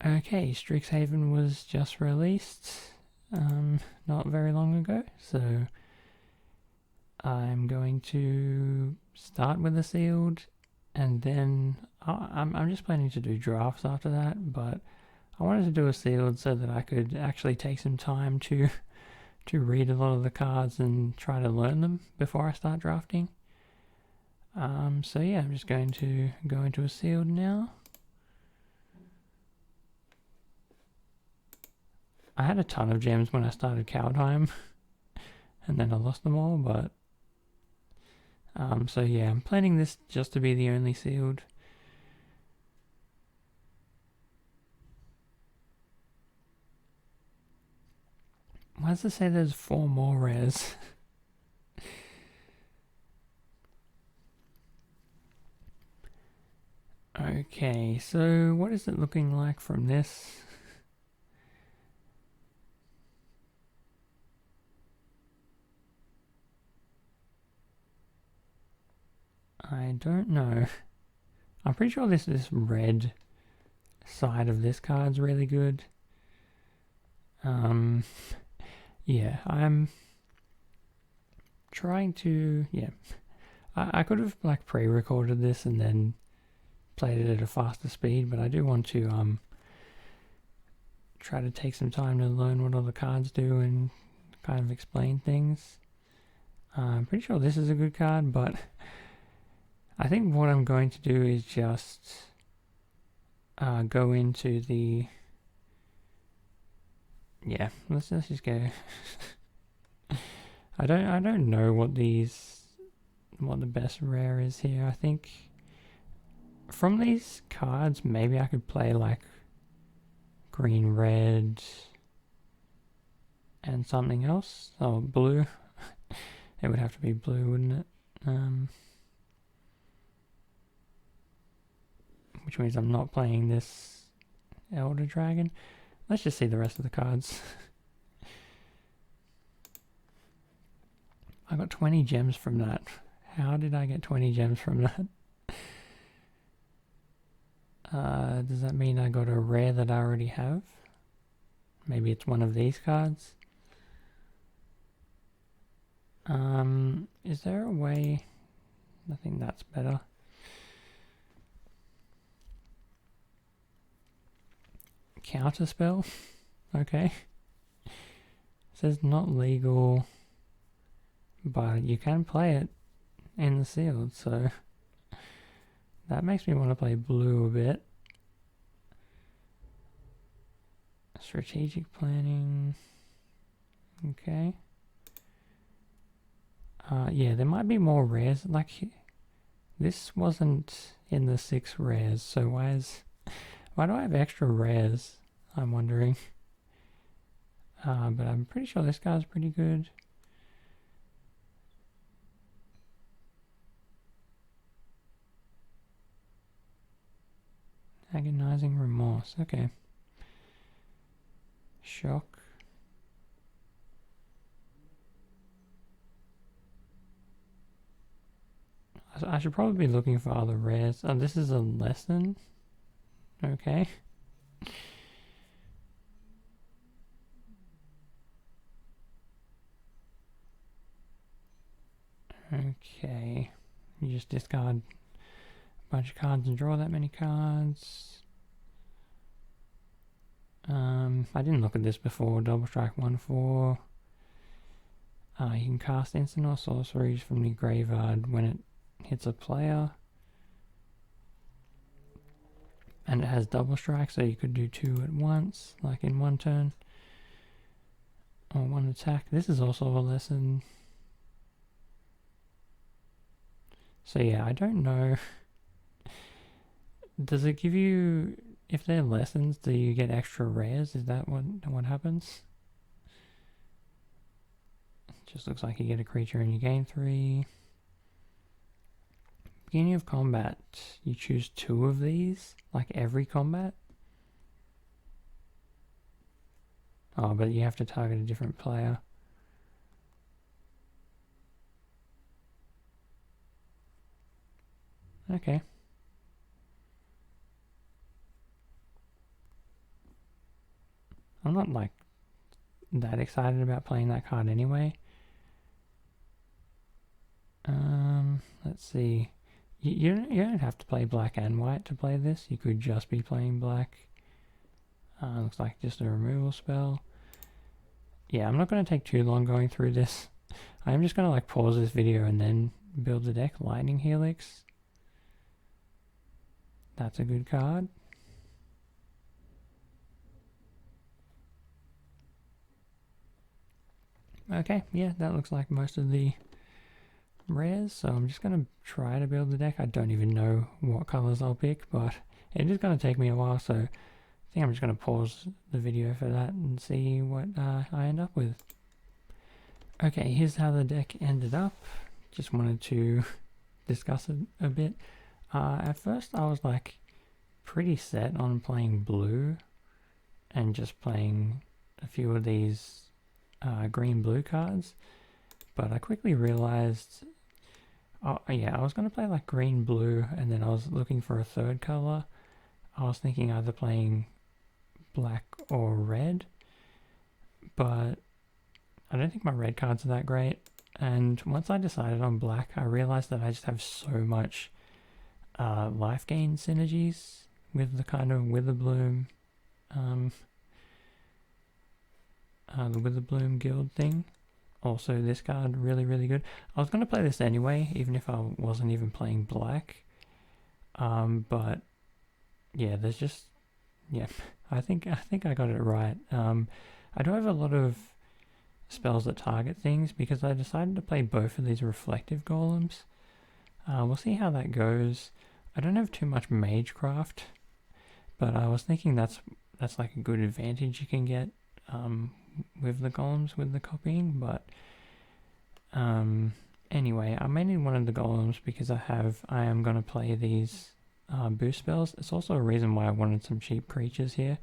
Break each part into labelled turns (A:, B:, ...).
A: Okay, Strixhaven was just released not very long ago, so I'm going to start with the sealed, and then I'm just planning to do drafts after that, but I wanted to do a sealed so that I could actually take some time to read a lot of the cards and try to learn them before I start drafting. So yeah, I'm just going to go into a sealed now. I had a ton of gems when I started Kaldheim, and then I lost them all, but so yeah, I'm planning this just to be the only sealed. Why does it say there's 4 more rares? Okay, so what is it looking like from this? I don't know. I'm pretty sure this red side of this card's really good. Yeah, I'm trying to, yeah. I could have like pre-recorded this and then played it at a faster speed, but I do want to try to take some time to learn what all the cards do and kind of explain things. I'm pretty sure this is a good card, but I think what I'm going to do is just go into the... Yeah, let's just go. I don't know what the best rare is here. I think from these cards, maybe I could play like green, red, and something else. Oh, blue. It would have to be blue, wouldn't it? Which means I'm not playing this Elder Dragon. Let's just see the rest of the cards. I got 20 gems from that. How did I get 20 gems from that? Does that mean I got a rare that I already have? Maybe it's one of these cards. Is there a way? I think that's better. Counterspell? Okay. It says not legal, but you can play it in the sealed, so that makes me want to play blue a bit. Strategic planning. Okay. Yeah, there might be more rares. Like, this wasn't in the 6 rares, so why do I have extra rares? I'm wondering. But I'm pretty sure this guy's pretty good. Agonizing remorse. Okay. Shock. I should probably be looking for other rares. Oh, this is a lesson. Okay. Okay. You just discard a bunch of cards and draw that many cards. I didn't look at this before. Double strike 1/4. You can cast instant or sorceries from the graveyard when it hits a player. And it has double strike, so you could do 2 at once, like in one turn. Or 1 attack. This is also a lesson. So yeah, I don't know. Does it give you... If they're lessons, do you get extra rares? Is that what happens? Just looks like you get a creature and you gain 3. Beginning of combat, you choose 2 of these, like every combat. Oh, but you have to target a different player. Okay. I'm not like that excited about playing that card anyway. Let's see. You don't have to play black and white to play this. You could just be playing black. Looks like just a removal spell. Yeah, I'm not going to take too long going through this. I'm just going to like pause this video and then build the deck. Lightning Helix. That's a good card. Okay, yeah, that looks like most of the rares, so I'm just going to try to build the deck. I don't even know what colors I'll pick, but it is going to take me a while, so I think I'm just going to pause the video for that and see what I end up with. Okay, here's how the deck ended up. Just wanted to discuss it a bit. At first I was like pretty set on playing blue and just playing a few of these green-blue cards, but I quickly realized, oh yeah, I was going to play like green-blue, and then I was looking for a third color. I was thinking either playing black or red, but I don't think my red cards are that great. And once I decided on black, I realized that I just have so much life gain synergies with the kind of Witherbloom, the Witherbloom guild thing. Also, this card, really, really good. I was going to play this anyway, even if I wasn't even playing black. But yeah, there's just, yeah, I think I got it right. I do have a lot of spells that target things because I decided to play both of these reflective golems. We'll see how that goes. I don't have too much magecraft, but I was thinking that's like a good advantage you can get with the golems with the copying. But anyway, I may need one of the golems because I am going to play these boost spells. It's also a reason why I wanted some cheap creatures here.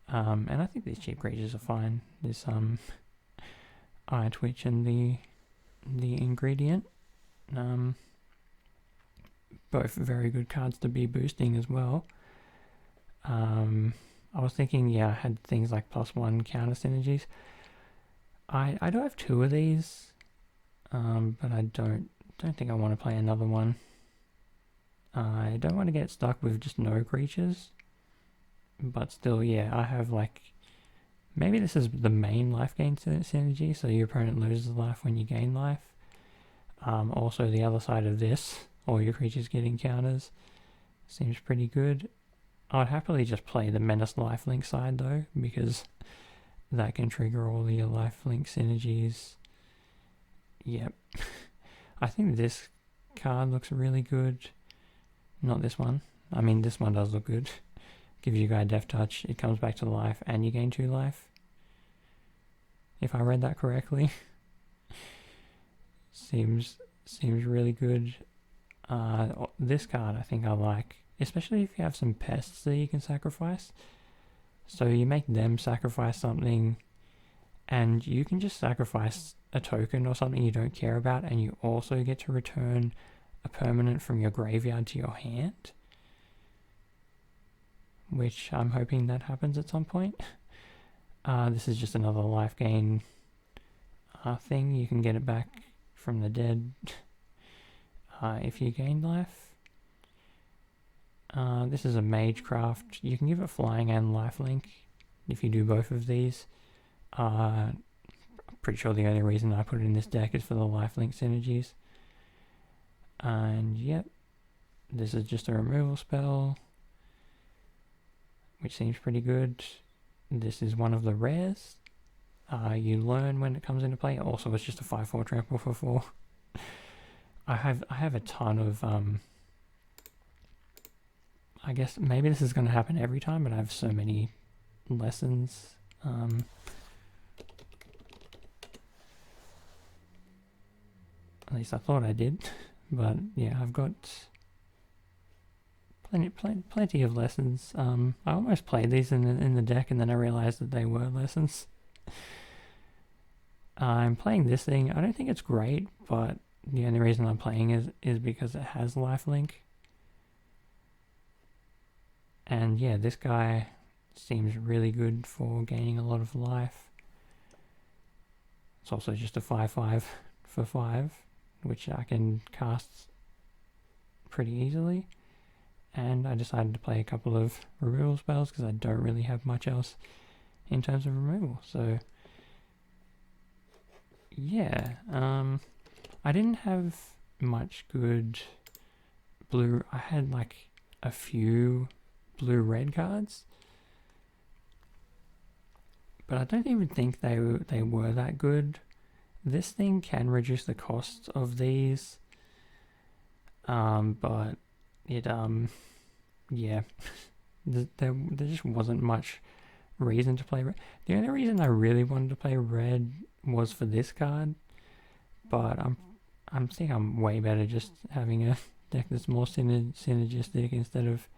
A: And I think these cheap creatures are fine. This Eye Twitch and the ingredient, both very good cards to be boosting as well. I was thinking, yeah, I had things like +1 counter synergies. I do have 2 of these, but I don't think I want to play another one. I don't want to get stuck with just no creatures. But still, yeah, I have like, maybe this is the main life gain synergy, so your opponent loses life when you gain life. Also, the other side of this, all your creatures get encounters, seems pretty good. I would happily just play the Menace lifelink side though, because that can trigger all your lifelink synergies. Yep. I think this card looks really good. Not this one. I mean, this one does look good. Gives you guy Death Touch, it comes back to life, and you gain 2 life. If I read that correctly. Seems really good. This card I think I like, especially if you have some pests that you can sacrifice. So you make them sacrifice something, and you can just sacrifice a token or something you don't care about, and you also get to return a permanent from your graveyard to your hand. Which I'm hoping that happens at some point. This is just another life gain thing. You can get it back from the dead if you gain life. This is a magecraft. You can give it flying and lifelink if you do both of these. I'm pretty sure the only reason I put it in this deck is for the lifelink synergies. And yep, this is just a removal spell, which seems pretty good. This is one of the rares. You learn when it comes into play. Also, it's just a 5/4 trample for 4. I have a ton of I guess maybe this is going to happen every time, but I have so many lessons. At least I thought I did, but yeah, I've got plenty of lessons. I almost played these in the deck, and then I realized that they were lessons. I'm playing this thing. I don't think it's great, but the only reason I'm playing is because it has lifelink. And yeah, this guy seems really good for gaining a lot of life. It's also just a 5/5 for 5, which I can cast pretty easily. And I decided to play a couple of removal spells because I don't really have much else in terms of removal. So yeah, I didn't have much good blue. I had like a few blue-red cards, but I don't even think they were that good. This thing can reduce the cost of these, but it yeah, there just wasn't much reason to play red. The only reason I really wanted to play red was for this card, but I think I'm way better just having a deck that's more synergistic instead of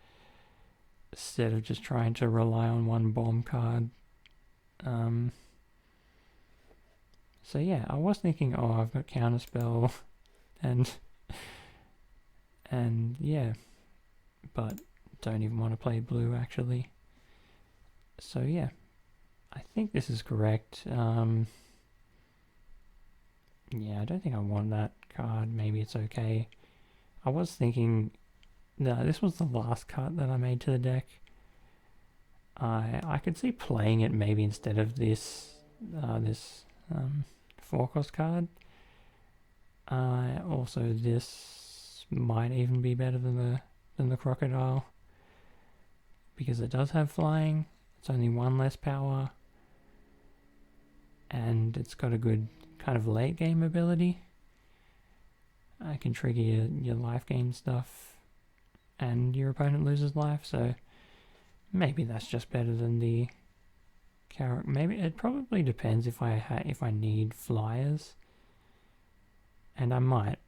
A: just trying to rely on one bomb card. So yeah, I was thinking, oh, I've got counterspell, and yeah, but don't even want to play blue actually. So yeah, I think this is correct. Yeah, I don't think I want that card. Maybe it's okay. I was thinking, no, this was the last cut that I made to the deck. I could see playing it maybe instead of this 4-cost card. Also, this might even be better than the crocodile because it does have flying. It's only 1 less power, and it's got a good kind of late game ability. I can trigger your life gain stuff, and your opponent loses life. So maybe that's just better than the character. Maybe it probably depends if I need flyers, and I might.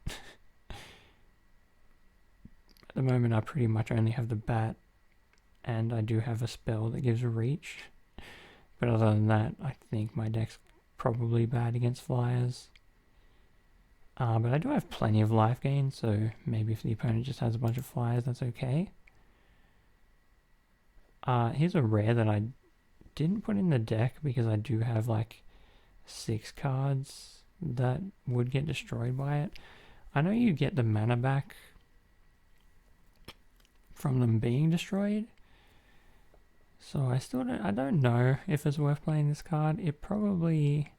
A: At the moment, I pretty much only have the bat, and I do have a spell that gives a reach. But other than that, I think my deck's probably bad against flyers. But I do have plenty of life gain, so maybe if the opponent just has a bunch of flyers, that's okay. Here's a rare that I didn't put in the deck because I do have like 6 cards that would get destroyed by it. I know you get the mana back from them being destroyed, so I don't know if it's worth playing this card. It probably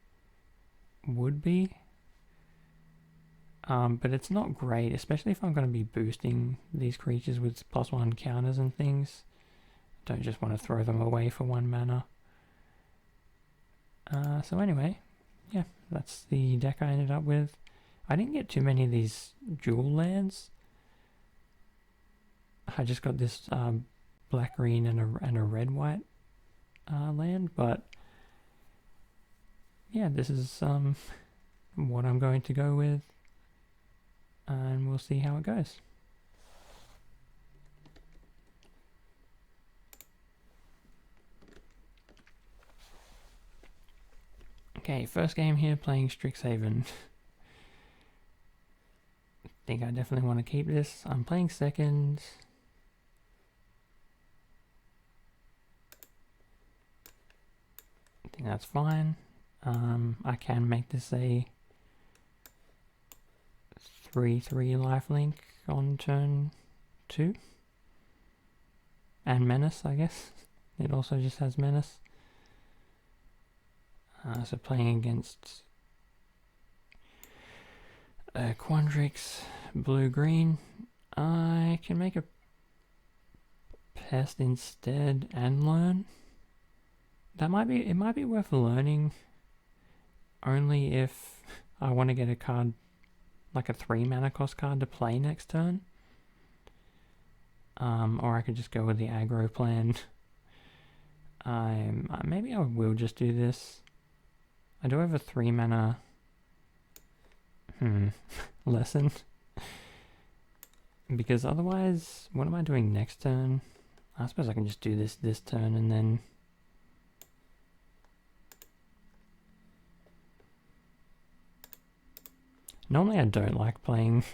A: would be, but it's not great, especially if I'm going to be boosting these creatures with +1 counters and things. Don't just want to throw them away for 1 mana. So anyway, yeah, that's the deck I ended up with. I didn't get too many of these dual lands. I just got this black-green and a red-white land, but yeah, this is what I'm going to go with, and we'll see how it goes. Okay, first game here, playing Strixhaven. I think I definitely want to keep this. I'm playing second. I think that's fine. I can make this a 3/3 lifelink on turn 2. And Menace, I guess. It also just has Menace. So playing against Quandrix, blue-green. I can make a Pest instead and learn. It might be worth learning only if I want to get a card, like a 3 mana cost card to play next turn. Or I could just go with the aggro plan. Maybe I will just do this. I do have a 3 mana lesson. Because otherwise, what am I doing next turn? I suppose I can just do this turn and then... Normally I don't like playing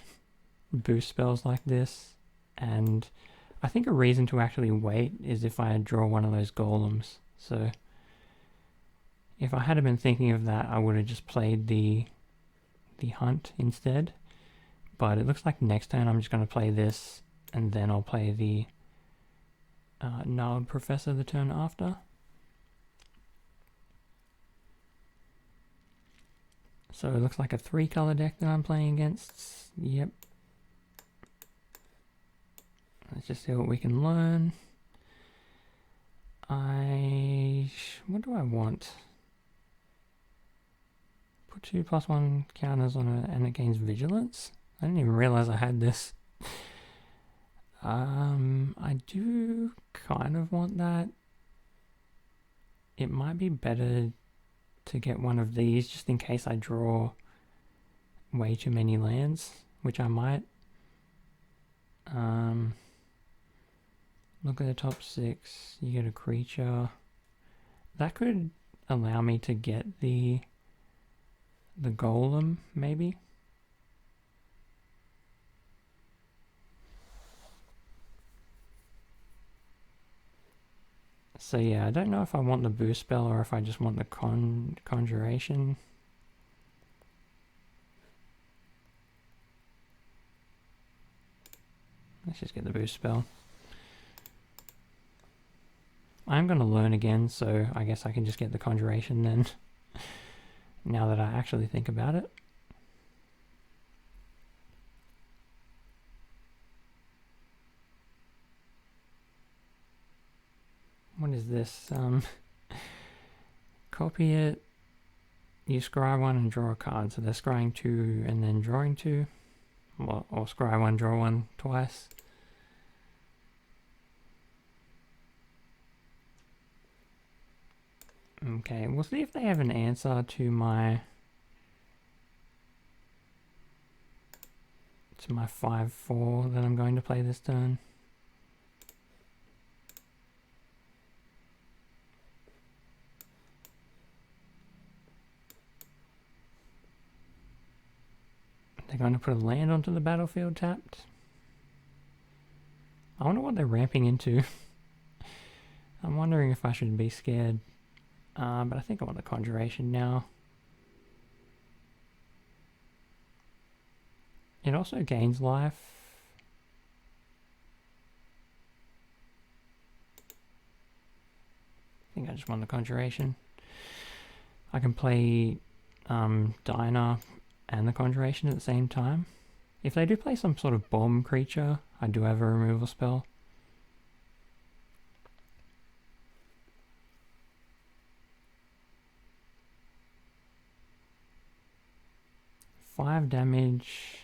A: boost spells like this, and I think a reason to actually wait is if I draw one of those golems. So if I had been thinking of that, I would have just played the hunt instead. But it looks like next turn I'm just going to play this, and then I'll play the Gnarled Professor the turn after. So it looks like a 3-color deck that I'm playing against. Yep. Let's just see what we can learn. What do I want? Put 2+1 counters on it and it gains vigilance? I didn't even realize I had this. I do kind of want that. It might be better to get one of these just in case I draw way too many lands, which I might. Look at the top 6, you get a creature. That could allow me to get the golem, maybe. So yeah, I don't know if I want the boost spell or if I just want the conjuration. Let's just get the boost spell. I'm going to learn again, so I guess I can just get the conjuration then, now that I actually think about it. What is this? Copy it, you scry 1 and draw a card, so they're scrying 2 and then drawing 2, or scry 1, draw 1 twice. Okay, we'll see if they have an answer to my 5/4 that I'm going to play this turn. They're going to put a land onto the battlefield tapped. I wonder what they're ramping into. I'm wondering if I should be scared. But I think I want the conjuration now. It also gains life. I think I just want the conjuration. I can play Diner and the conjuration at the same time. If they do play some sort of bomb creature, I do have a removal spell. Five damage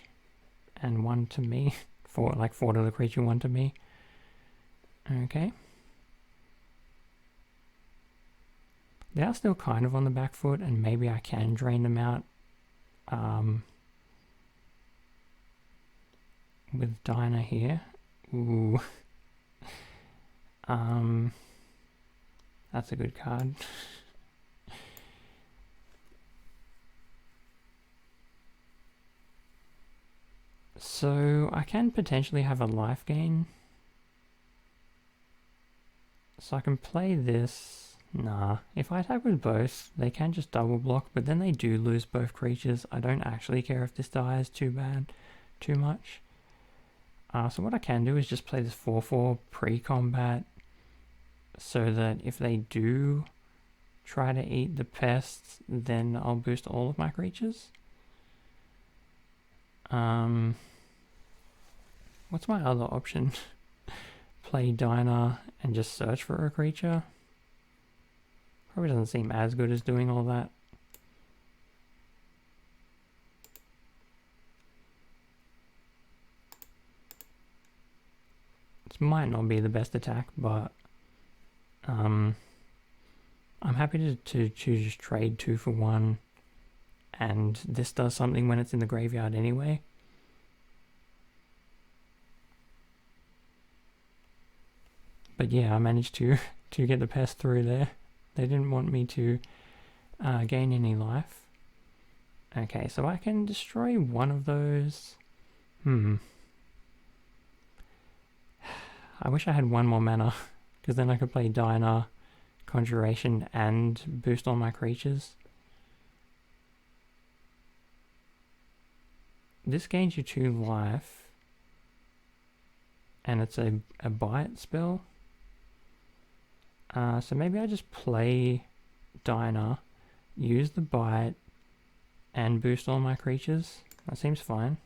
A: and 1 to me. 4 to the creature, 1 to me. Okay. They are still kind of on the back foot, and maybe I can drain them out with Diner here. Ooh. That's a good card. So I can potentially have a life gain. So I can play this. Nah, if I attack with both, they can just double block, but then they do lose both creatures. I don't actually care if this dies too much. So what I can do is just play this 4/4 pre-combat, so that if they do try to eat the pests, then I'll boost all of my creatures. What's my other option? Play Diner and just search for a creature. Probably doesn't seem as good as doing all that. This might not be the best attack, but I'm happy to choose trade 2 for 1, and this does something when it's in the graveyard anyway. But yeah, I managed to get the pest through there. They didn't want me to gain any life. Okay, so I can destroy one of those. I wish I had one more mana, because then I could play Diner, Conjuration, and boost all my creatures. This gains you 2 life, and it's a bite spell. So maybe I just play Diner, use the bite, and boost all my creatures. That seems fine.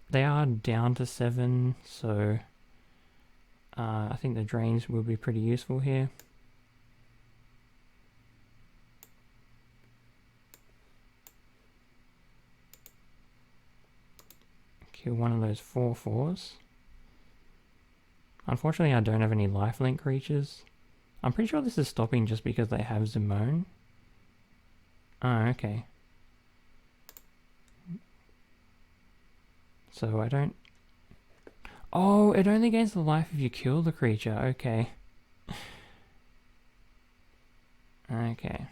A: They are down to 7, so I think the drains will be pretty useful here. Kill one of those 4/4s. Unfortunately, I don't have any lifelink creatures. I'm pretty sure this is stopping just because they have Zimone. Oh, okay. So I don't... Oh, it only gains the life if you kill the creature. Okay. Okay.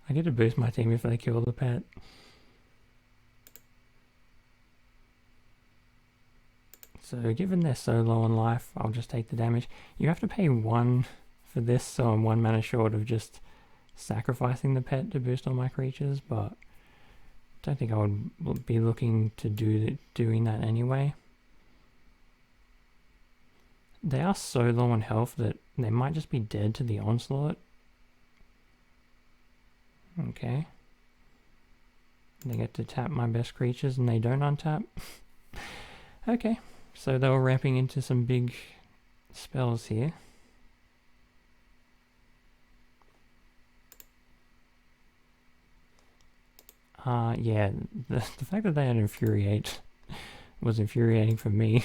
A: I get to boost my team if they kill the pet. So given they're so low on life, I'll just take the damage. You have to pay 1 for this, so I'm 1 mana short of just sacrificing the pet to boost all my creatures, but don't think I would be looking to doing that anyway. They are so low on health that they might just be dead to the onslaught. Okay. They get to tap my best creatures and they don't untap. Okay, so they were ramping into some big spells here. Yeah, the fact that they had Infuriate was infuriating for me.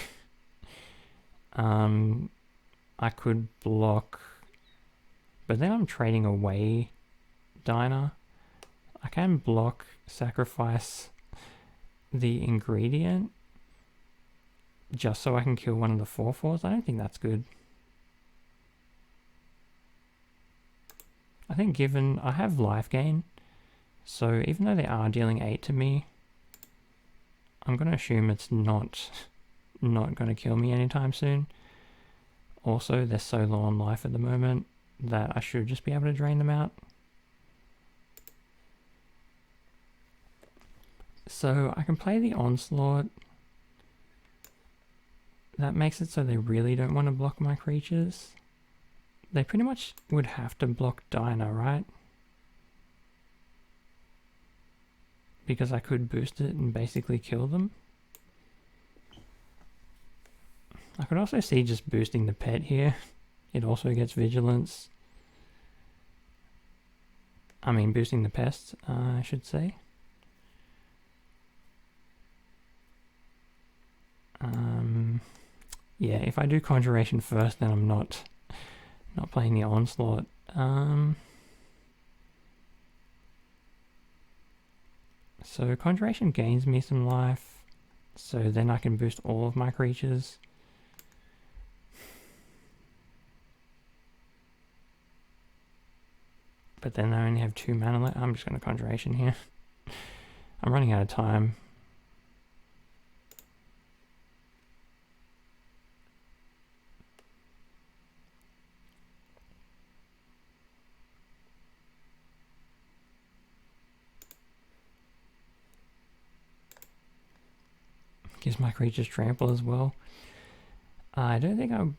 A: I could block, but then I'm trading away Diner. I can block, sacrifice the ingredient just so I can kill one of the 4/4s. I don't think that's good. I think given I have life gain, so even though they are dealing 8 to me, I'm going to assume it's not going to kill me anytime soon. Also, they're so low on life at the moment that I should just be able to drain them out. So I can play the Onslaught. That makes it so they really don't want to block my creatures. They pretty much would have to block Diner, right? Because I could boost it and basically kill them. I could also see just boosting the pet here. It also gets vigilance. I mean, boosting the pest, I should say. Yeah, if I do Conjuration first, then I'm not playing the Onslaught. So Conjuration gains me some life, so then I can boost all of my creatures. But then I only have 2 mana left. I'm just going to Conjuration here. I'm running out of time. Gives my creatures trample as well. I don't think I'm...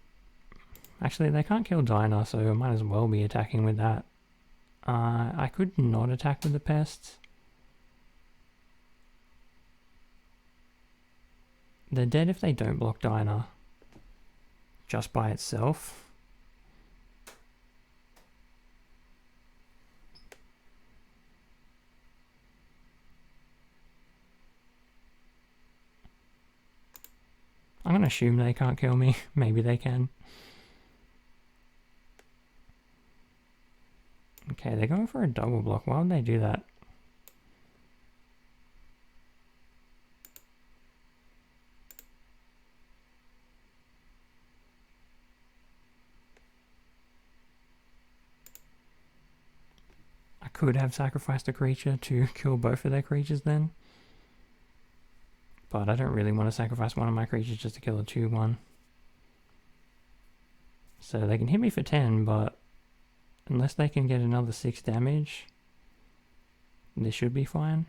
A: Actually, they can't kill Diner, so I might as well be attacking with that. I could not attack with the pests. They're dead if they don't block Diner just by itself. I'm going to assume they can't kill me. Maybe they can. Okay, they're going for a double block. Why would they do that? could have sacrificed a creature to kill both of their creatures then. But I don't really want to sacrifice one of my creatures just to kill a 2/1. So they can hit me for 10, but unless they can get another 6 damage, this should be fine.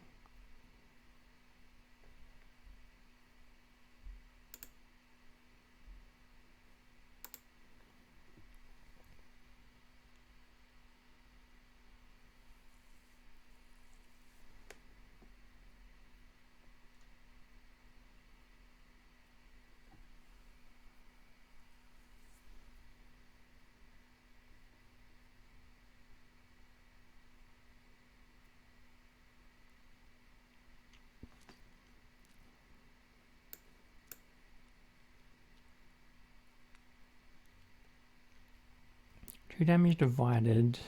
A: Two damage divided.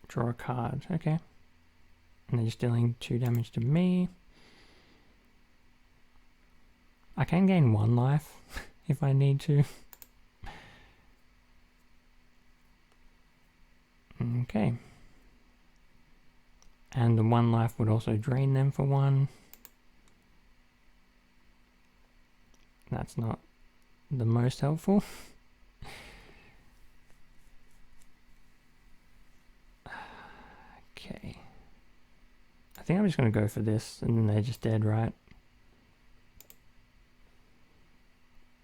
A: Draw a card. Okay. And they're just dealing 2 damage to me. I can gain 1 life if I need to. Okay. And the 1 life would also drain them for 1. That's not the most helpful. Okay. I think I'm just going to go for this, and then they're just dead, right?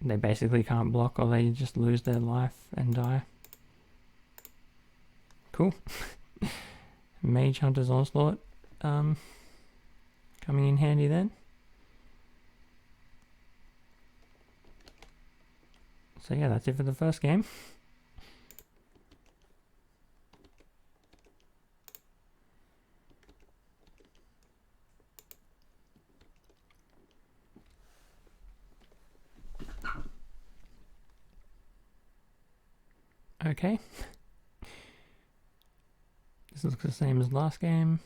A: They basically can't block, or they just lose their life and die. Cool. Mage Hunter's Onslaught coming in handy then. So yeah, that's it for the first game. Okay. This looks the same as last game.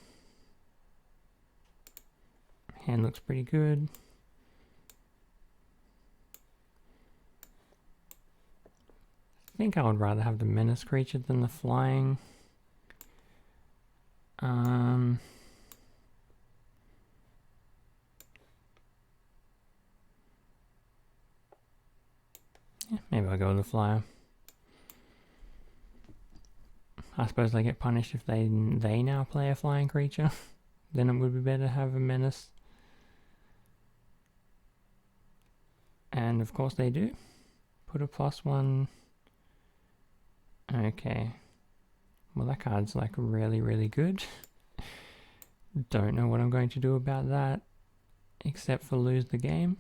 A: Hand looks pretty good. I think I would rather have the menace creature than the flying. Yeah, maybe I'll go with the flyer. I suppose they get punished if they now play a flying creature. Then it would be better to have a menace. And of course they do. Put a +1. Okay. Well, that card's like really, really good. Don't know what I'm going to do about that, except for lose the game.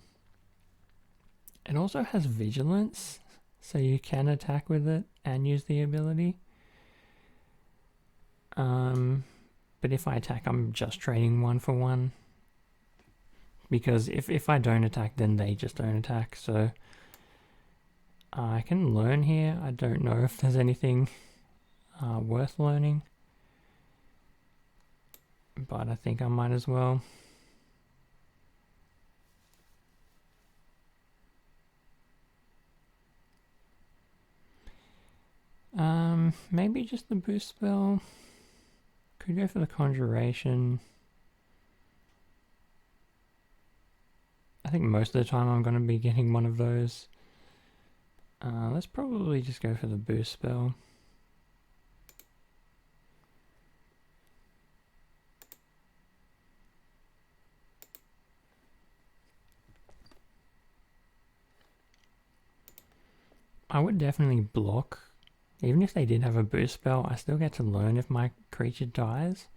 A: It also has vigilance, so you can attack with it and use the ability. But if I attack, I'm just trading 1 for 1. Because if I don't attack, then they just don't attack. So I can learn here. I don't know if there's anything worth learning. But I think I might as well. Maybe just the boost spell. Could go for the conjuration. I think most of the time I'm going to be getting one of those. Let's probably just go for the boost spell. I would definitely block. Even if they did have a boost spell, I still get to learn if my creature dies.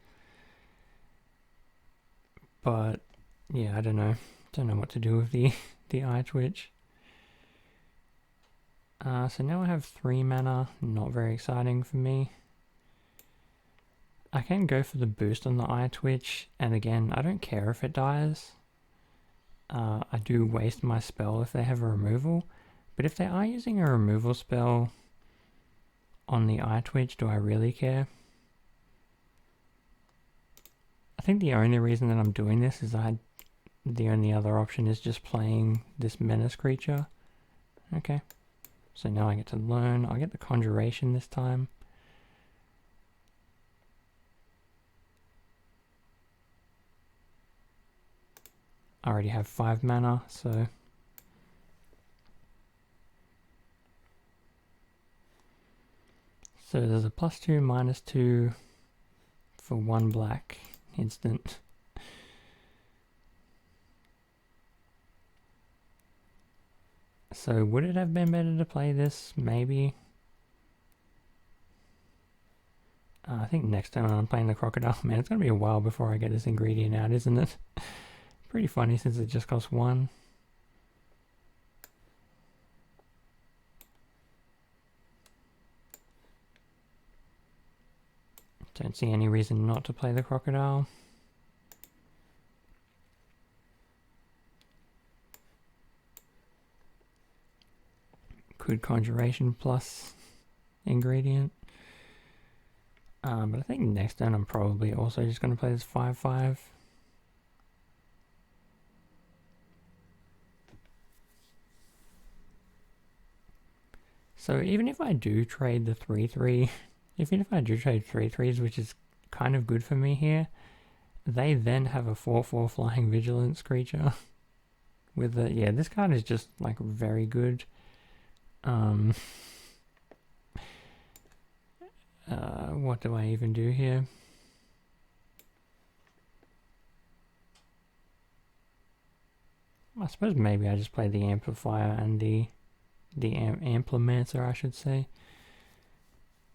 A: But yeah, I don't know. Don't know what to do with the eye twitch. So now I have 3 mana. Not very exciting for me. I can go for the boost on the eye twitch, and again, I don't care if it dies. I do waste my spell if they have a removal, but if they are using a removal spell on the eye twitch, do I really care? I think the only reason that I'm doing this is the only other option is just playing this menace creature. Okay, so now I get to learn. I get the conjuration this time. I already have 5 mana, so... So there's a +2, -2 for 1 black instant. So would it have been better to play this? Maybe. I think next time I'm playing the crocodile, man, it's going to be a while before I get this ingredient out, isn't it? Pretty funny since it just costs 1. Don't see any reason not to play the crocodile. Could conjuration plus ingredient. But I think next turn I'm probably also just going to play this 5/5. So even if I do trade the 3/3, even if I do trade 3/3s, which is kind of good for me here, they then have a 4/4 flying vigilance creature. With the, yeah, this card is just like very good. What do I even do here? I suppose maybe I just play the amplifier and the amplimancer, I should say,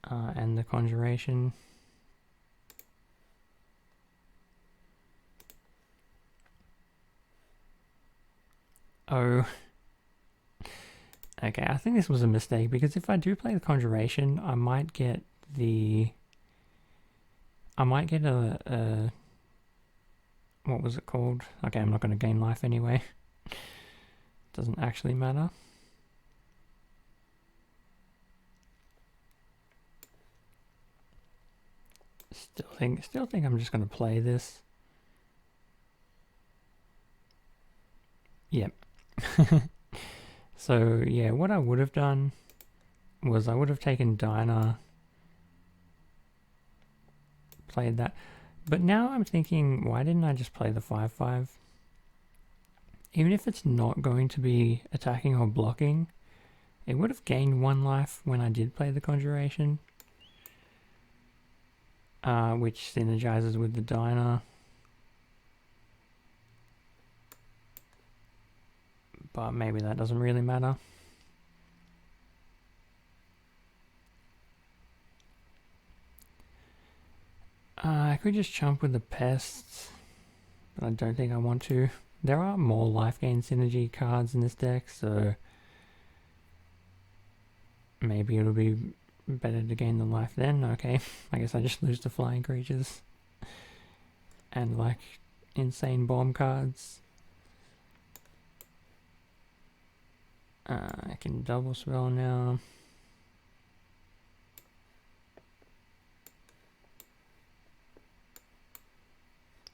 A: and the conjuration. Oh, okay. I think this was a mistake because if I do play the conjuration, I might get a what was it called? Okay, I'm not going to gain life anyway. Doesn't actually matter. Still think I'm just going to play this. Yep. So yeah, what I would have done was I would have taken Diner, played that. But now I'm thinking, why didn't I just play the 5/5? Even if it's not going to be attacking or blocking, it would have gained 1 life when I did play the conjuration. Which synergizes with the Diner. But maybe that doesn't really matter. I could just chump with the pests, but I don't think I want to. There are more life gain synergy cards in this deck, so maybe it'll be better to gain the life then. Okay, I guess I just lose to flying creatures and like insane bomb cards. I can double spell now.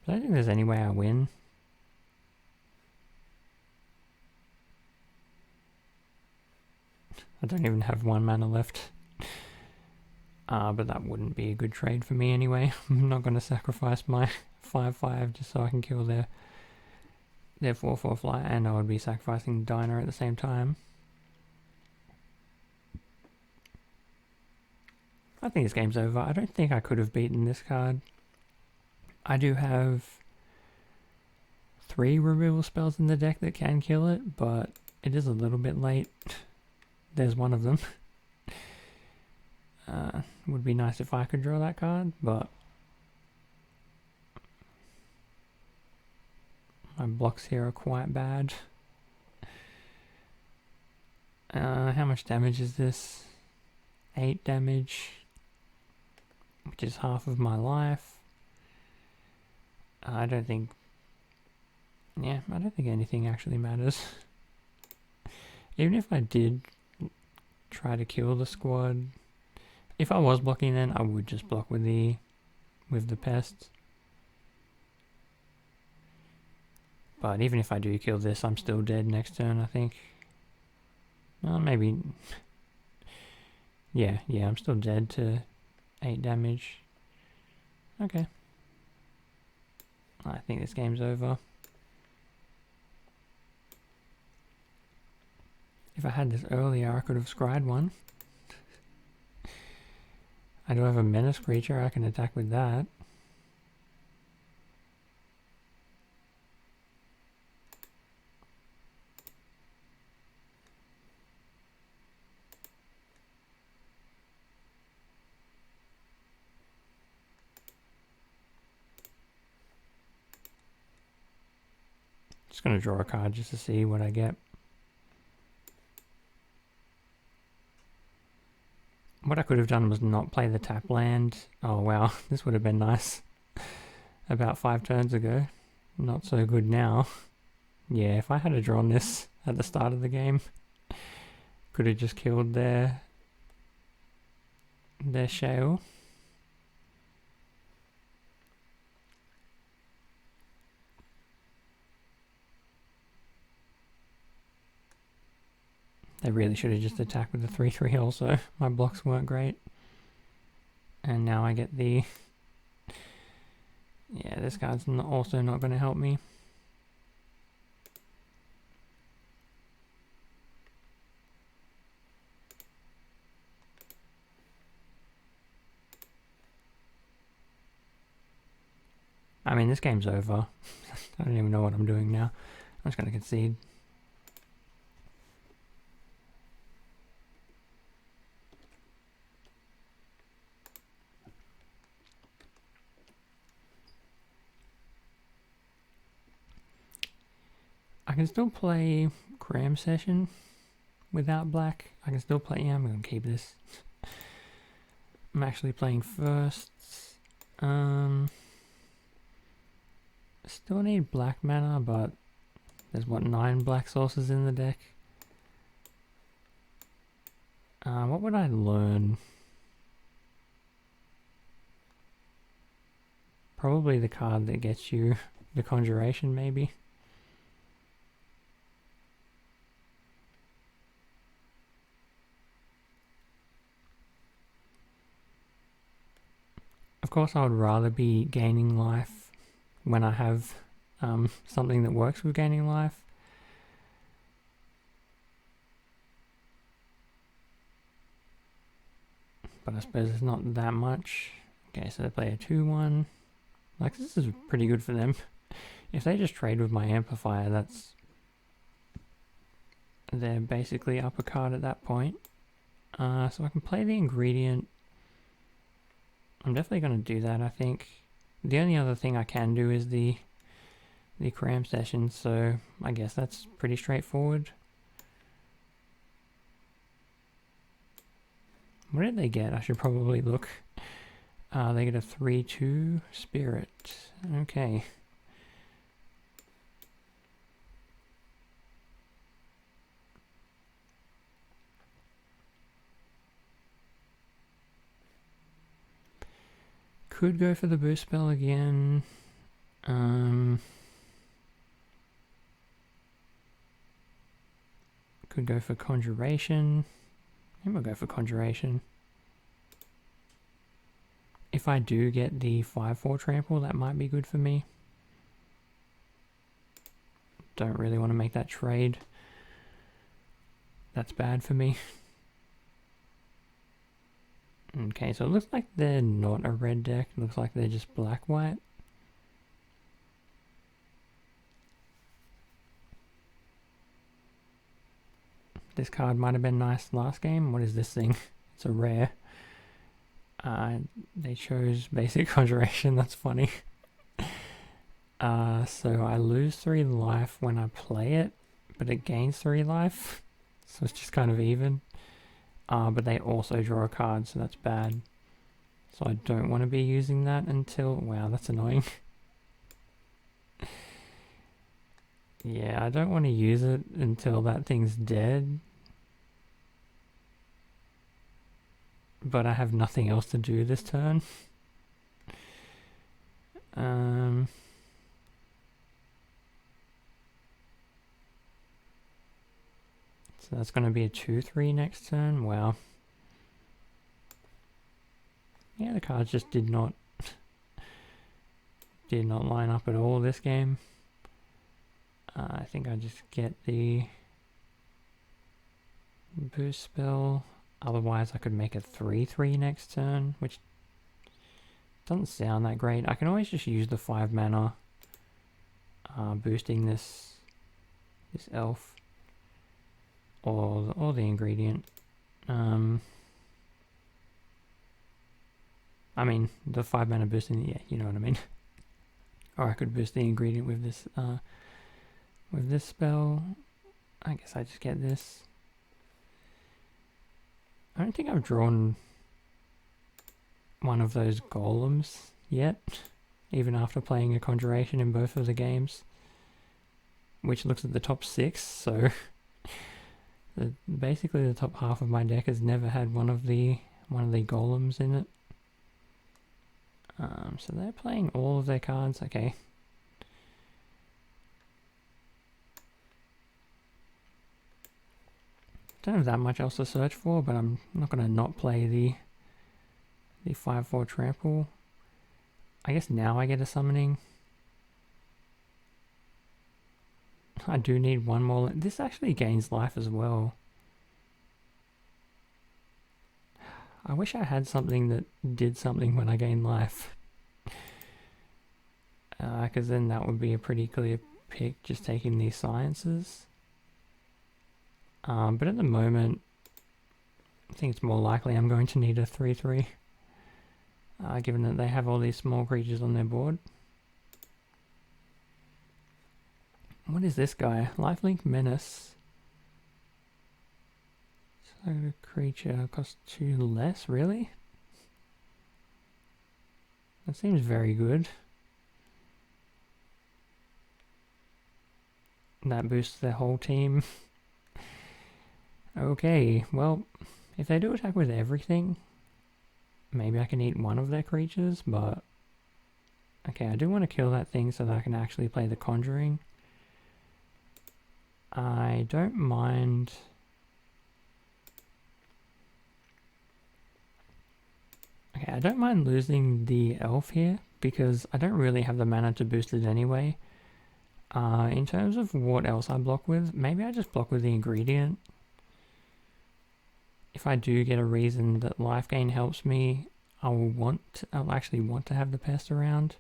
A: I don't think there's any way I win. I don't even have 1 mana left. But that wouldn't be a good trade for me anyway. I'm not going to sacrifice my 5/5 just so I can kill their 4/4 fly, and I would be sacrificing Diner at the same time. I think this game's over. I don't think I could have beaten this card. I do have 3 removal spells in the deck that can kill it, but it is a little bit late. There's one of them. Would be nice if I could draw that card, but my blocks here are quite bad. How much damage is this? 8 damage, which is half of my life. I don't think anything actually matters. Even if I did try to kill the squad, if I was blocking then I would just block with the pests. But even if I do kill this, I'm still dead next turn, I think. Maybe. Yeah, I'm still dead to 8 damage. Okay. I think this game's over. If I had this earlier, I could have scryed one. I do have a menace creature, I can attack with that. Just gonna draw a card just to see what I get. What I could have done was not play the tap land. Oh wow, this would have been nice. About 5 turns ago. Not so good now. Yeah, if I had drawn this at the start of the game, could have just killed their shale. They really should have just attacked with the 3/3 also. My blocks weren't great. And now I get the... Yeah, this card's also not going to help me. I mean, this game's over. I don't even know what I'm doing now. I'm just going to concede. I can still play Cram Session without black. I can still play... Yeah, I'm going to keep this. I'm actually playing first. Still need black mana, but there's what, 9 black sources in the deck. What would I learn? Probably the card that gets you the Conjuration, maybe. Of course, I would rather be gaining life when I have something that works with gaining life. But I suppose it's not that much. Okay, so they play a 2/1. Like, this is pretty good for them. If they just trade with my Amplifier, that's... They're basically up a card at that point. So I can play the Ingredient. I'm definitely going to do that, I think. The only other thing I can do is the Cram Session, so I guess that's pretty straightforward. What did they get? I should probably look. They get a 3/2 Spirit. Okay. Could go for the boost spell again. Could go for Conjuration. Maybe I'll go for Conjuration. If I do get the 5/4 trample, that might be good for me. Don't really want to make that trade. That's bad for me. Okay, so it looks like they're not a red deck. It looks like they're just black-white. This card might have been nice last game. What is this thing? It's a rare. They chose basic Conjuration. That's funny. So I lose 3 life when I play it, but it gains 3 life. So it's just kind of even. But they also draw a card, so that's bad. So I don't want to be using that until... Wow, that's annoying. Yeah, I don't want to use it until that thing's dead. But I have nothing else to do this turn. So that's going to be a 2/3 next turn. Wow. Yeah, the cards just did not line up at all this game. I think I just get the boost spell. Otherwise, I could make a 3/3 next turn, which doesn't sound that great. I can always just use the 5 mana, boosting this elf or the ingredient. I mean, the 5 mana boosting, yeah, you know what I mean. Or I could boost the ingredient with this spell. I guess I just get this. I don't think I've drawn one of those golems yet, even after playing a conjuration in both of the games, which looks at the top 6, so basically the top half of my deck has never had one of the golems in it. So they're playing all of their cards. Okay. Don't have that much else to search for, but I'm not going to not play the 5/4 trample. I guess now I get a summoning. I do need one more. This actually gains life as well. I wish I had something that did something when I gain life. Because then that would be a pretty clear pick, just taking these sciences. But at the moment, I think it's more likely I'm going to need a 3/3. Given that they have all these small creatures on their board. What is this guy? Lifelink Menace. So creature costs 2 less, really? That seems very good. That boosts their whole team. Okay, well, if they do attack with everything, maybe I can eat one of their creatures, but... Okay, I do want to kill that thing so that I can actually play the Conjuring. I don't mind... Okay, I don't mind losing the elf here, because I don't really have the mana to boost it anyway. In terms of what else I block with, maybe I just block with the ingredient. If I do get a reason that life gain helps me, I'll actually want to have the pest around.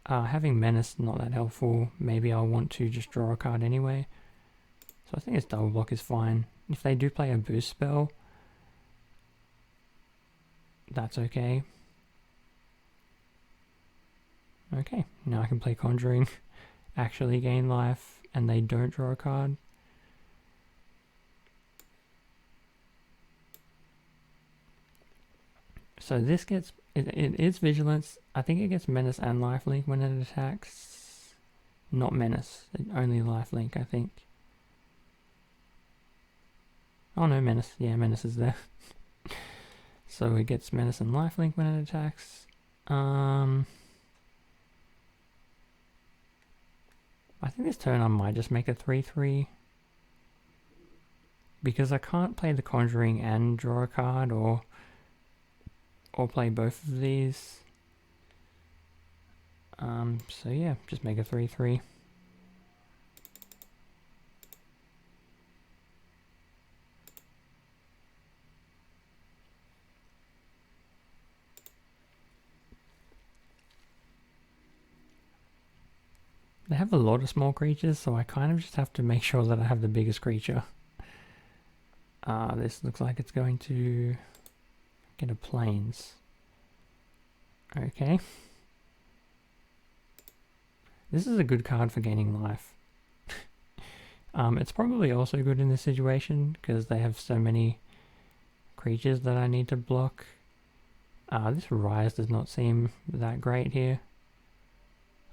A: Having menace not that helpful. Maybe I'll want to just draw a card anyway. So I think this double block is fine. If they do play a boost spell, that's okay. Okay, now I can play Conjuring, actually gain life, and they don't draw a card. So this gets, it is Vigilance. I think it gets Menace and Lifelink when it attacks. Not Menace, only Lifelink, I think. Oh no, Menace. Yeah, Menace is there. So it gets Menace and Lifelink when it attacks. I think this turn I might just make a 3/3. Because I can't play the Conjuring and draw a card, or play both of these. So yeah, just make a 3/3. They have a lot of small creatures, so I kind of just have to make sure that I have the biggest creature. This looks like it's going to get a plains. Okay. This is a good card for gaining life. It's probably also good in this situation, because they have so many creatures that I need to block. This Rise does not seem that great here.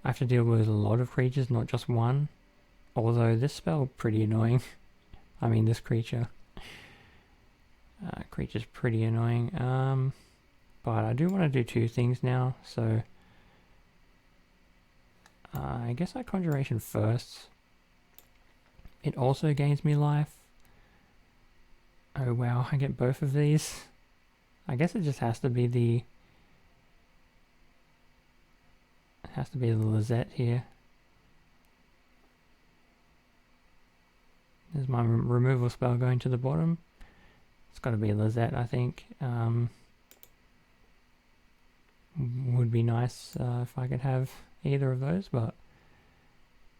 A: I have to deal with a lot of creatures, not just one. Although this spell pretty annoying. I mean, this creature. Creature's pretty annoying. But I do want to do two things now, so... I guess I Conjuration first. It also gains me life. Oh wow, I get both of these. I guess it just has to be the... It has to be the Lizette here. There's my removal spell going to the bottom. It's got to be Lizette, I think. Would be nice if I could have either of those, but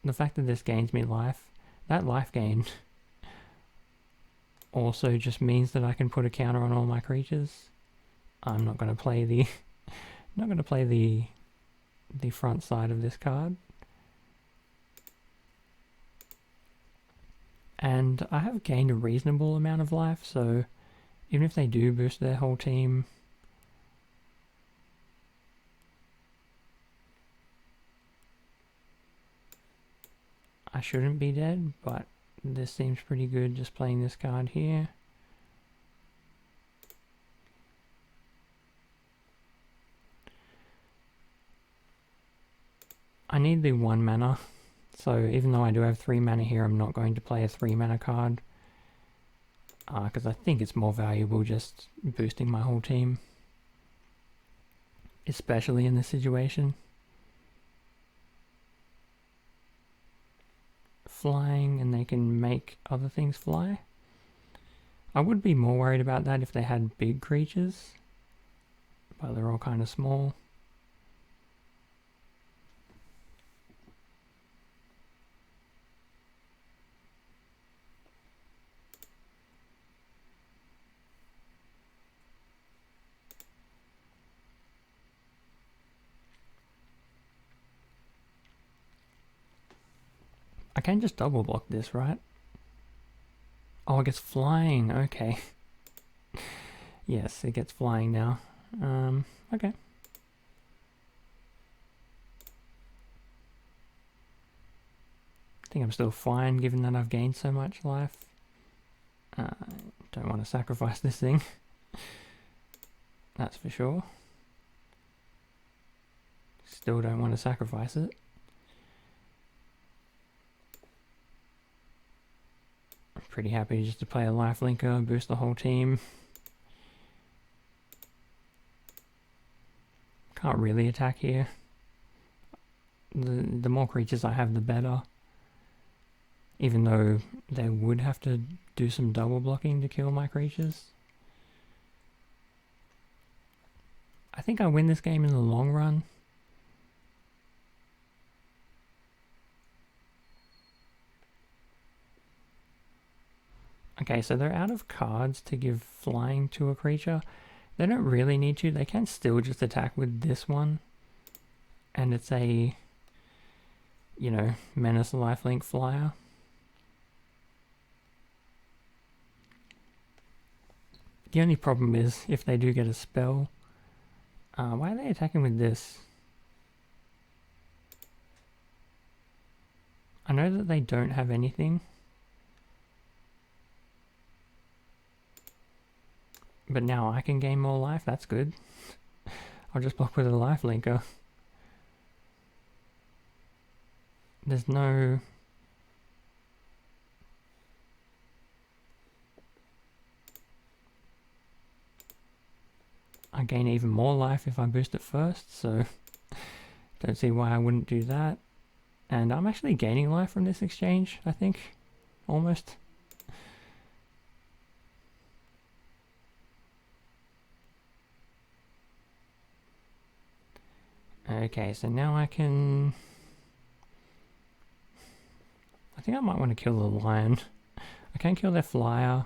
A: the fact that this gains me life, that life gain also just means that I can put a counter on all my creatures. I'm not going to play the not going to play the front side of this card. And I have gained a reasonable amount of life, so even if they do boost their whole team, I shouldn't be dead, but this seems pretty good just playing this card here. I need the 1 mana, so even though I do have 3 mana here, I'm not going to play a 3 mana card, because I think it's more valuable just boosting my whole team, especially in this situation. Flying, and they can make other things fly. I would be more worried about that if they had big creatures, but they're all kind of small. I can just double block this, right? Oh, it gets flying, okay. Yes, it gets flying now. Okay. I think I'm still fine given that I've gained so much life. Don't want to sacrifice this thing. That's for sure. Still don't want to sacrifice it. Pretty happy just to play a lifelinker, boost the whole team. Can't really attack here. The more creatures I have, the better. Even though they would have to do some double blocking to kill my creatures. I think I win this game in the long run. Okay, so they're out of cards to give flying to a creature. They don't really need to. They can still just attack with this one. And it's a, you know, Menace lifelink flyer. The only problem is if they do get a spell. Why are they attacking with this? I know that they don't have anything. But now I can gain more life, that's good. I'll just block with a lifelinker. There's no... I gain even more life if I boost it first, so don't see why I wouldn't do that. And I'm actually gaining life from this exchange, I think. Almost. Okay, so now I can... I think I might want to kill the lion. I can kill their flyer.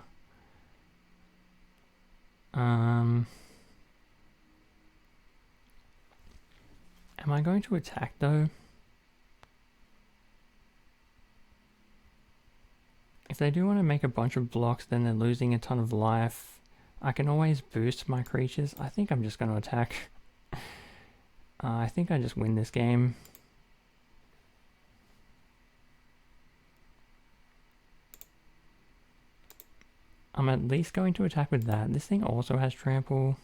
A: Am I going to attack though? If they do want to make a bunch of blocks, then they're losing a ton of life. I can always boost my creatures. I think I'm just going to attack. I think I just win this game. I'm at least going to attack with that. This thing also has trample.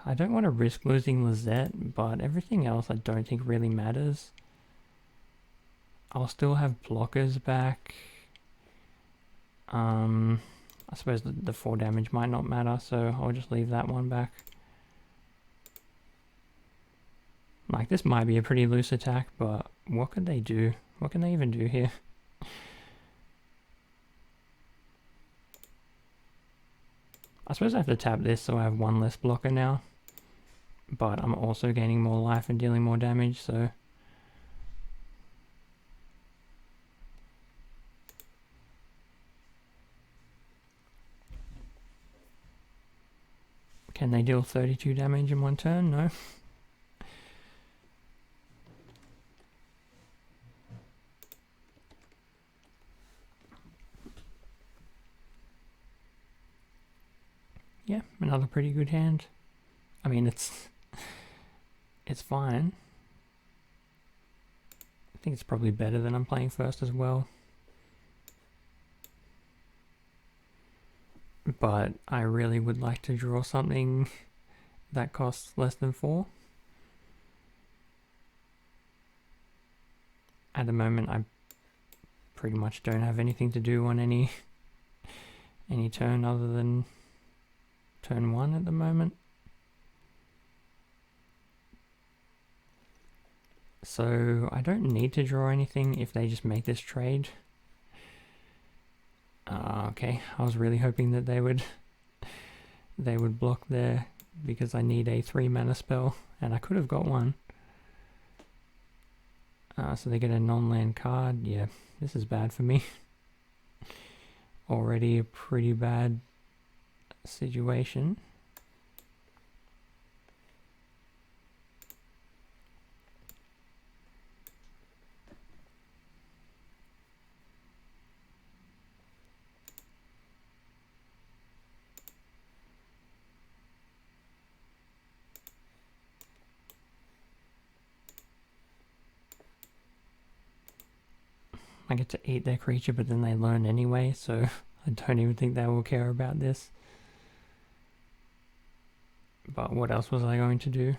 A: I don't want to risk losing Lizette, but everything else I don't think really matters. I'll still have blockers back. I suppose the 4 damage might not matter, so I'll just leave that one back. Like, this might be a pretty loose attack, but what could they do? What can they even do here? I suppose I have to tap this so I have one less blocker now. But I'm also gaining more life and dealing more damage, so... Can they deal 32 damage in one turn? No. Yeah, another pretty good hand. I mean, it's fine. I think it's probably better than I'm playing first as well. But I really would like to draw something that costs less than 4. At the moment, I pretty much don't have anything to do on any turn other than turn 1 at the moment. So I don't need to draw anything if they just make this trade. Okay, I was really hoping that they would block there because I need a 3 mana spell and I could have got one. So they get a non-land card. Yeah, this is bad for me. Already a pretty bad situation. I get to eat their creature, but then they learn anyway, so I don't even think they will care about this. But what else was I going to do?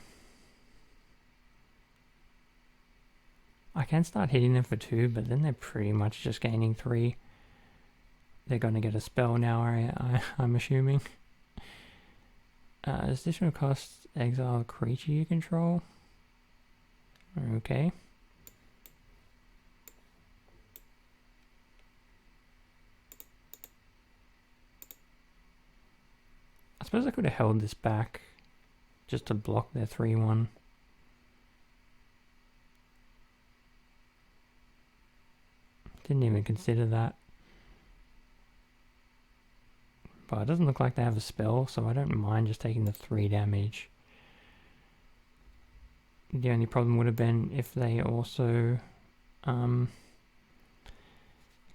A: I can start hitting them for 2, but then they're pretty much just gaining 3. They're going to get a spell now, I'm assuming. Additional cost, exile a creature you control. Okay. I suppose I could have held this back just to block their 3-1. Didn't even consider that. But it doesn't look like they have a spell, so I don't mind just taking the 3 damage. The only problem would have been if they also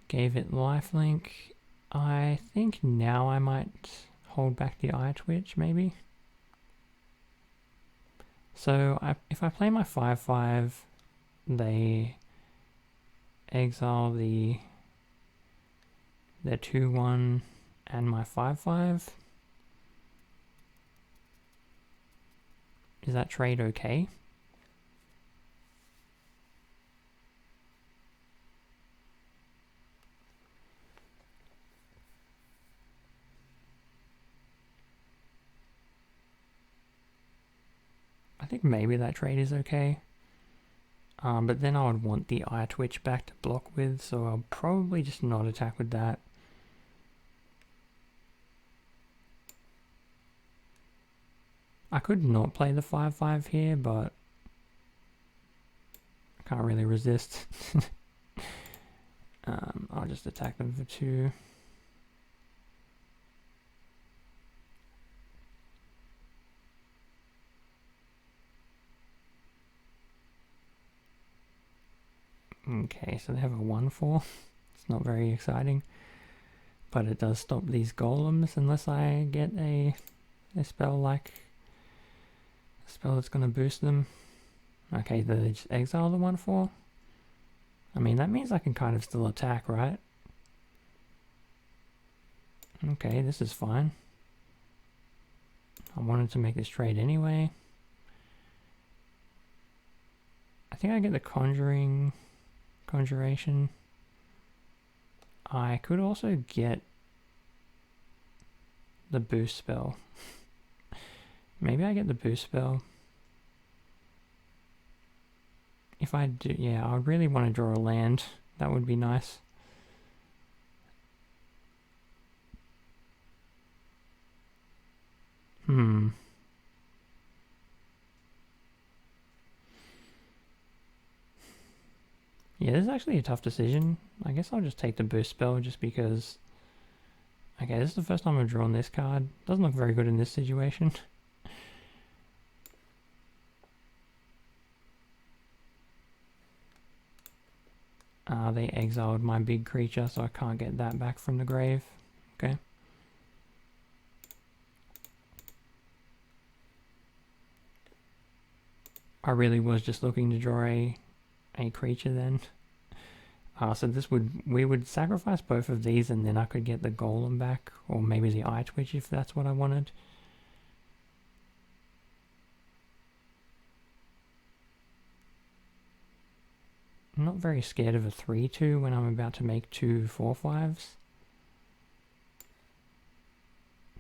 A: gave it lifelink. I think now I might hold back the eye twitch, maybe. So if I play my 5/5, they exile their 2/1 and my 5/5. Is that trade okay? I think maybe that trade is okay. But then I would want the eye twitch back to block with, so I'll probably just not attack with that. I could not play the 5/5 here, but I can't really resist. I'll just attack them for 2. Okay, so they have a 1/4. It's not very exciting, but it does stop these golems unless I get a spell like a spell that's going to boost them. Okay, they just exile the 1/4. I mean, that means I can kind of still attack, right? Okay, this is fine. I wanted to make this trade anyway. I think I get the conjuration. I could also get the boost spell. Maybe I get the boost spell. If I do, yeah, I would really want to draw a land. That would be nice. Yeah, this is actually a tough decision. I guess I'll just take the boost spell just because... Okay, this is the first time I've drawn this card. Doesn't look very good in this situation. They exiled my big creature, so I can't get that back from the grave. Okay. I really was just looking to draw a creature then. So we would sacrifice both of these and then I could get the golem back, or maybe the eye twitch if that's what I wanted. I'm not very scared of a 3/2 when I'm about to make 2 4/5s.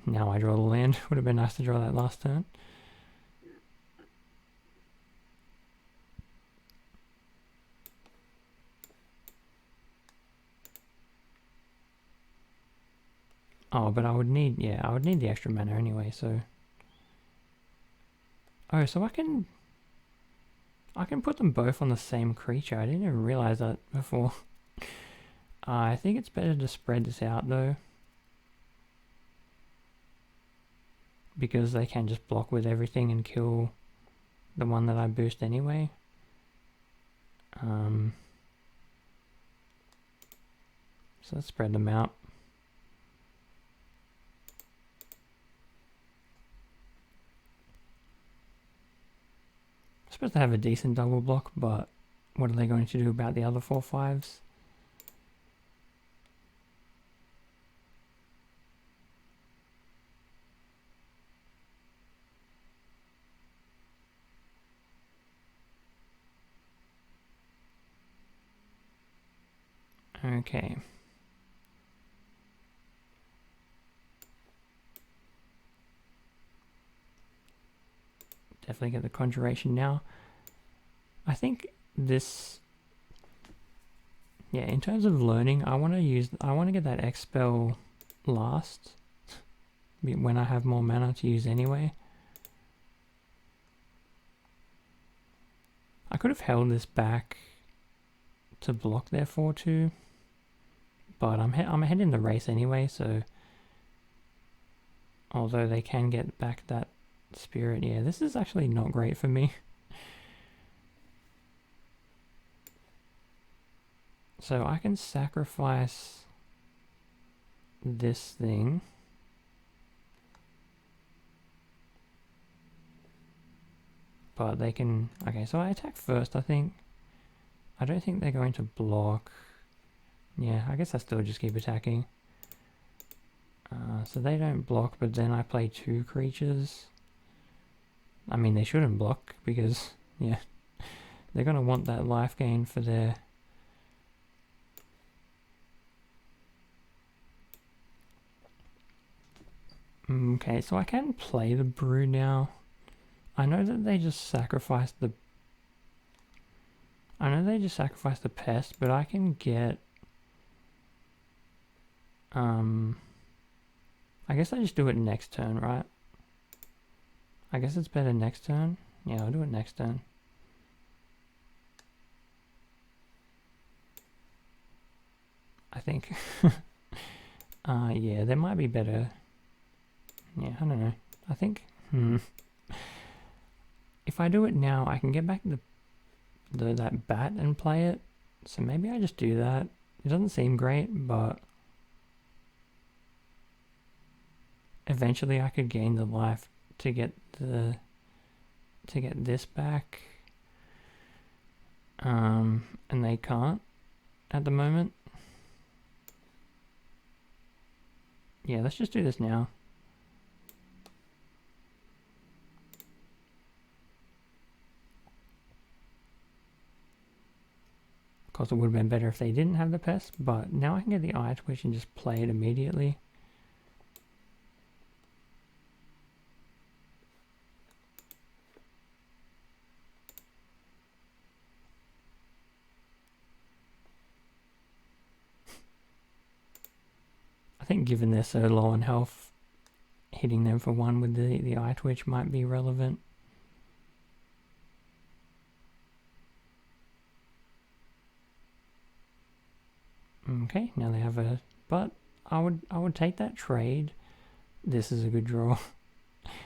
A: Now I draw the land. Would have been nice to draw that last turn. Oh, but I would need the extra mana anyway, so... Oh, so I can put them both on the same creature. I didn't even realize that before. I think it's better to spread this out though, because they can just block with everything and kill the one that I boost anyway. So let's spread them out. I'm supposed to have a decent double block, but what are they going to do about the other 4/5s? Okay. Definitely get the conjuration now. I think this... Yeah, in terms of learning, I want to get that X spell last, when I have more mana to use anyway. I could have held this back to block their 4/2, but I'm ahead in the race anyway, so... Although they can get back that spirit, yeah, this is actually not great for me. So I can sacrifice this thing. But they can... Okay, so I attack first, I think. I don't think they're going to block. Yeah, I guess I still just keep attacking. So they don't block, but then I play 2 creatures. I mean, they shouldn't block, because, yeah, they're going to want that life gain for their... Okay, so I can play the brew now. I know that they just sacrificed the... I know they just sacrificed the pest, but I can get... I guess I just do it next turn, right? I guess it's better next turn. Yeah, I'll do it next turn. I think. Yeah, there might be better... Yeah, I don't know. I think... If I do it now, I can get back that bat and play it. So maybe I just do that. It doesn't seem great, but... Eventually I could gain the life to get this back. And they can't at the moment. Yeah, let's just do this now. Of course, it would have been better if they didn't have the pest, but now I can get the eye twitch and just play it immediately. I think given they're so low on health, hitting them for 1 with the eye twitch might be relevant. Okay, now they have a... But I would take that trade. This is a good draw.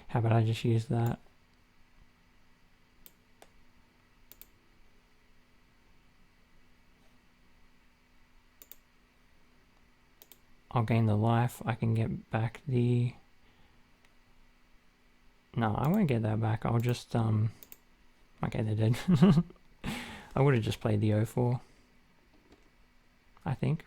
A: How about I just use that? I'll gain the life. I can get back the... No, I won't get that back. I'll just... Okay, they're dead. I would have just played the 0-4. I think.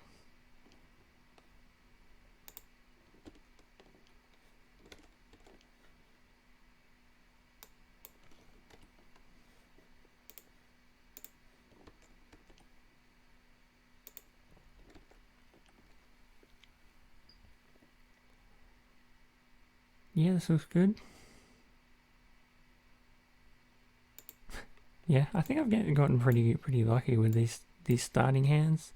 A: Yeah, this looks good. Yeah, I think I've gotten pretty lucky with these starting hands.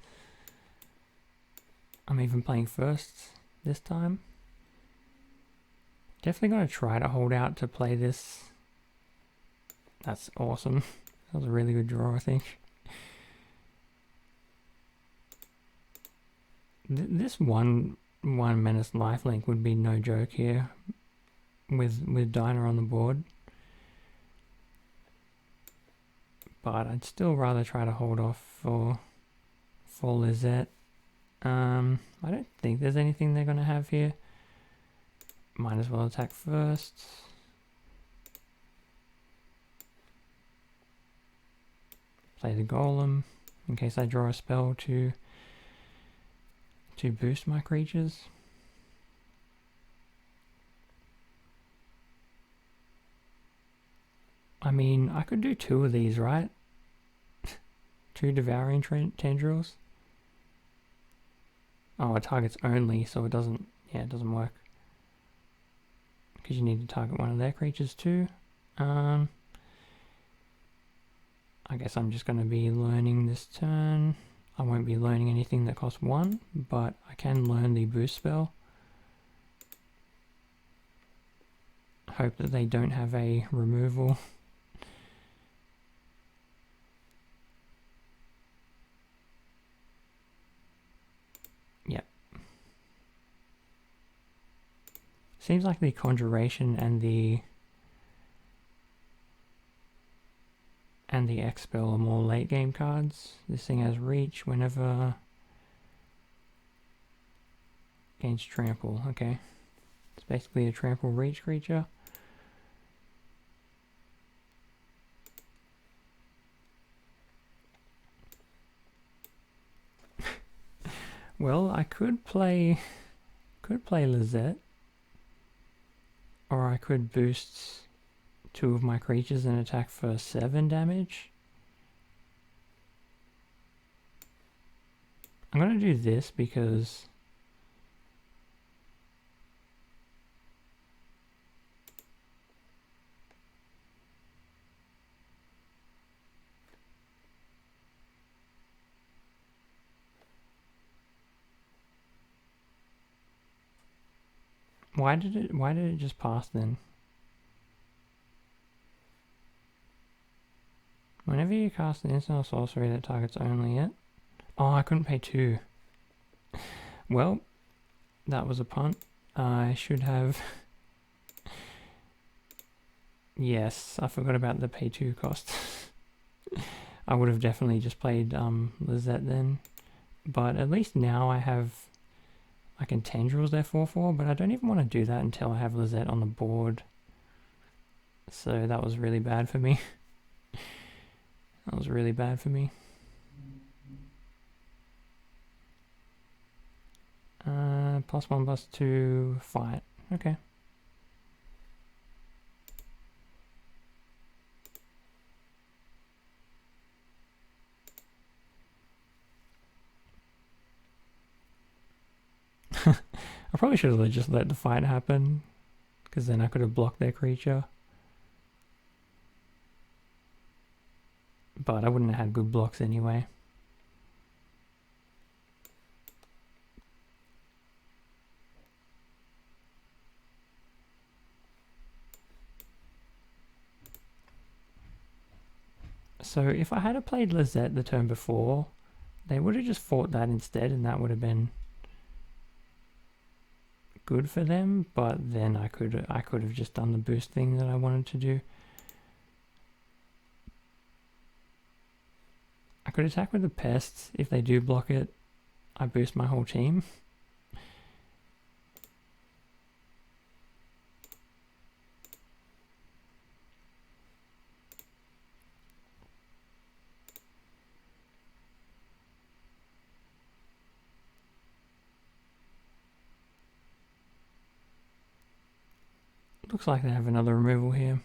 A: I'm even playing first this time. Definitely gonna try to hold out to play this. That's awesome. That was a really good draw, I think. This one menace lifelink would be no joke here with Diner on the board. But I'd still rather try to hold off for Lizette. I don't think there's anything they're going to have here. Might as well attack first. Play the golem in case I draw a spell to boost my creatures. I mean, I could do 2 of these, right? 2 devouring tendrils. Oh, it targets only, so it doesn't... Yeah, it doesn't work. Because you need to target one of their creatures too. I guess I'm just going to be learning this turn. I won't be learning anything that costs 1, but I can learn the boost spell. Hope that they don't have a removal. Yep. Seems like the Conjuration and the Expel are more late game cards. This thing has reach whenever gains trample. Okay, it's basically a trample reach creature. Well, I could play Lizette, or I could boost 2 of my creatures and attack for 7 damage. I'm going to do this because why did it just pass then? Whenever you cast an instant or sorcery that targets only it. Oh, I couldn't pay 2. Well, that was a punt. I should have... Yes, I forgot about the pay 2 cost. I would have definitely just played Lizette then. But at least now I can tendrils their 4/4, but I don't even want to do that until I have Lizette on the board. So that was really bad for me. That was really bad for me. +1/+2 fight. Okay. I probably should have just let the fight happen, because then I could have blocked their creature. But I wouldn't have had good blocks anyway. So if I had played Lizette the turn before, they would have just fought that instead, and that would have been good for them. But then I could have just done the boost thing that I wanted to do. I could attack with the pests. If they do block it, I boost my whole team. Looks like they have another removal here.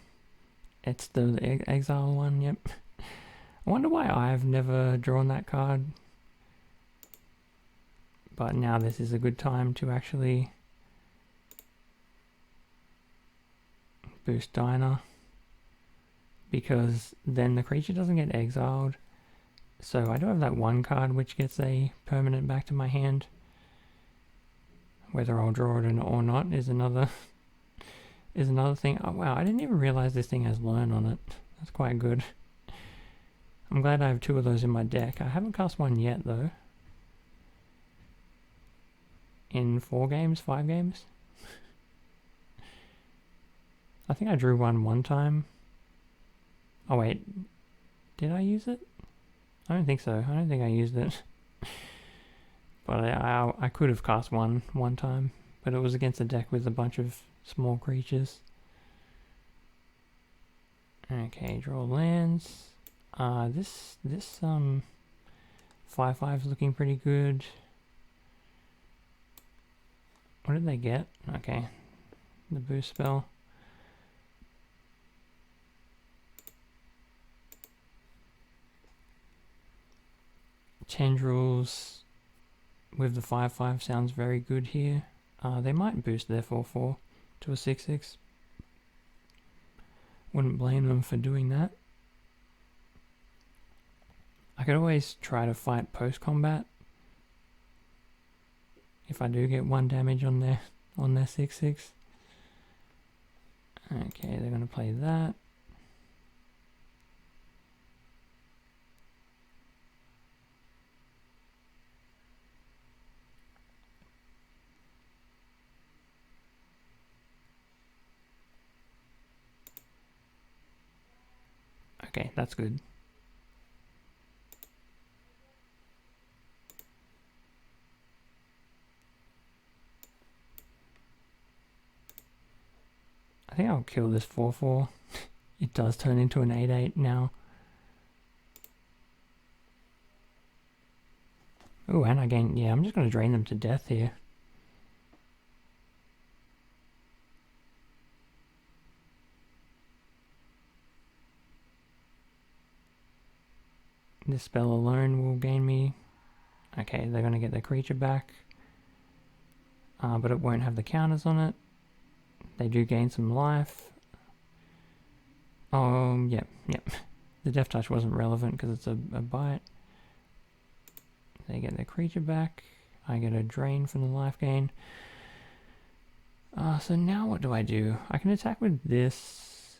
A: It's the exile one, yep. I wonder why I've never drawn that card. But now this is a good time to actually boost Diner. Because then the creature doesn't get exiled. So I do have that one card which gets a permanent back to my hand. Whether I'll draw it or not is another thing. Oh wow, I didn't even realize this thing has Learn on it. That's quite good. I'm glad I have 2 of those in my deck. I haven't cast one yet though. In 4 games, 5 games? I think I drew one time. Oh wait, did I use it? I don't think so. I don't think I used it. But I could have cast one time, but it was against a deck with a bunch of small creatures. Okay, draw lands. This 5/5 is looking pretty good. What did they get? Okay, the boost spell. Tendrils with the 5/5 sounds very good here. They might boost their 4/4 to a 6/6. Wouldn't blame them for doing that. I could always try to fight post-combat. If I do get 1 damage on their 6/6. Okay, they're going to play that. Okay, that's good. I think I'll kill this 4/4. It does turn into an 8/8 now. Oh, and I gain... Yeah, I'm just going to drain them to death here. This spell alone will gain me... Okay, they're going to get their creature back. But it won't have the counters on it. They do gain some life. Yep. The Death Touch wasn't relevant because it's a bite. They get their creature back. I get a drain from the life gain. So now what do? I can attack with this.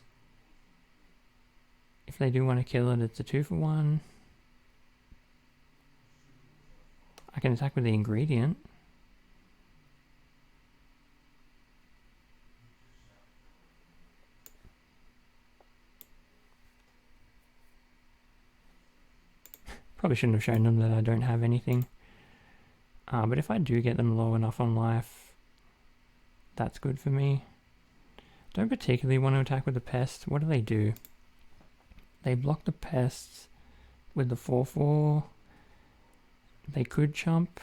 A: If they do want to kill it, it's a 2-for-1. I can attack with the ingredient. Probably shouldn't have shown them that I don't have anything. But if I do get them low enough on life, that's good for me. Don't particularly want to attack with the pest. What do? They block the pests with the 4/4. They could chump.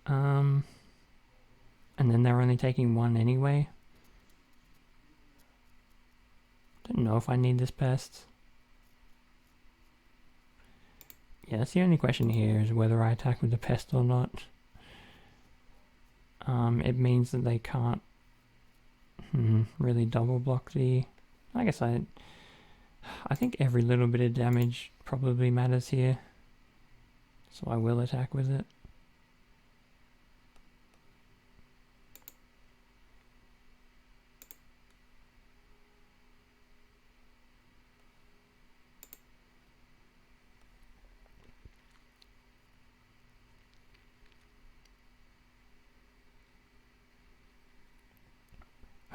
A: And then they're only taking 1 anyway. Don't know if I need this pest. Yeah, that's the only question here, is whether I attack with the pest or not. It means that they can't really double block the... I guess I think every little bit of damage probably matters here. So I will attack with it.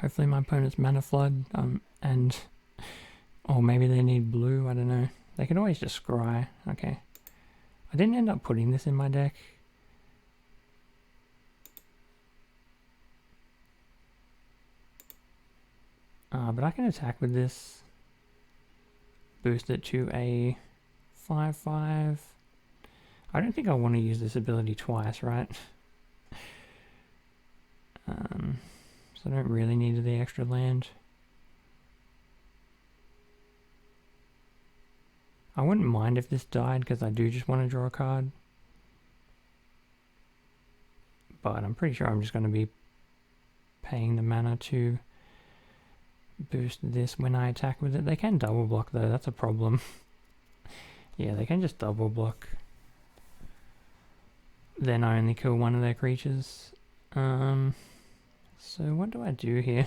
A: Hopefully my opponent's mana flood, and... Or maybe they need blue, I don't know. They could always just scry. Okay. I didn't end up putting this in my deck. But I can attack with this. Boost it to a 5/5. I don't think I want to use this ability twice, right? So I don't really need the extra land. I wouldn't mind if this died because I do just want to draw a card. But I'm pretty sure I'm just going to be paying the mana to boost this when I attack with it. They can double block though, that's a problem. Yeah, they can just double block. Then I only kill one of their creatures. So what do I do here?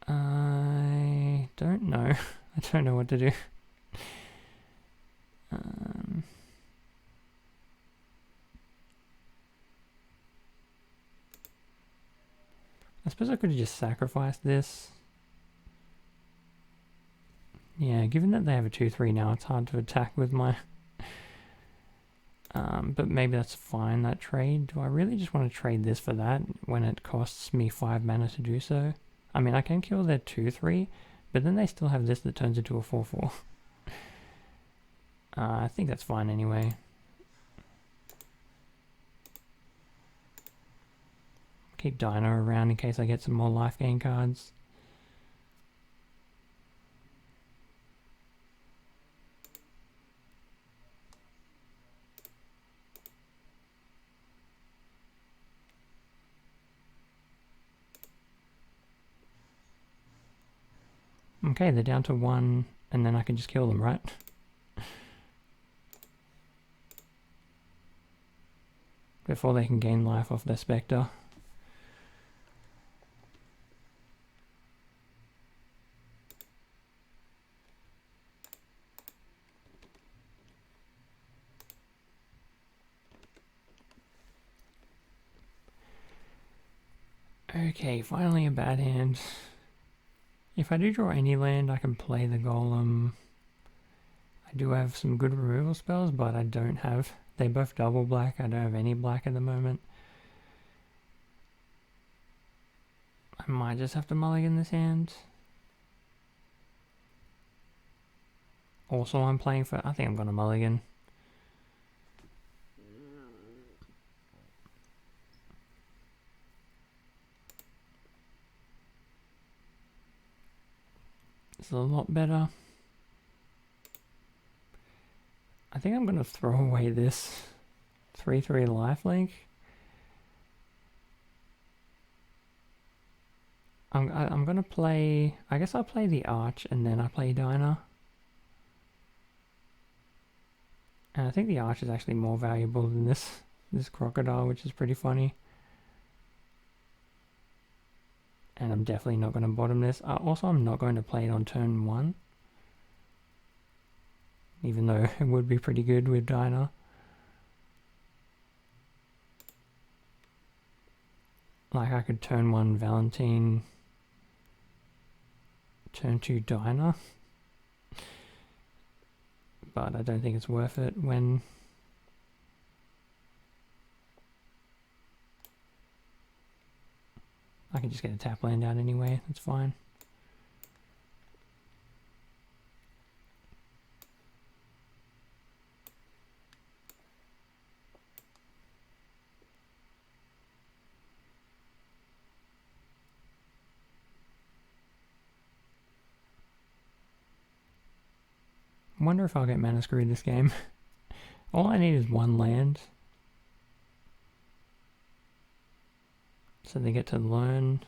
A: I don't know. I don't know what to do. I suppose I could have just sacrificed this. Yeah, given that they have a 2/3 now, it's hard to attack with my... but maybe that's fine, that trade. Do I really just want to trade this for that when it costs me 5 mana to do so? I mean, I can kill their 2/3, but then they still have this that turns into a 4/4. I think that's fine anyway. Keep Dino around in case I get some more life gain cards. Okay, they're down to 1, and then I can just kill them, right? Before they can gain life off their Spectre. Okay, finally a bad hand. If I do draw any land, I can play the Golem. I do have some good removal spells, but I don't have... They both double black. I don't have any black at the moment. I might just have to mulligan this hand. Also, I'm playing for... I think I'm going to mulligan. It's a lot better. I think I'm going to throw away this 3/3 lifelink. I'm going to play... I guess I'll play the Arch and then I play Diner. And I think the Arch is actually more valuable than this Crocodile, which is pretty funny. And I'm definitely not going to bottom this. Also, I'm not going to play it on turn 1. Even though it would be pretty good with Diner. Like I could turn 1 Valentine, turn 2 Diner. But I don't think it's worth it when... I can just get a tap land out anyway, that's fine. I wonder if I'll get mana screwed this game. All I need is 1 land. So they get to learn.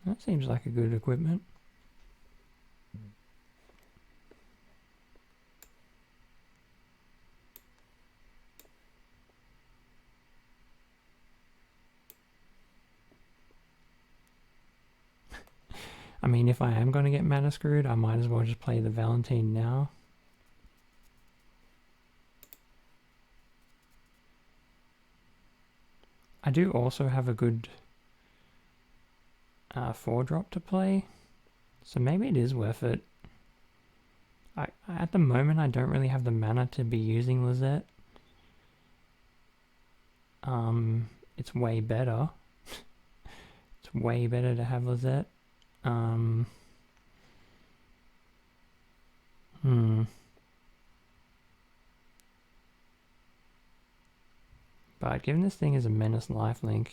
A: That seems like a good equipment. I mean, if I am going to get mana screwed, I might as well just play the Valentine now. I do also have a good 4-drop to play, so maybe it is worth it. At the moment, I don't really have the mana to be using Lizette. It's way better. It's way better to have Lizette. But given this thing is a menace lifelink,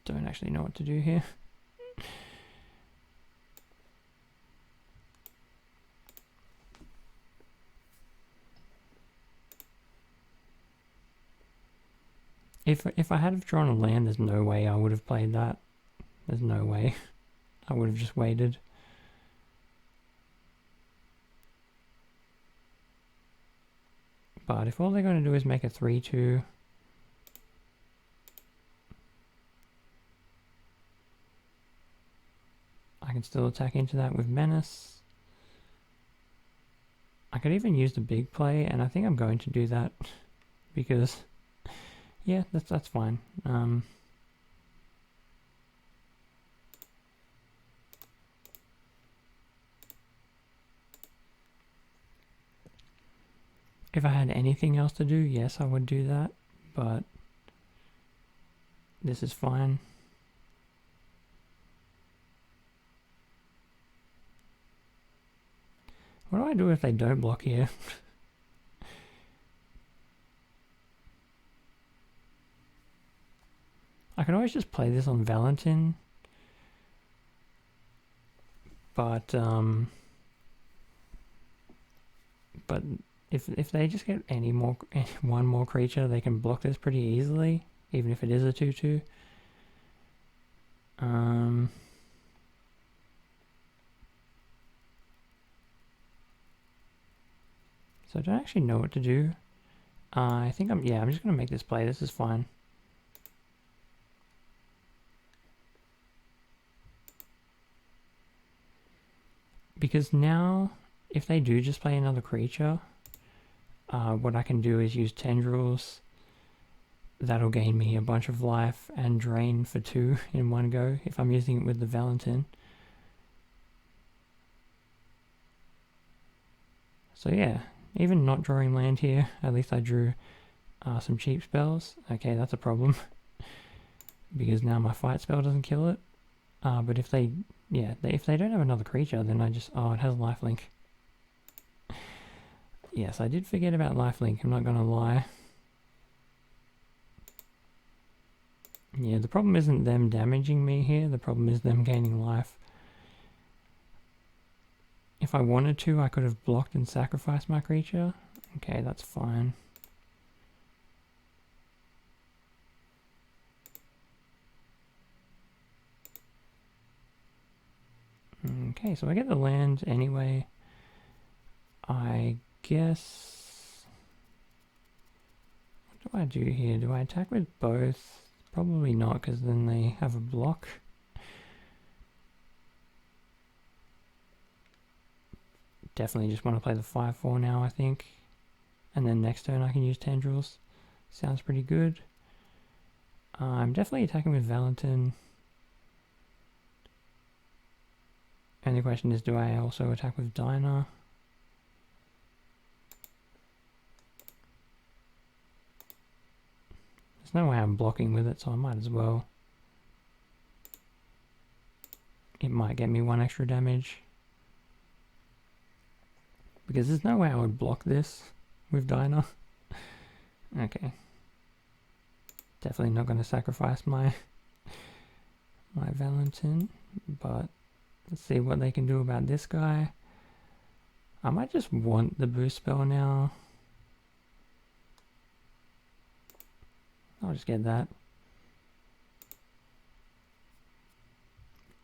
A: don't actually know what to do here. If I had have drawn a land, there's no way I would have played that. There's no way. I would have just waited. But if all they're going to do is make a 3/2, I can still attack into that with Menace. I could even use the big play, and I think I'm going to do that because, yeah, that's fine. If I had anything else to do, yes, I would do that, but this is fine. What do I do if they don't block here? I could always just play this on Valentin, but if they just get one more creature, they can block this pretty easily, even if it is a 2/2. So I don't actually know what to do. I think I'm just gonna make this play. This is fine. Because now, if they do just play another creature, what I can do is use Tendrils. That'll gain me a bunch of life and drain for 2 in one go if I'm using it with the Valentin. So yeah, even not drawing land here, at least I drew some cheap spells. Okay, that's a problem because now my fight spell doesn't kill it. But if they don't have another creature, then it has lifelink. Yes, I did forget about lifelink, I'm not gonna lie. Yeah, the problem isn't them damaging me here, the problem is them gaining life. If I wanted to, I could have blocked and sacrificed my creature. Okay, that's fine. Okay, so I get the land anyway. I guess... what do I do here? Do I attack with both? Probably not, because then they have a block. Definitely just want to play the 5/4 now, I think. And then next turn I can use Tendrils. Sounds pretty good. I'm definitely attacking with Valentin. And the question is, do I also attack with Dinah? There's no way I'm blocking with it, so I might as well. It might get me 1 extra damage. Because there's no way I would block this with Dinah. Okay. Definitely not going to sacrifice my Valentin, but let's see what they can do about this guy. I might just want the boost spell now. I'll just get that.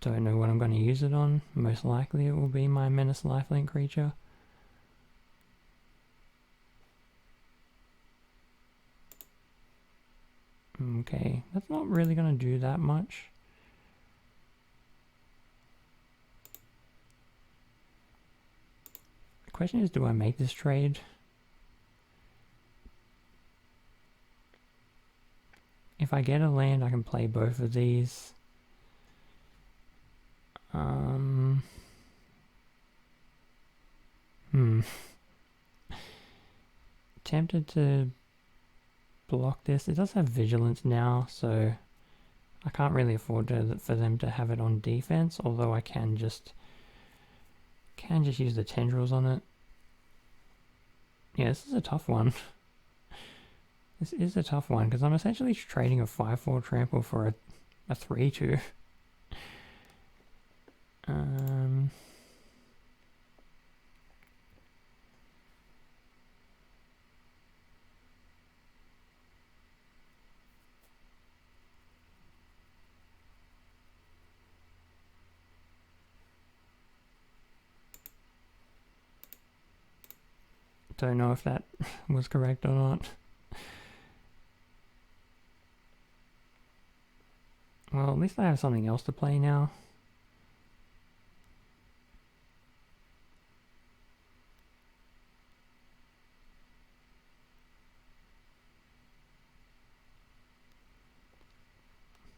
A: Don't know what I'm going to use it on. Most likely it will be my Menace lifelink creature. Okay, that's not really going to do that much. The question is, do I make this trade? if I get a land, I can play both of these. Tempted to block this. It does have vigilance now, so I can't really afford for them to have it on defense, although I can just use the tendrils on it. Yeah, this is a tough one. This is a tough one, because I'm essentially trading a 5/4 trample for a 3/2. Don't know if that was correct or not. Well, at least I have something else to play now.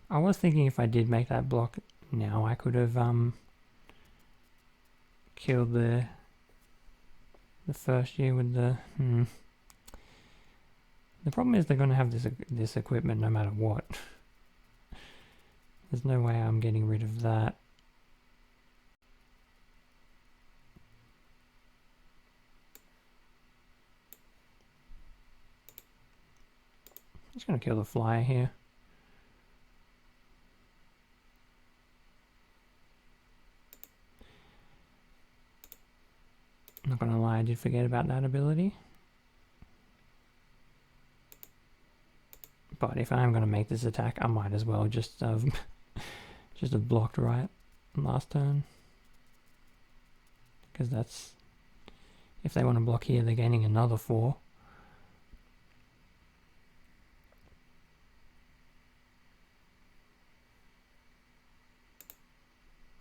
A: I was thinking if I did make that block now, I could have killed the first year with the... The problem is they're going to have this equipment no matter what. There's no way I'm getting rid of that. I'm just going to kill the flyer here. Not gonna lie, I did forget about that ability. But if I am gonna make this attack, I might as well just have blocked right last turn. Because that's... If they want to block here, they're gaining another 4.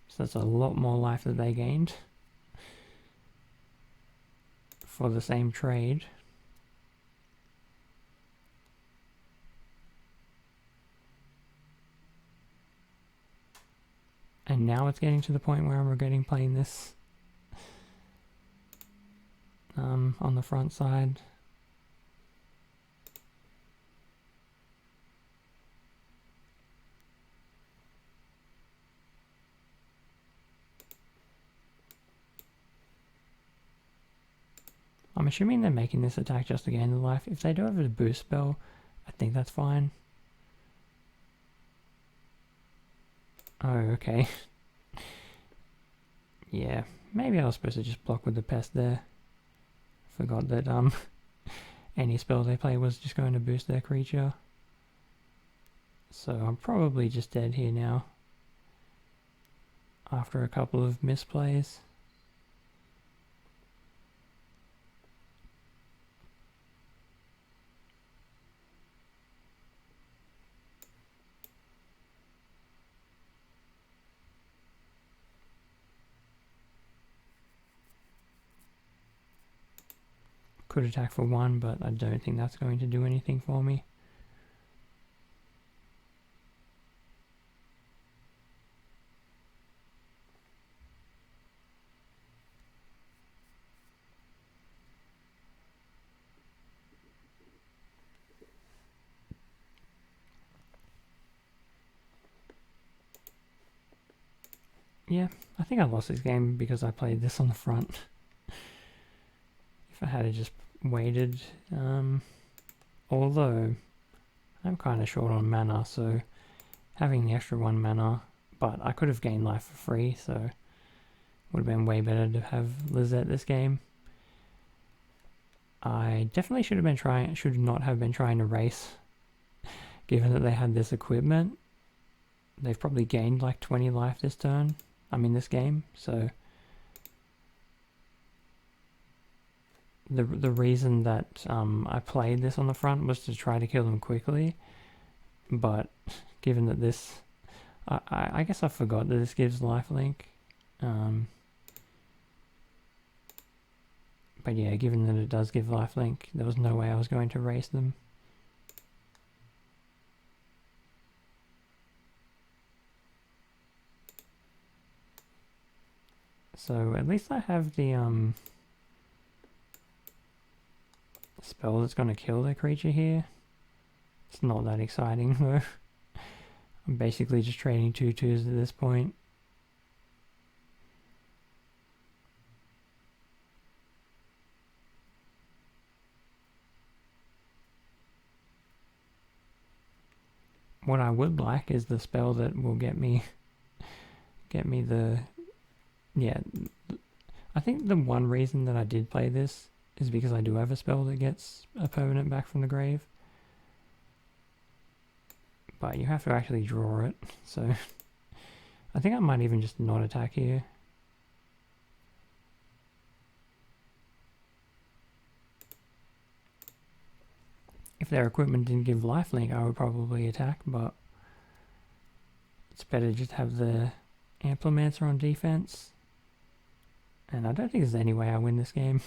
A: So that's a lot more life that they gained for the same trade. And now it's getting to the point where I'm regretting playing this on the front side. I'm assuming they're making this attack just to gain the life. If they do have a boost spell, I think that's fine. Oh, okay. Yeah, maybe I was supposed to just block with the pest there. Forgot that any spell they play was just going to boost their creature. So I'm probably just dead here now. After a couple of misplays. Could attack for 1, but I don't think that's going to do anything for me. Yeah, I think I lost this game because I played this on the front. If I had just waited, although I'm kind of short on mana, so having the extra 1 mana, but I could have gained life for free, so would have been way better to have Lizette this game. I definitely should not have been trying to race, given that they had this equipment. They've probably gained like 20 life this turn, this game, so the reason that I played this on the front was to try to kill them quickly, but given that this, I guess I forgot that this gives lifelink. But yeah, given that it does give lifelink, there was no way I was going to race them. So at least I have the spell that's going to kill the creature here. It's not that exciting though. I'm basically just trading 2/2s at this point. What I would like is the spell that will get me the, yeah, I think the one reason that I did play this is because I do have a spell that gets a permanent back from the grave. But you have to actually draw it, so I think I might even just not attack here. If their equipment didn't give lifelink, I would probably attack, but it's better just have the Amplimancer on defense. And I don't think there's any way I win this game.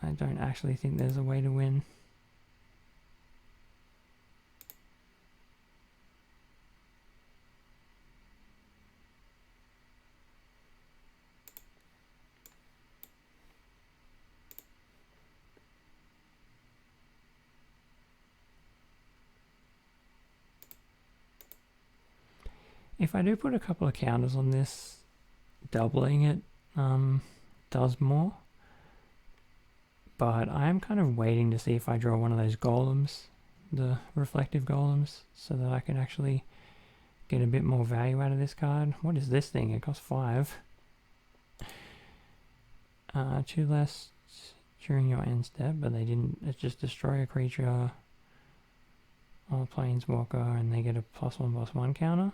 A: I don't actually think there's a way to win. If I do put a couple of counters on this, doubling it does more. But I am kind of waiting to see if I draw one of those golems, the reflective golems, so that I can actually get a bit more value out of this card. What is this thing? It costs 5. 2 less during your end step, but they didn't. It's just destroy a creature or planeswalker and they get a +1/+1 counter.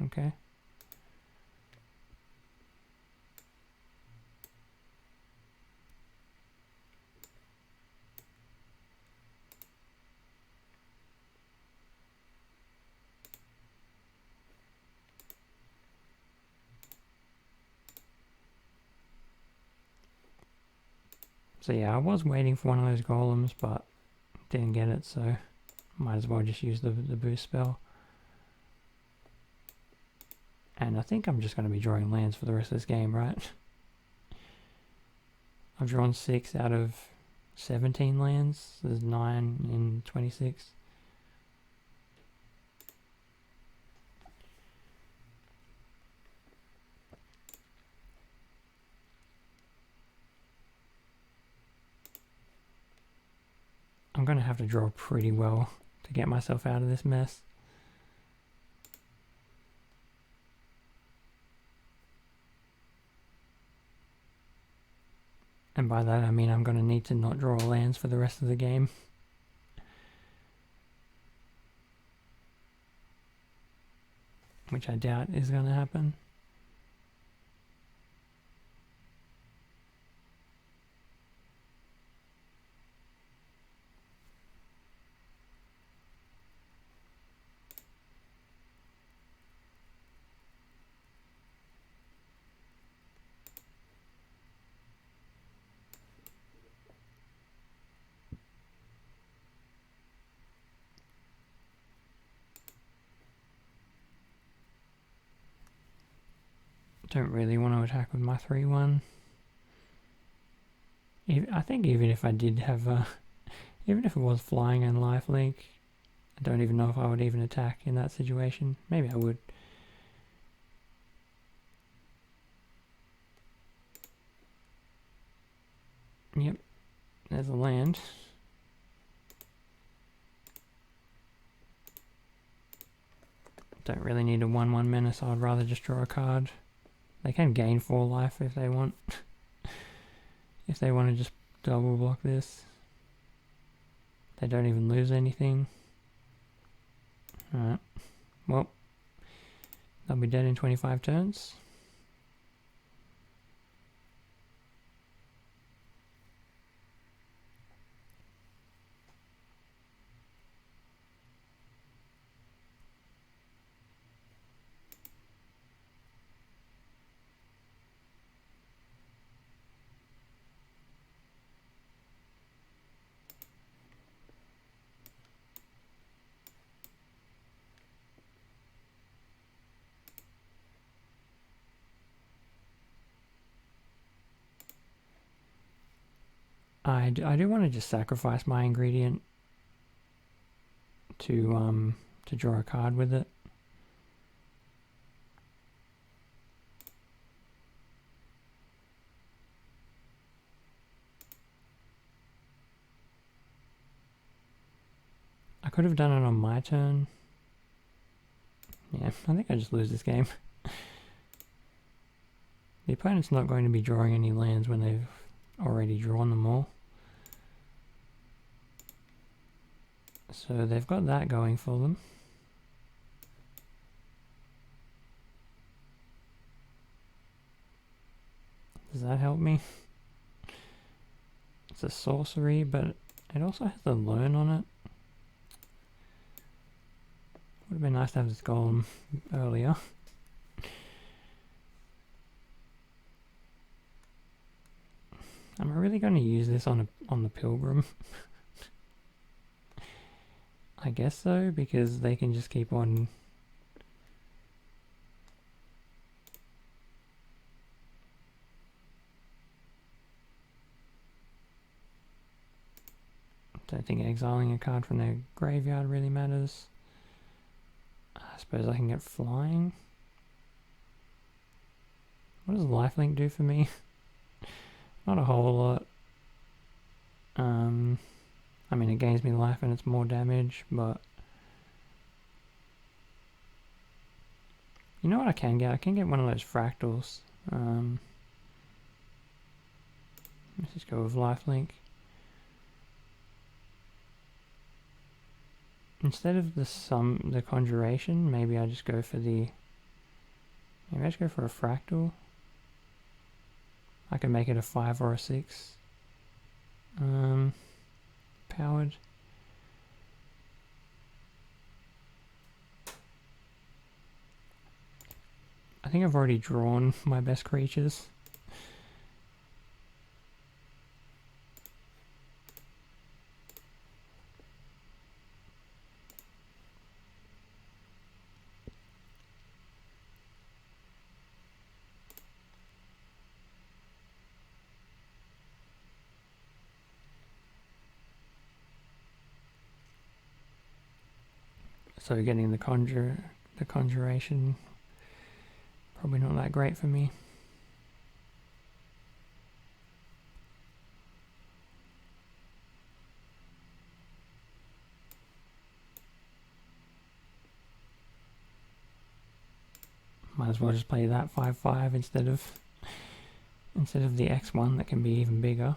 A: Okay. So yeah, I was waiting for one of those golems, but didn't get it, so might as well just use the boost spell. And I think I'm just going to be drawing lands for the rest of this game, right? I've drawn 6 out of 17 lands. There's 9 in 26. I'm going to have to draw pretty well to get myself out of this mess. And by that I mean I'm going to need to not draw lands for the rest of the game. Which I doubt is going to happen. Don't really want to attack with my 3/1. I think even if I did have even if it was flying and lifelink, I don't even know if I would even attack in that situation. Maybe I would. Yep, there's a land. Don't really need a 1/1 menace, I'd rather just draw a card. They can gain 4 life if they want. If they want to just double block this. They don't even lose anything. Alright. Well, they'll be dead in 25 turns. I do want to just sacrifice my ingredient to draw a card with it. I could have done it on my turn. Yeah, I think I just lose this game. The opponent's not going to be drawing any lands when they've already drawn them all. So they've got that going for them. Does that help me? It's a sorcery, but it also has the learn on it. Would have been nice to have this golem earlier. Am I really going to use this on the pilgrim? I guess so, because they can just keep on. Don't think exiling a card from their graveyard really matters. I suppose I can get flying. What does lifelink do for me? Not a whole lot. I mean, it gains me life and it's more damage, but you know what I can get? I can get one of those fractals. Let's just go with lifelink. Instead of the conjuration, maybe I just go for maybe I just go for a fractal. I can make it a 5 or a 6. Powered. I think I've already drawn my best creatures. So getting the conjuration, probably not that great for me. Might as well just play that 5/5 instead of the X1 that can be even bigger.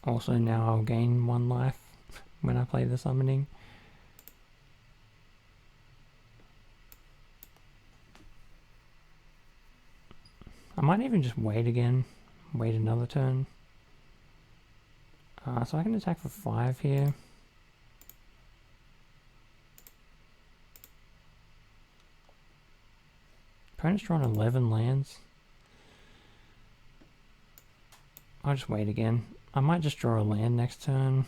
A: Also now I'll gain 1 life when I play the summoning. I might even just wait again, wait another turn. So I can attack for 5 here. Opponent's drawn 11 lands. I'll just wait again. I might just draw a land next turn.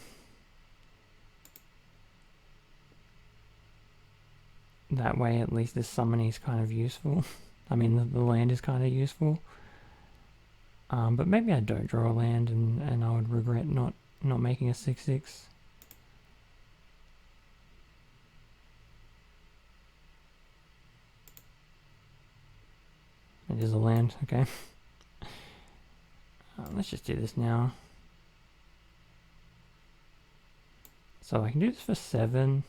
A: That way at least this summoning is kind of useful. I mean, the land is kind of useful. But maybe I don't draw a land and I would regret not making a 6/6. It is a land, okay. Let's just do this now. So I can do this for 7.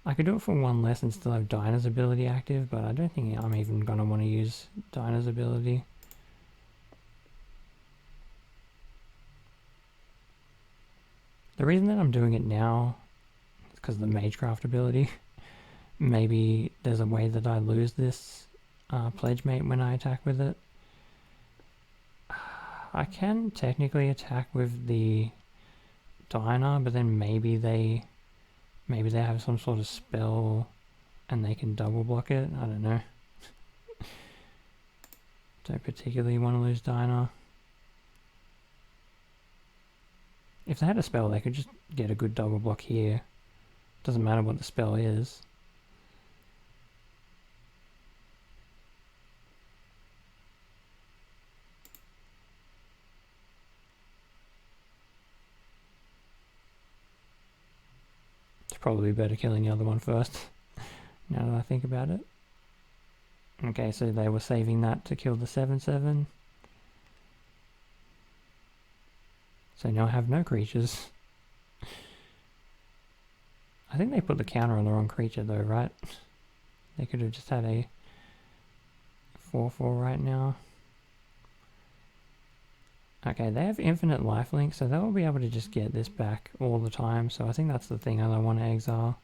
A: I could do it for 1 less and still have Dinah's ability active, but I don't think I'm even going to want to use Dinah's ability. The reason that I'm doing it now is because of the Magecraft ability. Maybe there's a way that I lose this Pledge Mate when I attack with it. I can technically attack with the Dinah, but then maybe they have some sort of spell and they can double block it. I don't know. Don't particularly want to lose Dinah. If they had a spell, they could just get a good double block here. Doesn't matter what the spell is. probably better killing the other one first, now that I think about it. Okay, so they were saving that to kill the 7/7. So now I have no creatures. I think they put the counter on the wrong creature though, right? They could have just had a 4/4 right now. Okay, they have infinite lifelink, so they'll be able to just get this back all the time. So I think that's the thing I want to exile.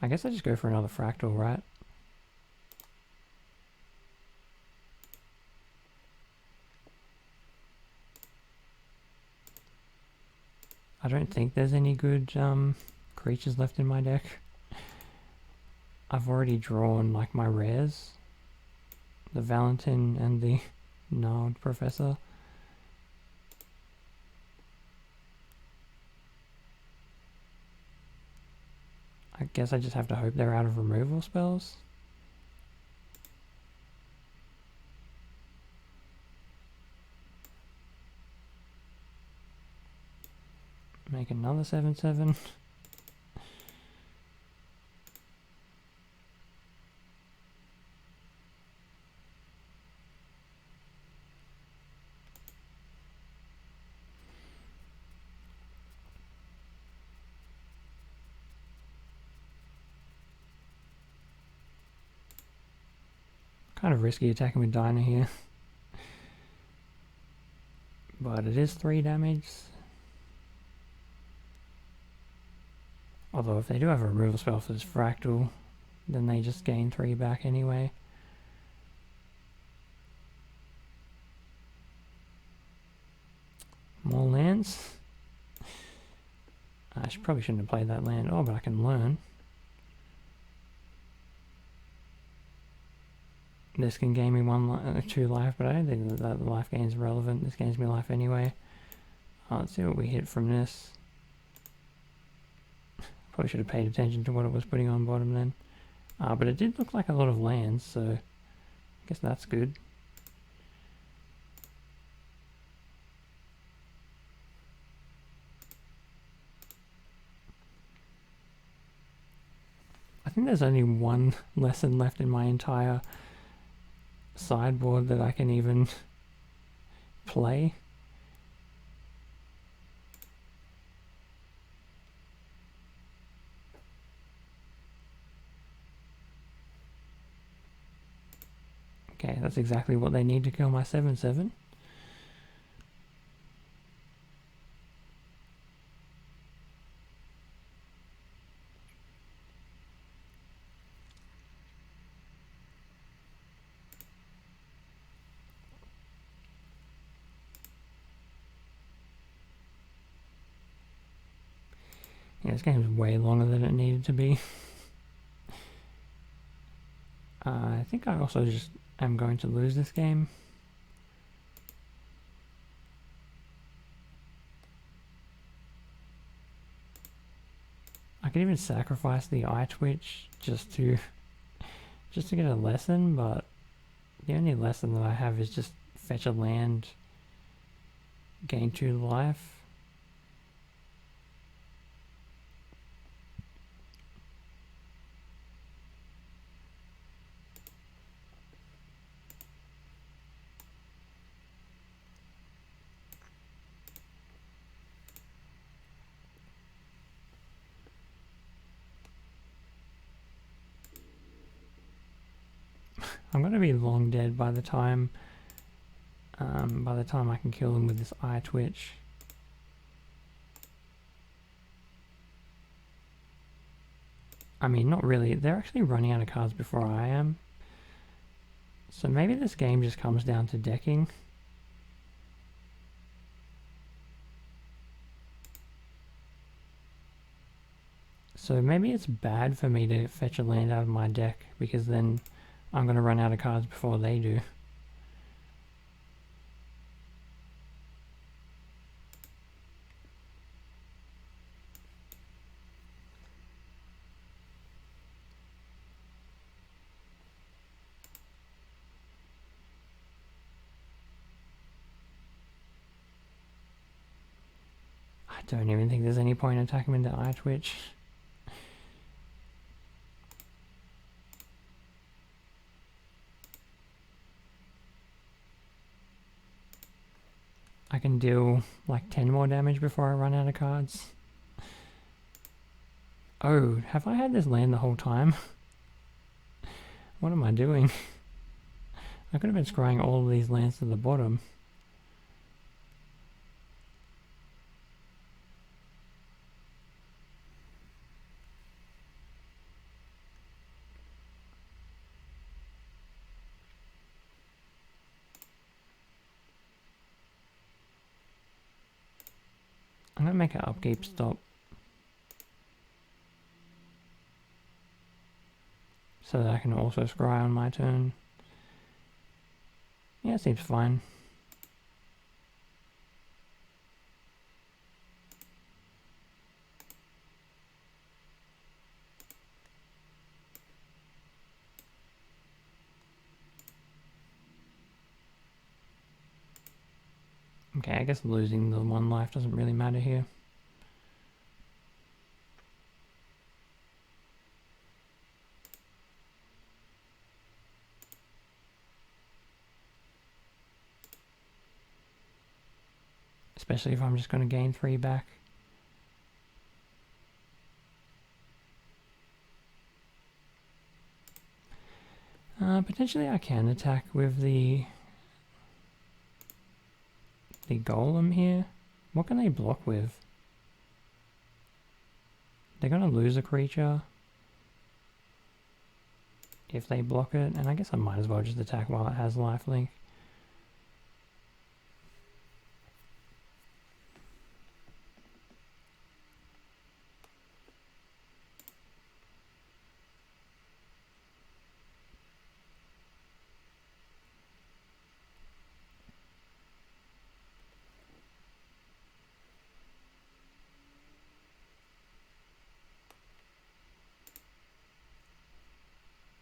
A: I guess I just go for another fractal, right? I don't think there's any good creatures left in my deck. I've already drawn like my rares. The Valentin and the Gnarled Professor. I guess I just have to hope they're out of removal spells. Make another 7/7. Kind of risky attacking with Diner here. But it is 3 damage. Although if they do have a removal spell for this fractal, then they just gain 3 back anyway. More lands. I probably shouldn't have played that land. Oh, but I can learn. This can gain me 2 life, but I don't think that the life gain is relevant. This gains me life anyway. Let's see what we hit from this. Probably should have paid attention to what it was putting on bottom then. But it did look like a lot of lands, so I guess that's good. I think there's only one lesson left in my entire sideboard that I can even play. Okay, that's exactly what they need to kill my 7/7. Yeah, this game's way longer than it needed to be. I think I also just am going to lose this game. I could even sacrifice the eye twitch just to get a lesson, but the only lesson that I have is just fetch a land, gain 2 life. I'm gonna be long dead by the time I can kill them with this eye twitch. I mean, not really. They're actually running out of cards before I am. So maybe this game just comes down to decking. So maybe it's bad for me to fetch a land out of my deck, because then I'm going to run out of cards before they do. don't even think there's any point attacking him into eye twitch. I can deal like 10 more damage before I run out of cards. Oh, have I had this land the whole time? What am I doing? I could have been scrying all of these lands to the bottom. I'm gonna make an upkeep stop. So that I can also scry on my turn. Yeah, seems fine. Okay, I guess losing the 1 life doesn't really matter here. Especially if I'm just going to gain 3 back. Potentially I can attack with the golem here. What can they block with? They're going to lose a creature if they block it, and I guess I might as well just attack while it has lifelink.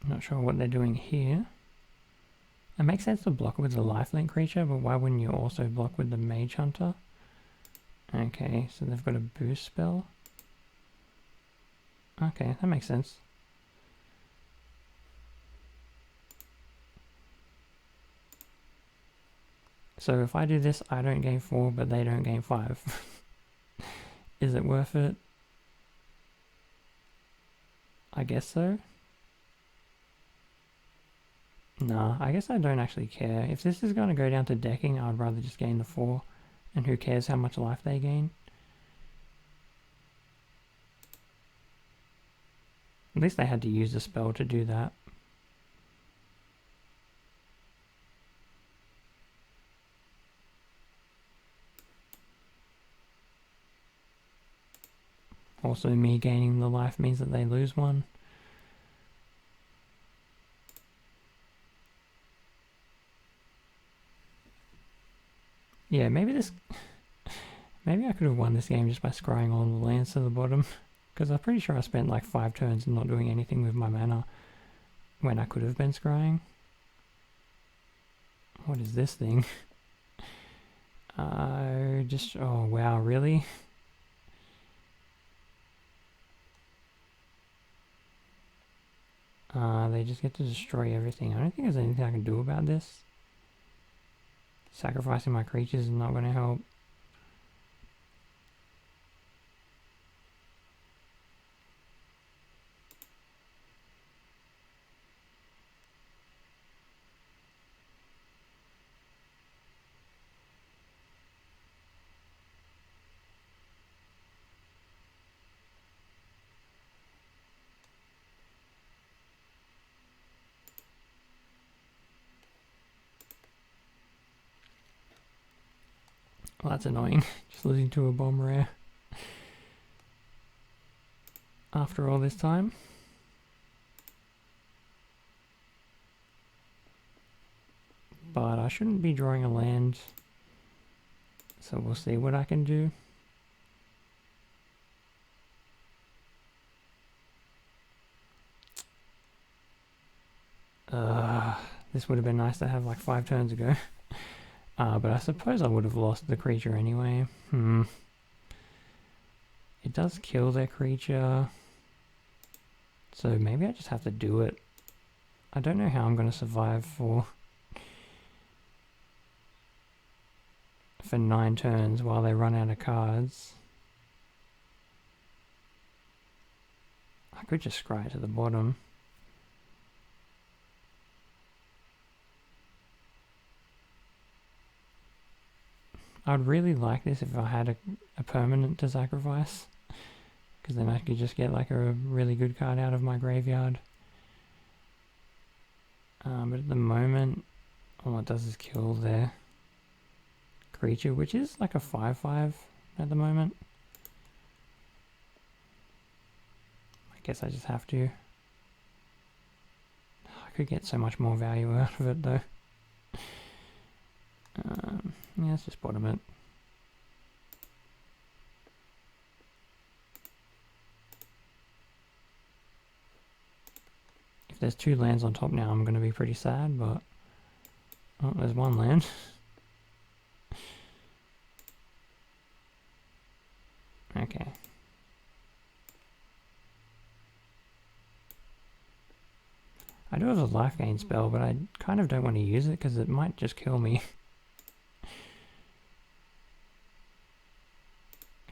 A: Not sure what they're doing here. It makes sense to block with the lifelink creature, but why wouldn't you also block with the mage hunter? Okay, so they've got a boost spell. Okay, that makes sense. So if I do this, I don't gain 4, but they don't gain 5. Is it worth it? I guess so. Nah, I guess I don't actually care. If this is going to go down to decking, I'd rather just gain the 4. And who cares how much life they gain? At least they had to use the spell to do that. Also, me gaining the life means that they lose 1. Yeah, maybe I could have won this game just by scrying all the lands to the bottom. Because I'm pretty sure I spent like 5 turns not doing anything with my mana when I could have been scrying. What is this thing? Oh wow, really? They just get to destroy everything. I don't think there's anything I can do about this. Sacrificing my creatures is not going to help. Well, that's annoying. Just losing to a bomb rare. After all this time. But I shouldn't be drawing a land. So we'll see what I can do. This would have been nice to have like 5 turns ago. But I suppose I would have lost the creature anyway. It does kill their creature, so maybe I just have to do it. I don't know how I'm going to survive for 9 turns while they run out of cards. I could just scry it to the bottom. I'd really like this if I had a permanent to sacrifice, because then I could just get like a really good card out of my graveyard. But at the moment, all it does is kill their creature, which is like a 5/5 at the moment. I guess I just have to. I could get so much more value out of it though. Yeah, let's just bottom it. If there's 2 lands on top now, I'm going to be pretty sad, but... Oh, there's 1 land. Okay. I do have a life gain spell, but I kind of don't want to use it because it might just kill me.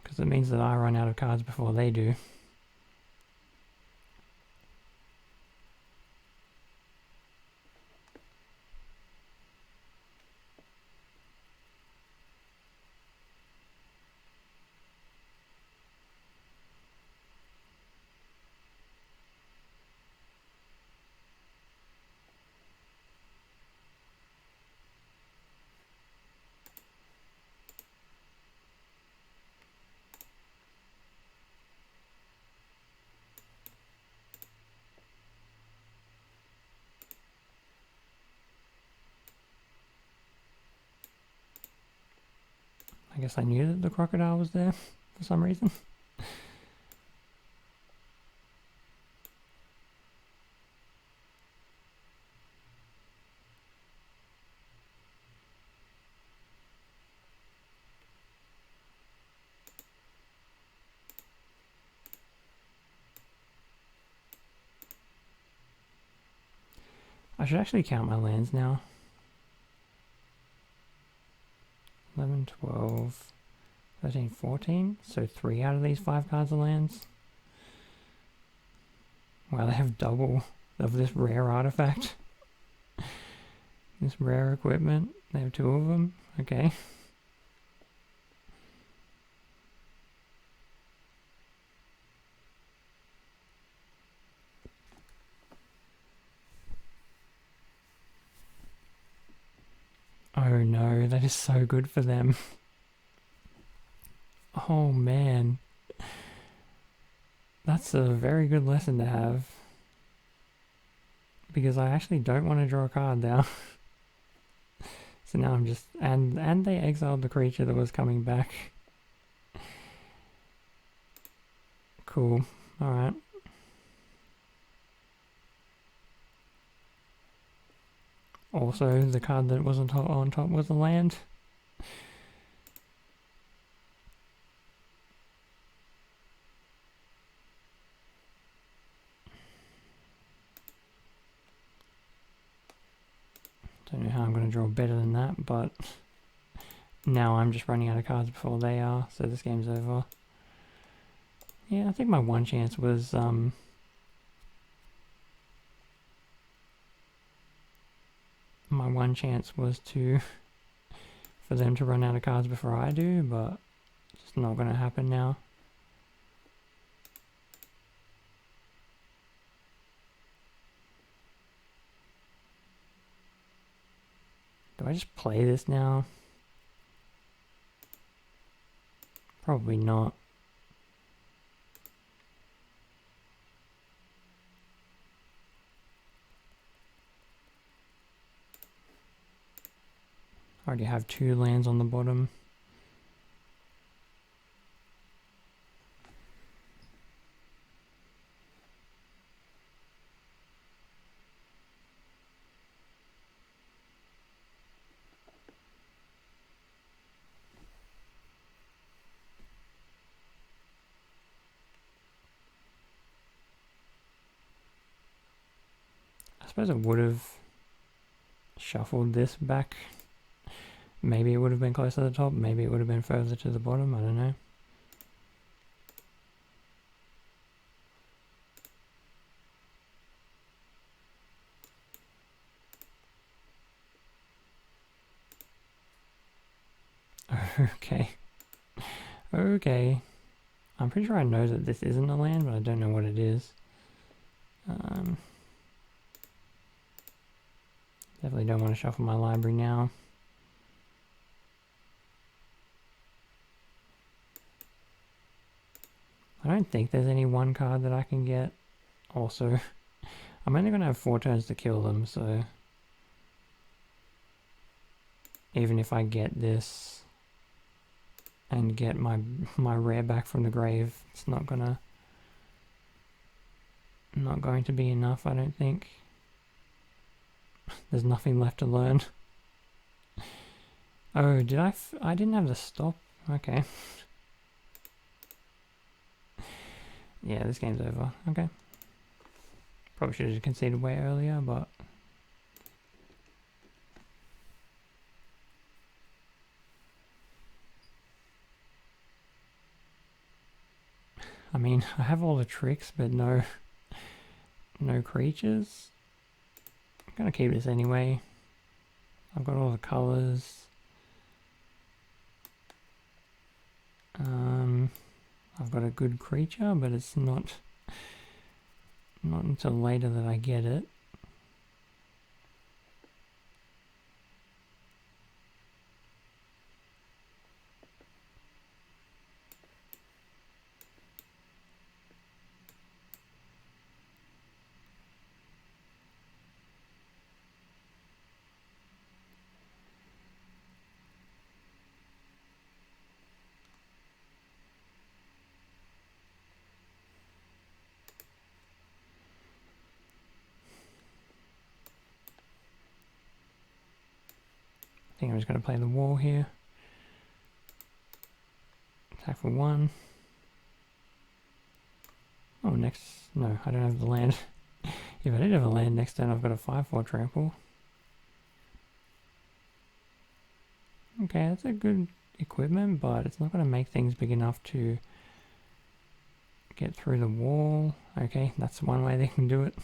A: Because it means that I run out of cards before they do. I guess I knew that the crocodile was there for some reason. I should actually count my lands now. 11, 12, 13, 14. So 3 out of these 5 cards are lands. Wow, they have double of this rare artifact. This rare equipment. They have 2 of them. Okay. Oh no, that is so good for them. Oh man. That's a very good lesson to have. Because I actually don't want to draw a card now. So now I'm just... And they exiled the creature that was coming back. Cool. Alright. Also, the card that wasn't on top was a land. Don't know how I'm going to draw better than that, but now I'm just running out of cards before they are, so this game's over. Yeah, I think my one chance was to for them to run out of cards before I do, but it's just not going to happen now. Do I just play this now? Probably not. I already have 2 lands on the bottom. suppose I would have shuffled this back. Maybe it would have been closer to the top, maybe it would have been further to the bottom, I don't know. Okay. Okay. I'm pretty sure I know that this isn't a land, but I don't know what it is. Definitely don't want to shuffle my library now. I don't think there's any one card that I can get. Also, I'm only going to have 4 turns to kill them, so even if I get this and get my rare back from the grave, it's not going to be enough, I don't think. There's nothing left to learn. Oh, did I didn't have the stop. Okay. Yeah, this game's over. Okay. Probably should have conceded way earlier, but I mean, I have all the tricks, but no creatures. I'm gonna keep this anyway. I've got all the colors. I've got a good creature, but it's not until later that I get it. I think I'm just going to play the wall here. Attack for 1. Oh, next... No, I don't have the land. If I did have a land next turn, I've got a 5/4 trample. Okay, that's a good equipment, but it's not going to make things big enough to get through the wall. Okay, that's one way they can do it.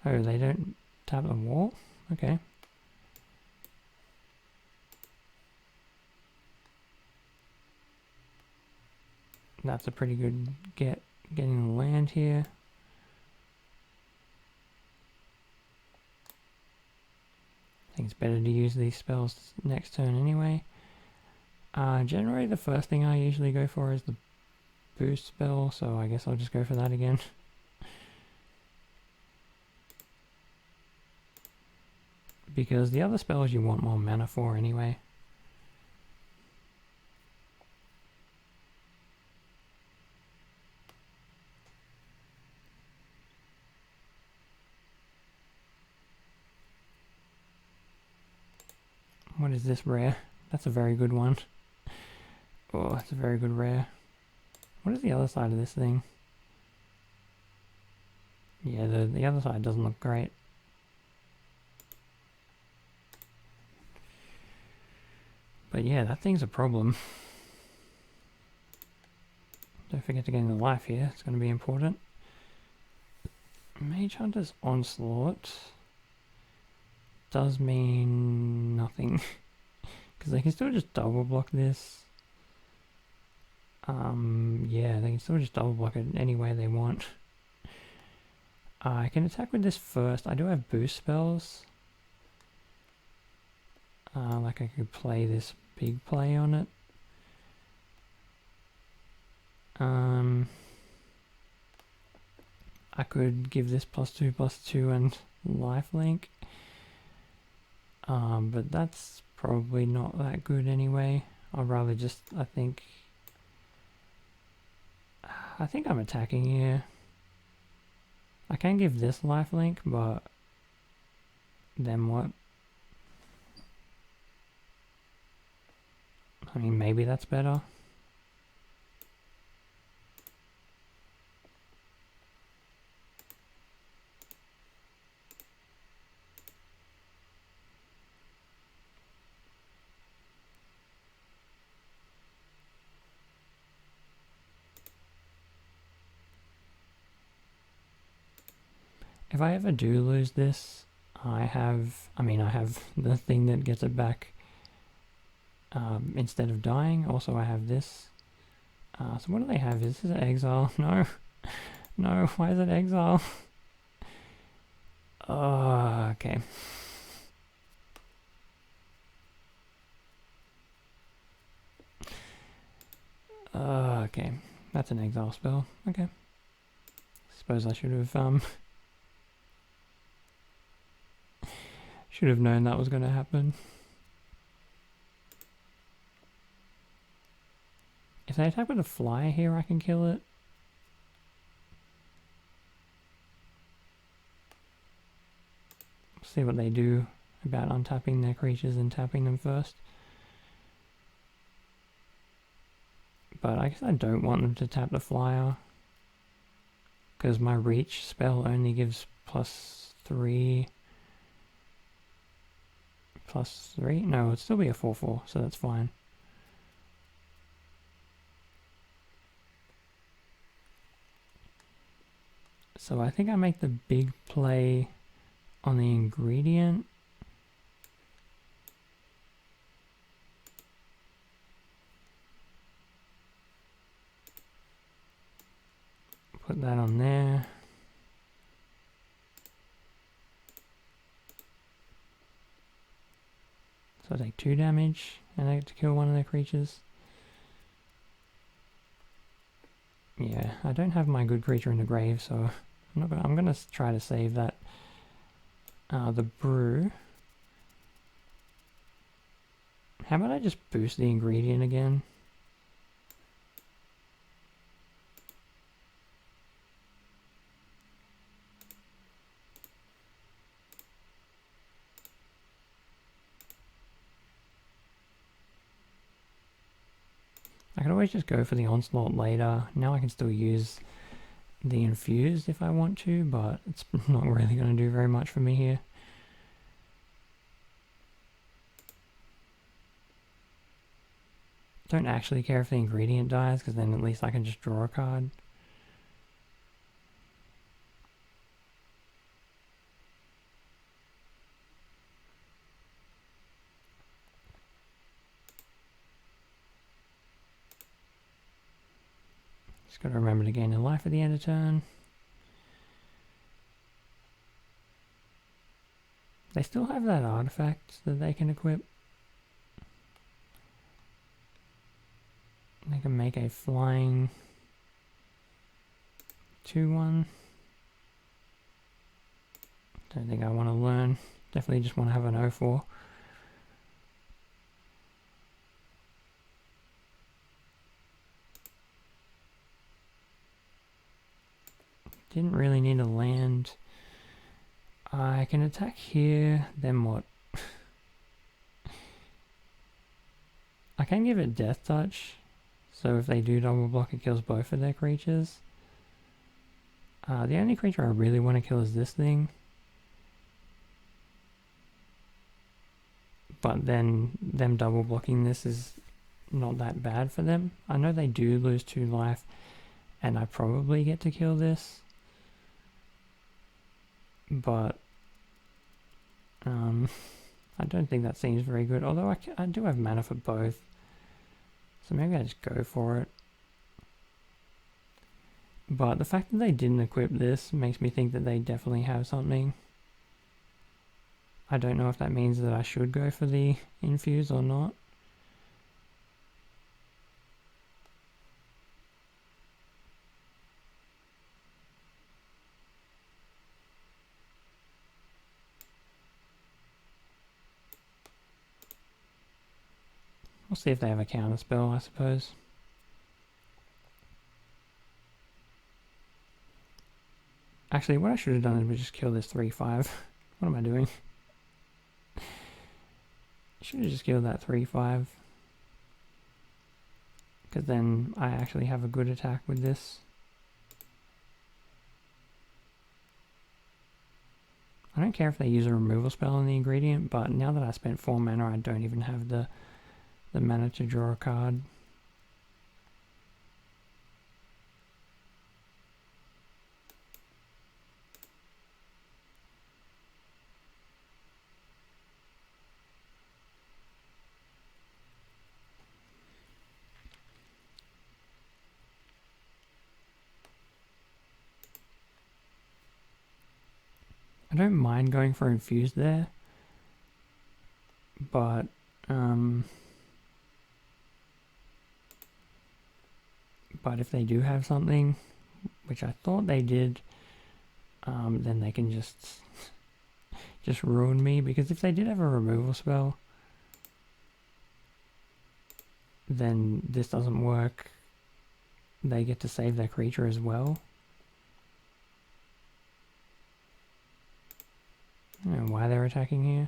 A: Oh, they don't tap the wall? Okay. That's a pretty good getting the land here. I think it's better to use these spells next turn anyway. Generally the first thing I usually go for is the boost spell, so I guess I'll just go for that again. Because the other spells you want more mana for anyway. What is this rare? That's a very good one. Oh, that's a very good rare. What is the other side of this thing? Yeah, the other side doesn't look great. But yeah, that thing's a problem. Don't forget to gain the life here, it's going to be important. Mage Hunter's Onslaught does mean nothing. Because they can still just double block this. Yeah, they can still just double block it any way they want. I can attack with this first. I do have boost spells. Like I could play this big play on it. I could give this +2/+2 and lifelink. But that's probably not that good anyway. I'd rather just, I think I'm attacking here. I can give this lifelink, but then what? I mean, maybe that's better. If I ever do lose this, I have the thing that gets it back instead of dying. Also, I have this. So what do they have? Is this exile? No. No, why is it exile? Oh, okay. Okay, that's an exile spell. Okay. Suppose I should have known that was going to happen. If they attack with a flyer here, I can kill it. See what they do about untapping their creatures and tapping them first. But I guess I don't want them to tap the flyer, because my reach spell only gives +3. +3? No, it'd still be a 4/4, so that's fine. So I think I make the big play on the ingredient. Put that on there. So I take 2 damage and I get to kill one of their creatures. Yeah, I don't have my good creature in the grave, so I'm gonna try to save that. The brew. How about I just boost the ingredient again? I could always just go for the onslaught later. Now I can still use the infused if I want to, but it's not really going to do very much for me here. Don't actually care if the ingredient dies, because then at least I can just draw a card. Just got to remember to gain a life at the end of turn. They still have that artifact that they can equip. They can make a flying 2/1. Don't think I want to learn. Definitely just want to have an 0/4. Didn't really need a land. I can attack here, then what? I can give it Death Touch, so if they do double block it kills both of their creatures. The only creature I really want to kill is this thing. But then them double blocking this is not that bad for them. I know they do lose 2 life, and I probably get to kill this. But I don't think that seems very good, although I do have mana for both, so maybe I just go for it. But the fact that they didn't equip this makes me think that they definitely have something. I don't know if that means that I should go for the infuse or not. We'll see if they have a counter spell, I suppose. Actually, what I should have done is just kill this 3/5. What am I doing? Should have just killed that 3/5. Because then I actually have a good attack with this. I don't care if they use a removal spell on the ingredient, but now that I spent 4 mana, I don't even have the mana to draw a card. don't mind going for infused there, but if they do have something, which I thought they did, then they can just ruin me, because if they did have a removal spell, then this doesn't work. They get to save their creature as well. I don't know why they're attacking here.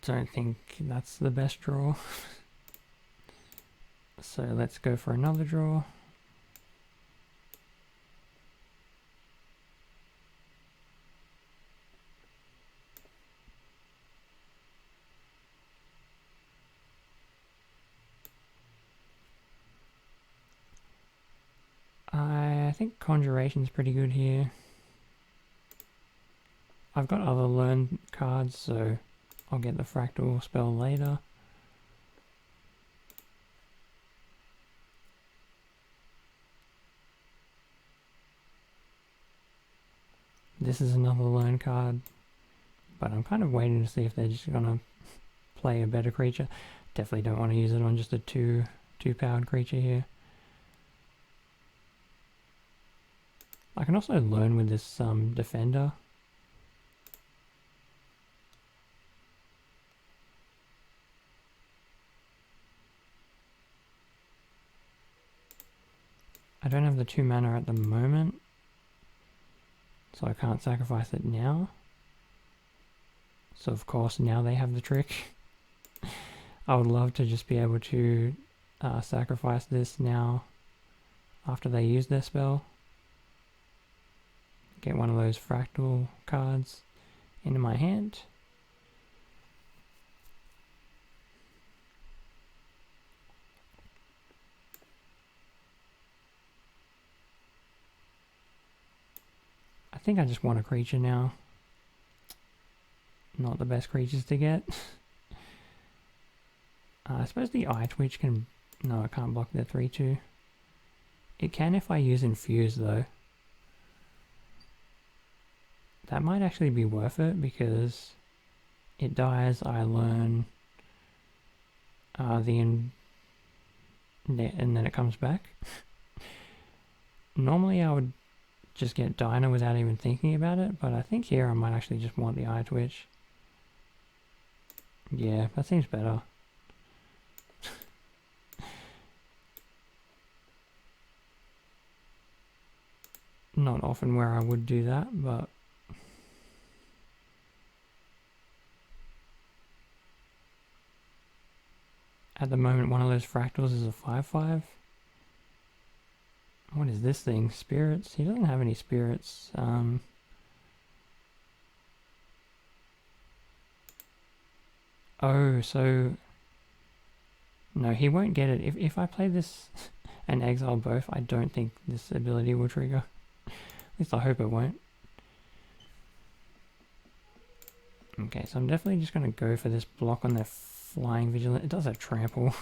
A: Don't think that's the best draw. So let's go for another draw. I think Conjuration's pretty good here. I've got other learn cards, so I'll get the Fractal spell later. This is another learn card, but I'm kind of waiting to see if they're just gonna play a better creature. Definitely don't want to use it on just a two powered creature here. I can also learn with this defender. I don't have the 2 mana at the moment, so I can't sacrifice it now. So of course now they have the trick. I would love to just be able to sacrifice this now after they use their spell. Get one of those Fractal cards into my hand. I think I just want a creature now. Not the best creatures to get. I suppose the Eye Twitch can... No, I can't block the 3-2. It can if I use Infuse though. That might actually be worth it, because it dies, I learn and then it comes back. Normally I would just get Dino without even thinking about it, but I think here I might actually just want the Eye Twitch. Yeah, that seems better. Not often where I would do that, but at the moment one of those Fractals is a 5/5. What is this thing? Spirits? He doesn't have any spirits. Oh, so... No, he won't get it. If I play this and exile both, I don't think this ability will trigger. At least I hope it won't. Okay, so I'm definitely just going to go for this block on their Flying Vigilant. It does have Trample.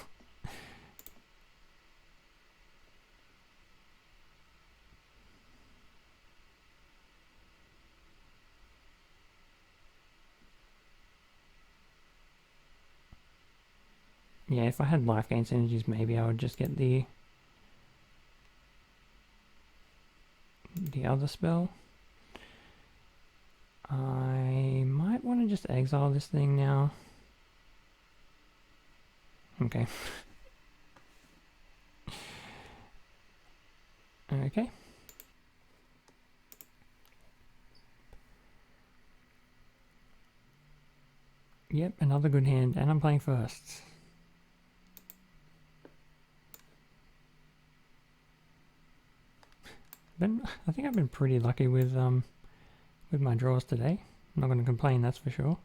A: Yeah, if I had life gain synergies, maybe I would just get the other spell. I might want to just exile this thing now. Okay. Okay. Yep, another good hand, and I'm playing first. I think I've been pretty lucky with my draws today. I'm not going to complain, that's for sure.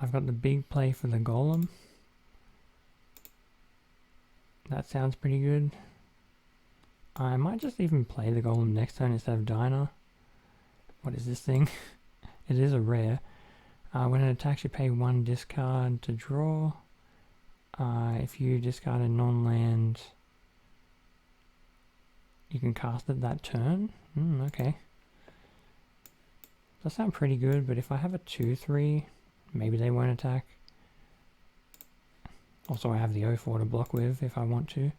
A: I've got the big play for the golem. That sounds pretty good. I might just even play the golem next turn instead of Diner. What is this thing? It is a rare. When it attacks, you pay 1 discard to draw. If you discard a non-land, you can cast it that turn. Okay. That sounds pretty good, but if I have a 2-3, maybe they won't attack. Also, I have the 0-4 to block with if I want to.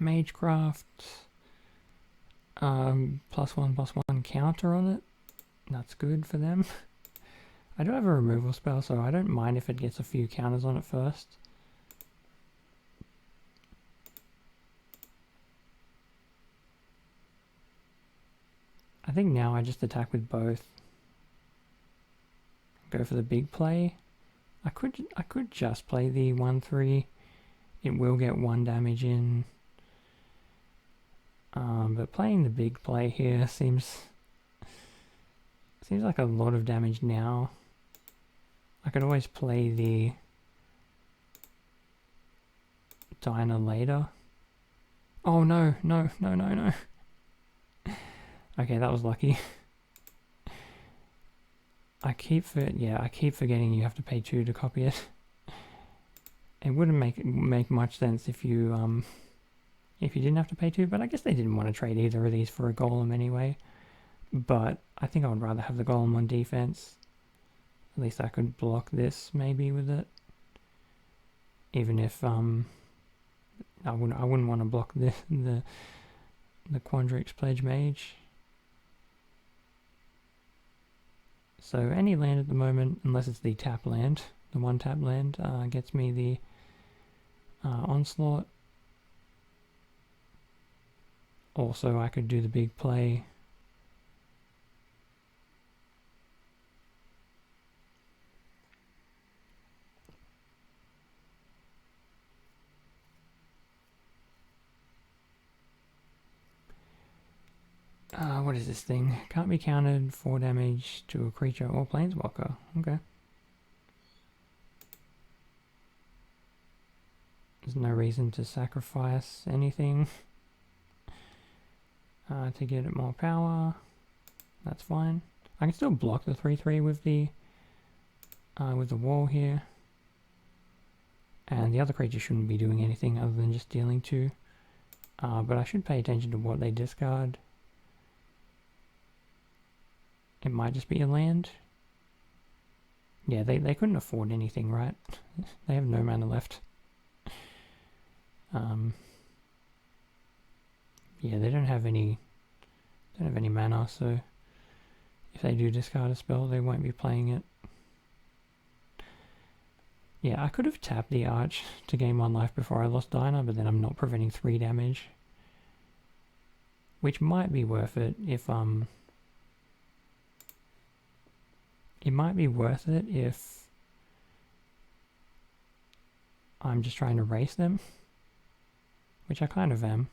A: Magecraft, +1/+1 counter on it. That's good for them. I do have a removal spell, so I don't mind if it gets a few counters on it first. I think now I just attack with both. Go for the big play. I could just play the 1-3. It will get 1 damage in. But playing the big play here seems like a lot of damage now. I could always play the Diner later. Oh no. Okay, that was lucky. I keep forgetting you have to pay 2 to copy it. It wouldn't make much sense if you didn't have to pay 2, but I guess they didn't want to trade either of these for a golem anyway. But I think I would rather have the golem on defense. At least I could block this maybe with it. Even if I wouldn't want to block the Quandrix Pledge Mage. So any land at the moment, unless it's the tap land, the 1-tap land, gets me the Onslaught. Also, I could do the big play. What is this thing? Can't be countered, 4 damage to a creature or planeswalker. Okay. There's no reason to sacrifice anything to get it more power. That's fine. I can still block the 3/3 with the wall here. And the other creature shouldn't be doing anything other than just dealing 2. But I should pay attention to what they discard. It might just be a land. Yeah, they couldn't afford anything, right? They have no mana left. Yeah, they don't have any mana, so if they do discard a spell, they won't be playing it. Yeah, I could have tapped the Arch to gain 1 life before I lost Diner, but then I'm not preventing 3 damage. Which might be worth it if it might be worth it if I'm just trying to race them, which I kind of am.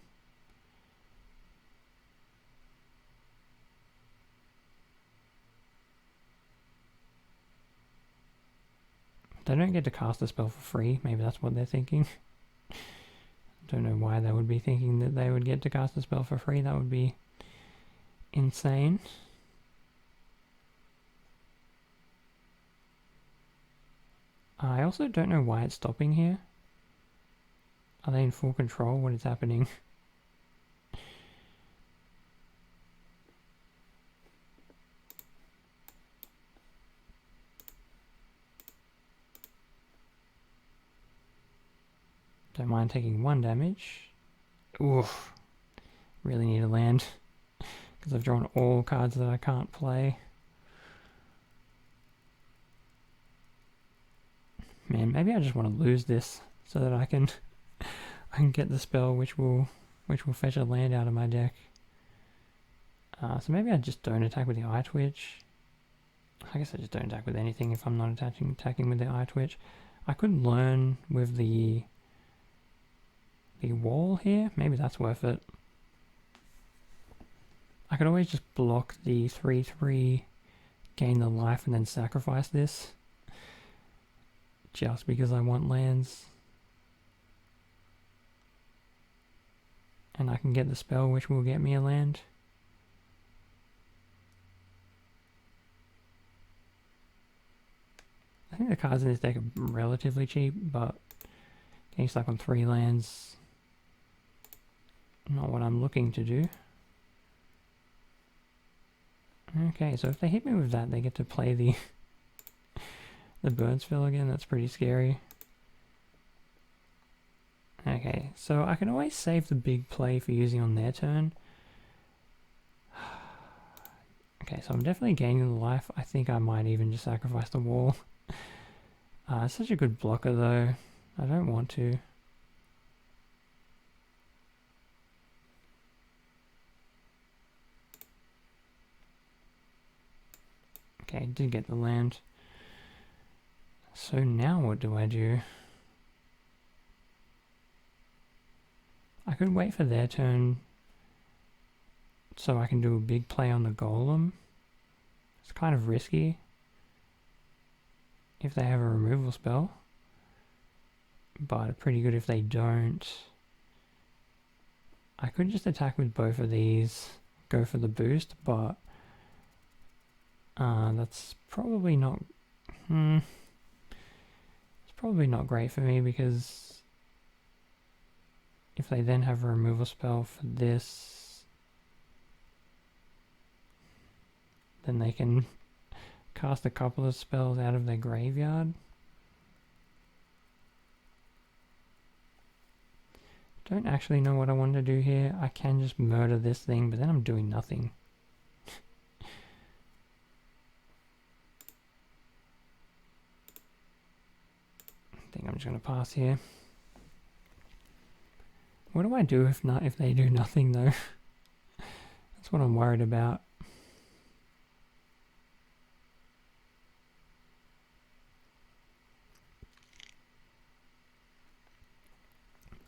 A: They don't get to cast a spell for free, maybe that's what they're thinking. Don't know why they would be thinking that they would get to cast a spell for free, that would be insane. I also don't know why it's stopping here. Are they in full control? What is happening? Don't mind taking 1 damage. Oof. Really need a land. Because I've drawn all cards that I can't play. Man, maybe I just want to lose this so that I can get the spell which will fetch a land out of my deck. So maybe I just don't attack with the Eye Twitch. I guess I just don't attack with anything if I'm not attacking with the eye twitch. I could learn with the wall here. Maybe that's worth it. I could always just block the 3/3, gain the life, and then sacrifice this. Just because I want lands. And I can get the spell which will get me a land. I think the cards in this deck are relatively cheap, but getting stuck on 3 lands, not what I'm looking to do. Okay, so if they hit me with that, they get to play the the burn spell again. That's pretty scary. Okay, so I can always save the big play for using on their turn. Okay, so I'm definitely gaining the life. I think I might even just sacrifice the wall. It's such a good blocker though. I don't want to. Okay, did get the land. So now what do I do? I could wait for their turn so I can do a big play on the golem. It's kind of risky if they have a removal spell, but pretty good if they don't. I could just attack with both of these, go for the boost, but that's probably not it's probably not great for me, because if they then have a removal spell for this, then they can cast a couple of spells out of their graveyard. Don't actually know what I want to do here. I can just murder this thing, but then I'm doing nothing. I think I'm just going to pass here. What do I do if they do nothing though? That's what I'm worried about.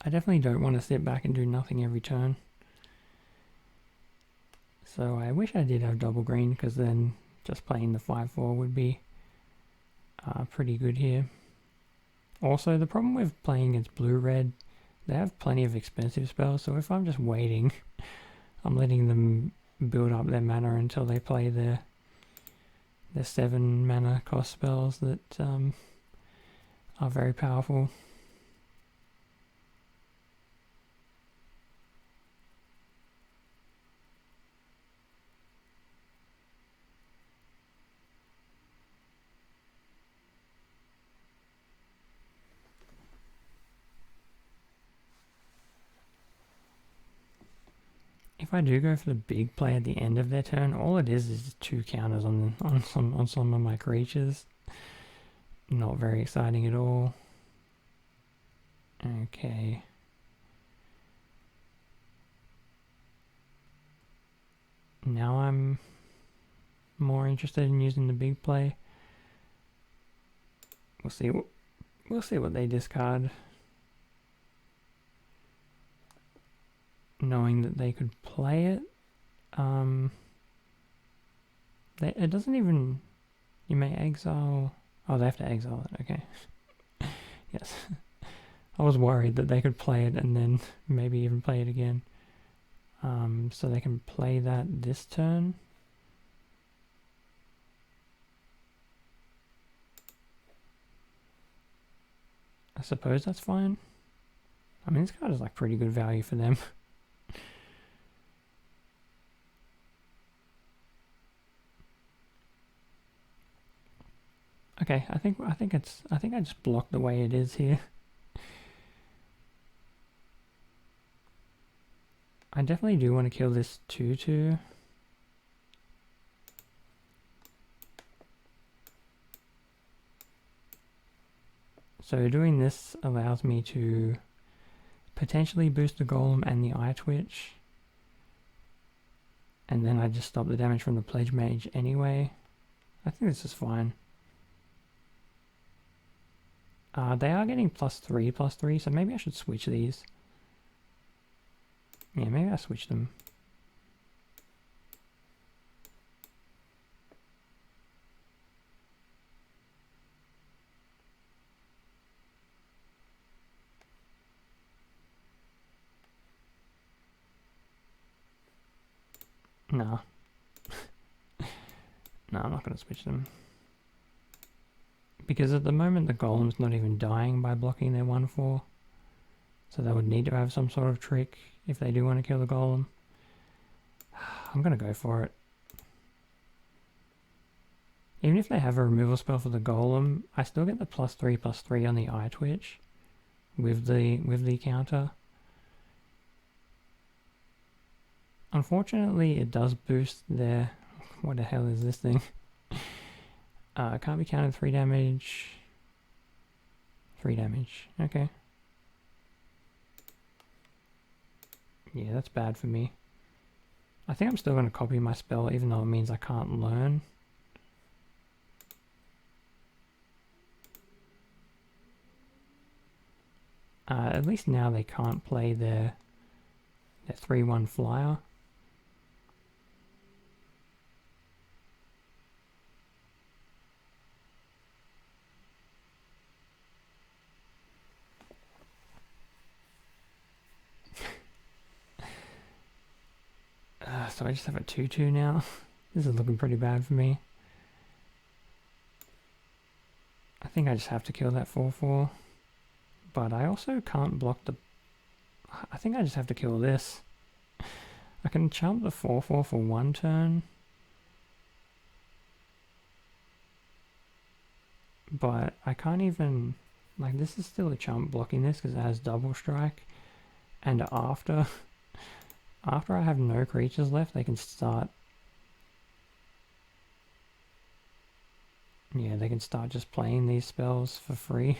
A: I definitely don't want to sit back and do nothing every turn. So I wish I did have double green, because then just playing the 5/4 would be pretty good here. Also, the problem with playing against blue-red, they have plenty of expensive spells, so if I'm just waiting, I'm letting them build up their mana until they play their 7 mana cost spells that are very powerful. If I do go for the big play at the end of their turn, all it is 2 counters on some of my creatures. Not very exciting at all. Okay. Now I'm more interested in using the big play. We'll see what they discard. Knowing that they could play it. It doesn't even... You may exile... Oh, they have to exile it, okay. Yes. I was worried that they could play it and then maybe even play it again. So they can play that this turn. I suppose that's fine. I mean, this card is like pretty good value for them. Okay, I think I just blocked the way it is here. I definitely do want to kill this 2/2. So doing this allows me to potentially boost the golem and the eye twitch. And then I just stop the damage from the pledge mage anyway. I think this is fine. They are getting +3/+3, so maybe I should switch these. Yeah, maybe I switch them. No. No, I'm not going to switch them. Because at the moment the golem's not even dying by blocking their 1/4. So they would need to have some sort of trick if they do want to kill the golem. I'm going to go for it. Even if they have a removal spell for the golem, I still get the +3/+3 on the eye twitch with the counter. Unfortunately, it does boost their... What the hell is this thing? Can't be countered 3 damage. 3 damage. Okay. Yeah, that's bad for me. I think I'm still going to copy my spell, even though it means I can't learn. At least now they can't play their 3/1 flyer. So I just have a 2/2 now. This is looking pretty bad for me. I think I just have to kill that 4/4. But I also can't block the... I think I just have to kill this. I can chump the 4/4 for 1 turn. But I can't even... Like, this is still a chump blocking this because it has double strike. And after I have no creatures left, they can start... Yeah, they can start just playing these spells for free.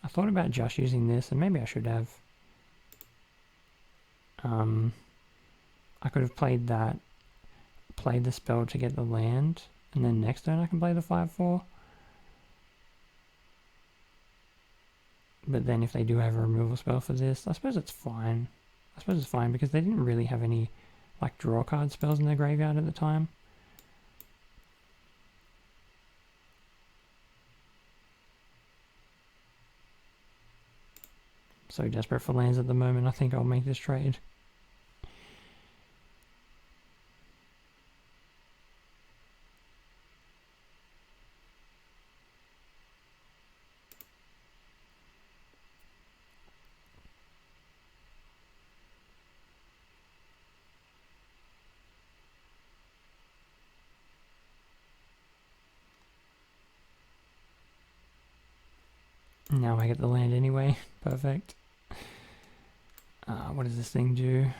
A: I thought about just using this, and maybe I should have. I could have played the spell to get the land, and then next turn I can play the 5/4. But then if they do have a removal spell for this, I suppose it's fine. I suppose it's fine because they didn't really have any like draw card spells in their graveyard at the time. So desperate for lands at the moment, I think I'll make this trade. Now I get the land anyway. Perfect. What does this thing do?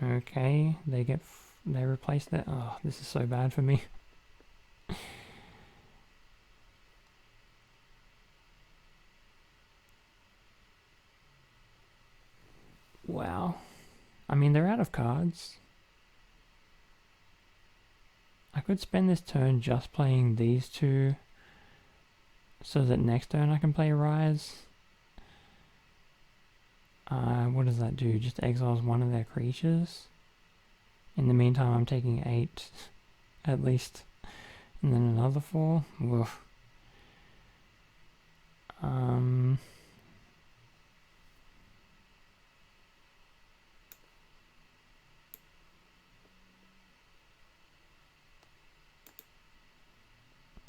A: Okay, they replace that. Oh, this is so bad for me. Wow. I mean, they're out of cards. I could spend this turn just playing these two so that next turn I can play Rise. What does that do? Just exiles one of their creatures. In the meantime, I'm taking 8 at least, and then another 4. Woof.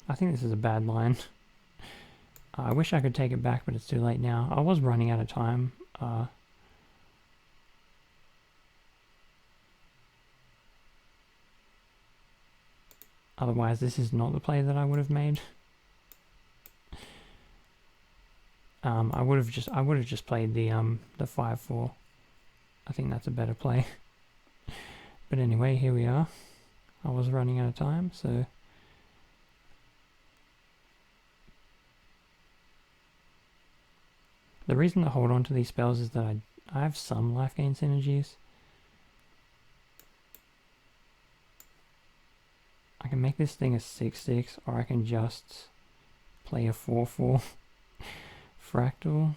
A: I think this is a bad line. I wish I could take it back, but it's too late now. I was running out of time. Otherwise, this is not the play that I would have made. I would have just played the 5/4. I think that's a better play But anyway, here we are. I was running out of time, so... The reason to hold on to these spells is that I have some life gain synergies. I can make this thing a 6/6, or I can just play a 4/4 fractal.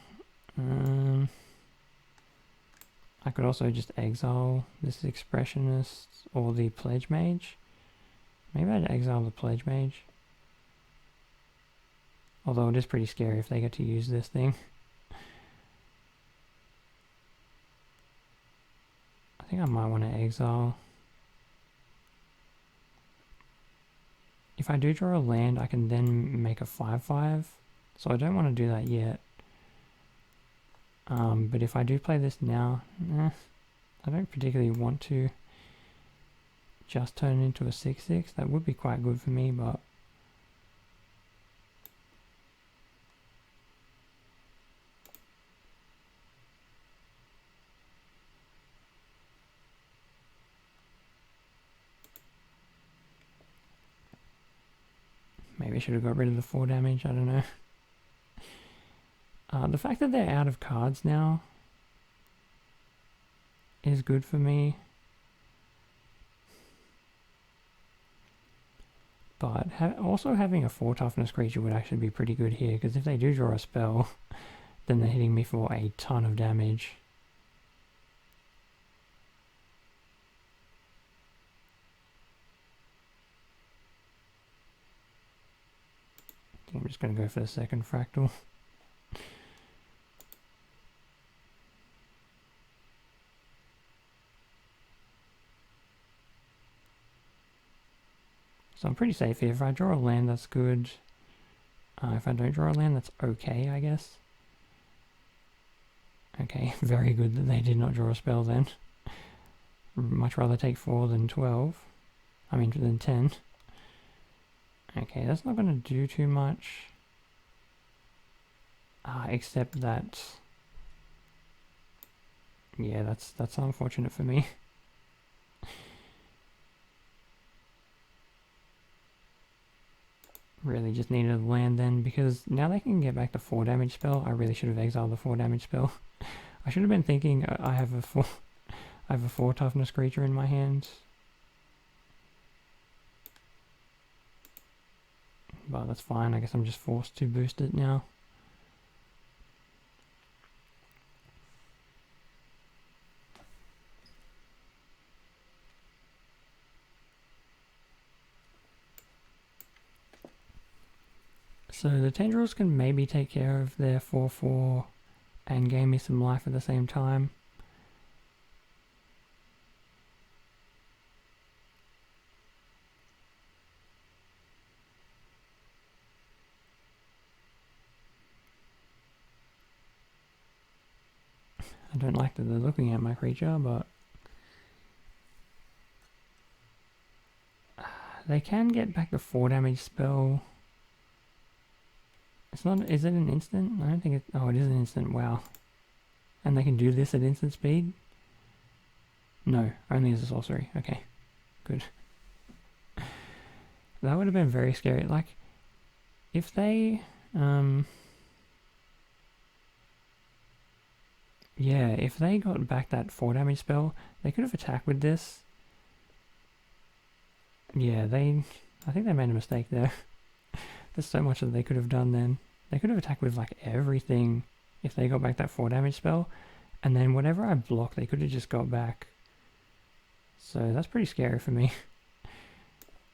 A: I could also just exile this Expressionist or the Pledge Mage. Maybe I'd exile the Pledge Mage. Although it is pretty scary if they get to use this thing. I think I might want to exile. If I do draw a land, I can then make a 5/5. So I don't want to do that yet. But if I do play this now, I don't particularly want to just turn it into a 6/6. That would be quite good for me, but maybe I should have got rid of the 4 damage, I don't know. The fact that they're out of cards now is good for me. But also having a 4 toughness creature would actually be pretty good here, because if they do draw a spell, then they're hitting me for a ton of damage. I think I'm just going to go for the second fractal. So I'm pretty safe here. If I draw a land, that's good. If I don't draw a land, that's okay, I guess. Okay, very good that they did not draw a spell then. Much rather take 4 than 12. I mean, than 10. Okay, that's not going to do too much. Except that... Yeah, that's unfortunate for me. Really just needed a land then, because now they can get back the 4 damage spell. I really should have exiled the 4 damage spell. I should have been thinking I have a 4 toughness creature in my hand. But that's fine, I guess I'm just forced to boost it now. So the Tendrils can maybe take care of their 4/4 and gain me some life at the same time. I don't like that they're looking at my creature, but they can get back the 4 damage spell. It's not, is it an instant? I don't think it, oh it is an instant, wow. And they can do this at instant speed? No, only as a sorcery, okay, good. That would have been very scary, like, if they, yeah, if they got back that 4 damage spell, they could have attacked with this. Yeah, I think they made a mistake there. There's so much that they could have done then. They could have attacked with like everything if they got back that 4 damage spell. And then whatever I blocked, they could have just got back. So that's pretty scary for me.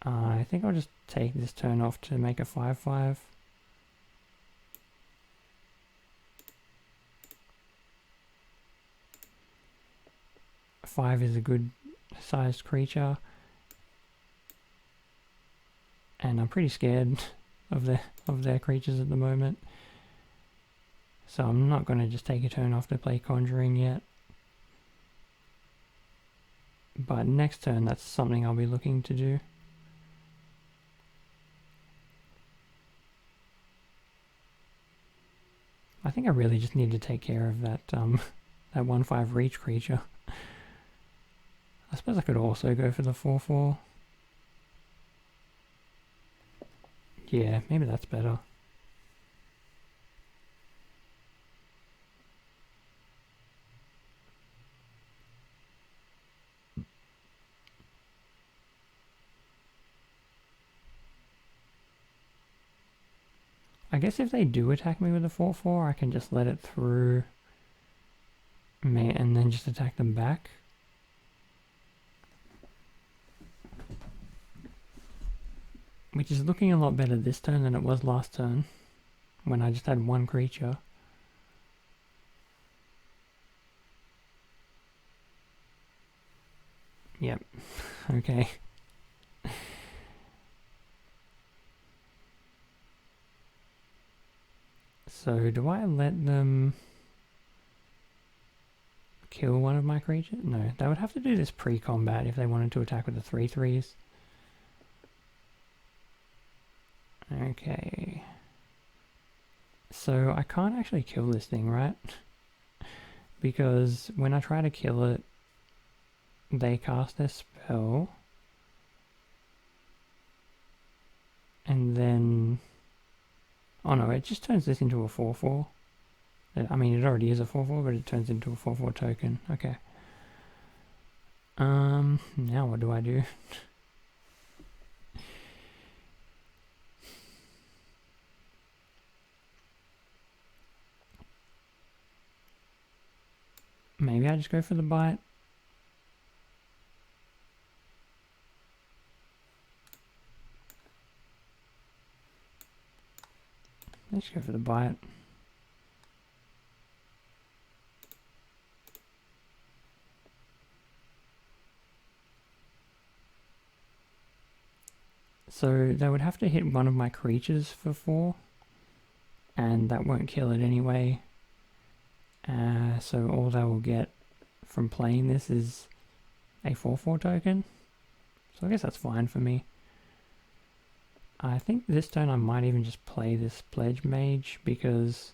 A: I think I'll just take this turn off to make a 5/5. Five is a good sized creature. And I'm pretty scared of their creatures at the moment. So I'm not going to just take a turn off to play Conjuring yet. But next turn, that's something I'll be looking to do. I think I really just need to take care of that that 1/5 reach creature. I suppose I could also go for the 4/4. Yeah, maybe that's better. I guess if they do attack me with a 4/4, I can just let it through and then just attack them back. Which is looking a lot better this turn than it was last turn, when I just had one creature. Yep, okay. So do I let them kill one of my creatures? No, they would have to do this pre-combat if they wanted to attack with the 3/3s. Okay. So I can't actually kill this thing, right? Because when I try to kill it, they cast their spell. And then... Oh no, it just turns this into a 4/4. I mean, it already is a 4/4, but it turns into a 4/4 token. Okay. Now what do I do? Maybe I just go for the bite. Let's go for the bite. So they would have to hit one of my creatures for 4, and that won't kill it anyway. So all they will get from playing this is a 4/4 token. So I guess that's fine for me. I think this turn I might even just play this Pledge Mage, because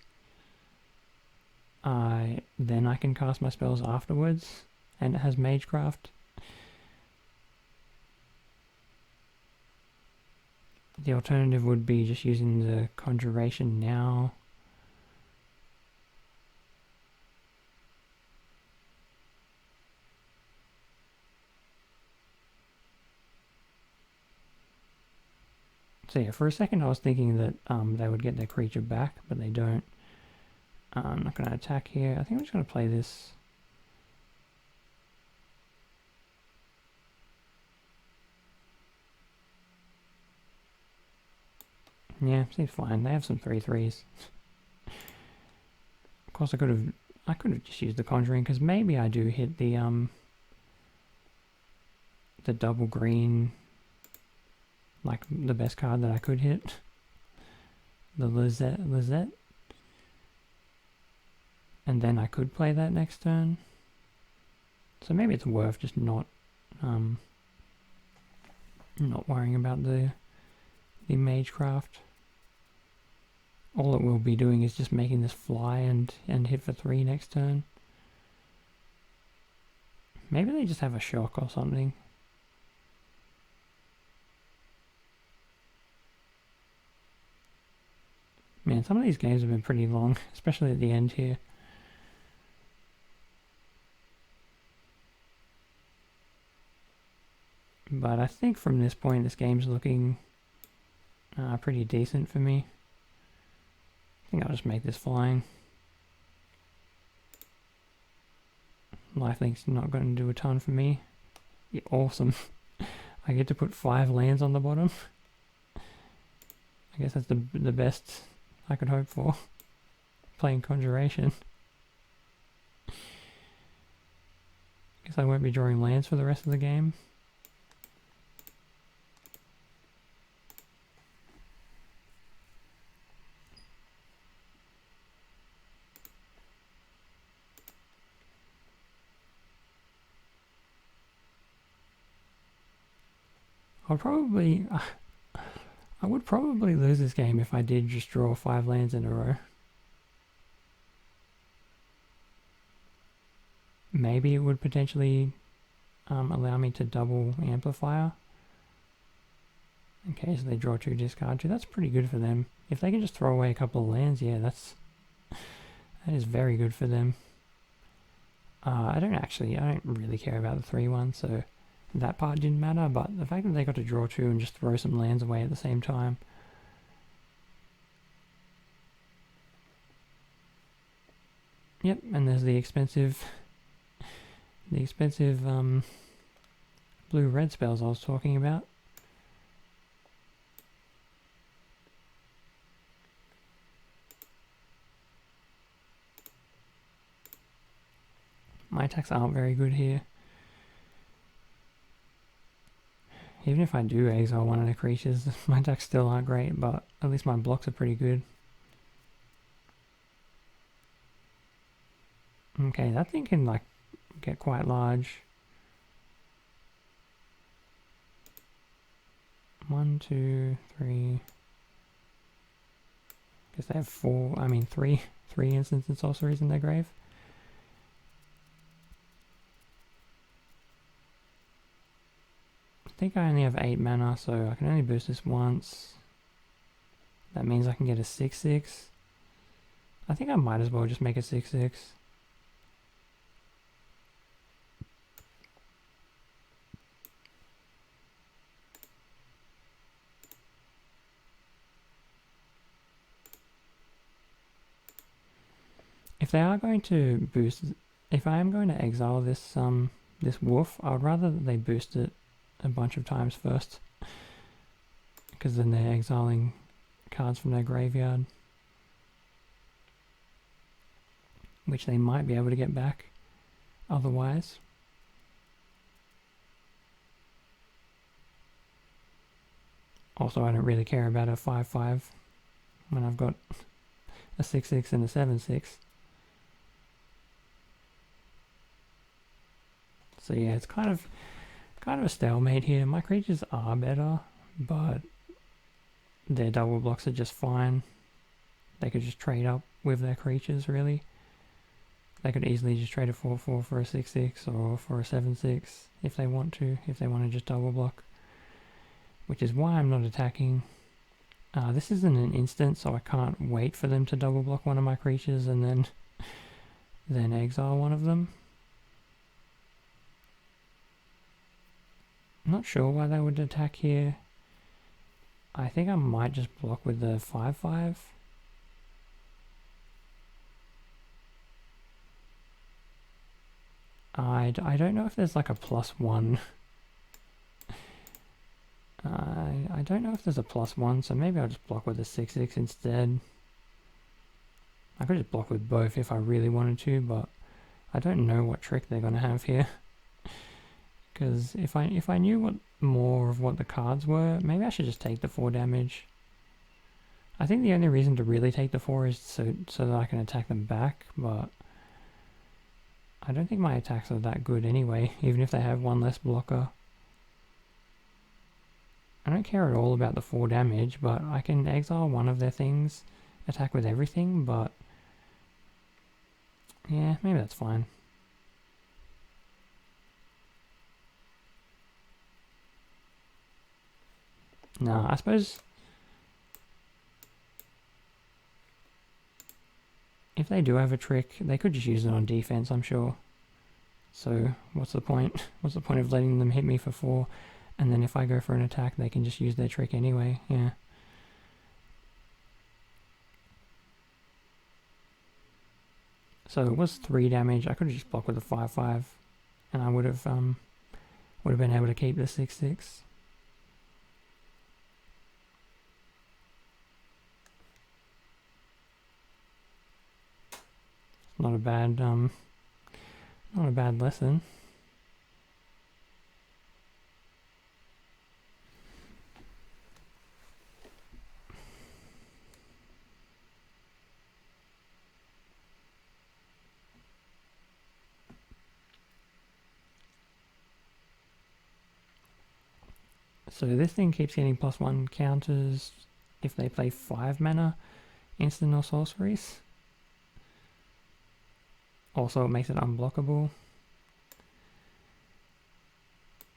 A: then I can cast my spells afterwards, and it has Magecraft. The alternative would be just using the Conjuration now. So yeah, for a second I was thinking that they would get their creature back, but they don't. I'm not going to attack here. I think I'm just going to play this. Yeah, seems fine. They have some 3/3s. Of course, I could have just used the Conjuring, because maybe I do hit the double green, like the best card that I could hit. The Lizette. And then I could play that next turn. So maybe it's worth just not worrying about the Magecraft. All it will be doing is just making this fly and hit for 3 next turn. Maybe they just have a shock or something. Man, some of these games have been pretty long, especially at the end here. But I think from this point, this game's looking pretty decent for me. I think I'll just make this flying. Lifelink's not going to do a ton for me. Yeah, awesome. I get to put 5 lands on the bottom. I guess that's the best I could hope for. Playing Conjuration. Guess I won't be drawing lands for the rest of the game. I would probably lose this game if I did just draw 5 lands in a row. Maybe it would potentially allow me to double amplifier in case they draw 2, discard 2. That's pretty good for them. If they can just throw away a couple of lands, yeah, that is very good for them. I don't really care about the 3-1, so that part didn't matter, but the fact that they got to draw 2 and just throw some lands away at the same time. Yep, and there's the expensive blue-red spells I was talking about. My attacks aren't very good here. Even if I do exile one of the creatures, my attacks still aren't great, but at least my blocks are pretty good. Okay, that thing can like get quite large. 1, 2, 3. Guess they have 3 instants and sorceries in their grave. I think I only have 8 mana, so I can only boost this once. That means I can get a 6/6. I think I might as well just make a 6/6. If they are going to boost, if I am going to exile this wolf, I would rather that they boost it a bunch of times first, because then they're exiling cards from their graveyard, which they might be able to get back otherwise. Also, I don't really care about a 5/5 when I've got a 6/6 and a 7/6. So yeah, it's kind of a stalemate here. My creatures are better, but their double blocks are just fine. They could just trade up with their creatures, really. They could easily just trade a 4/4 for a 6/6 or for a 7/6 if they want to just double block. Which is why I'm not attacking. This isn't an instant, so I can't wait for them to double block one of my creatures and then exile one of them. I'm not sure why they would attack here. I think I might just block with the 5/5. I don't know if there's like a +1. I don't know if there's a +1, so maybe I'll just block with a 6/6 instead. I could just block with both if I really wanted to, but I don't know what trick they're going to have here. Because if I knew more of what the cards were, maybe I should just take the 4 damage. I think the only reason to really take the 4 is so that I can attack them back, but I don't think my attacks are that good anyway, even if they have 1 less blocker. I don't care at all about the 4 damage, but I can exile one of their things, attack with everything, but yeah, maybe that's fine. Nah, I suppose if they do have a trick, they could just use it on defense, I'm sure. So what's the point? What's the point of letting them hit me for 4? And then if I go for an attack, they can just use their trick anyway, yeah. So it was 3 damage. I could have just blocked with a 5/5, and I would have been able to keep the 6/6. Not a bad lesson. So this thing keeps getting +1 counters if they play 5 mana instant or sorceries. Also, it makes it unblockable.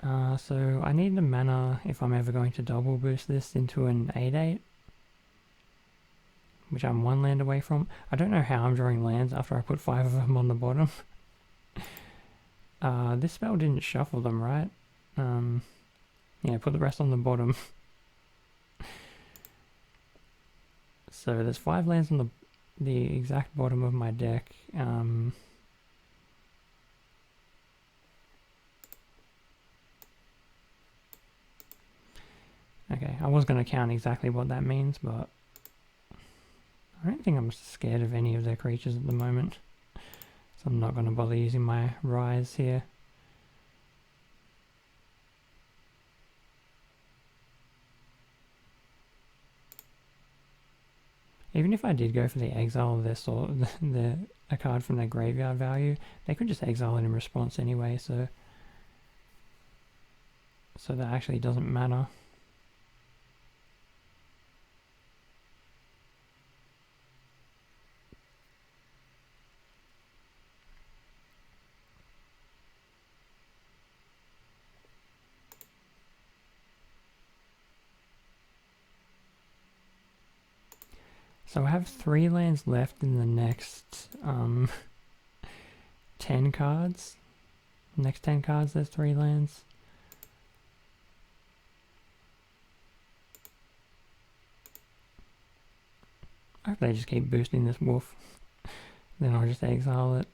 A: So I need the mana if I'm ever going to double boost this into an 8/8, which I'm 1 land away from. I don't know how I'm drawing lands after I put 5 of them on the bottom. This spell didn't shuffle them, right? Yeah, put the rest on the bottom. So there's 5 lands on the exact bottom of my deck. Okay, I was going to count exactly what that means, but I don't think I'm scared of any of their creatures at the moment. So I'm not going to bother using my Rise here. Even if I did go for the exile of their a card from their graveyard value, they could just exile it in response anyway, so that actually doesn't matter. So I have 3 lands left in the next 10 cards. Next 10 cards, there's 3 lands. I hope they just keep boosting this wolf. Then I'll just exile it.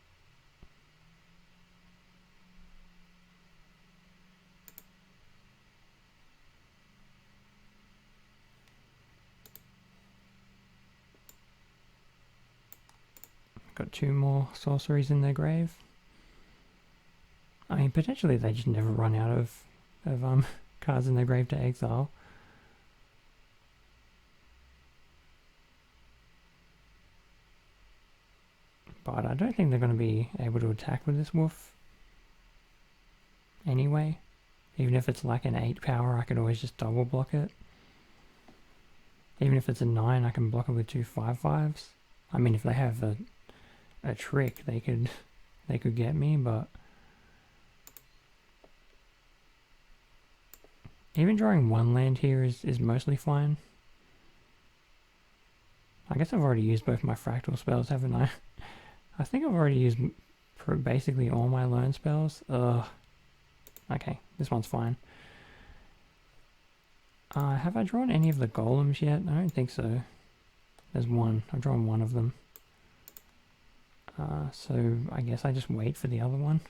A: Got 2 more sorceries in their grave. I mean, potentially they just never run out of cards in their grave to exile. But I don't think they're going to be able to attack with this wolf anyway. Even if it's like an 8 power, I could always just double block it. Even if it's a 9, I can block it with 2 5/5s. I mean, if they have a trick, they could get me, but even drawing 1 land here is mostly fine. I guess I've already used both my fractal spells, haven't I? I think I've already used basically all my learn spells. Okay, this one's fine. Have I drawn any of the golems yet? I don't think so. There's one. I've drawn one of them. So I guess I just wait for the other one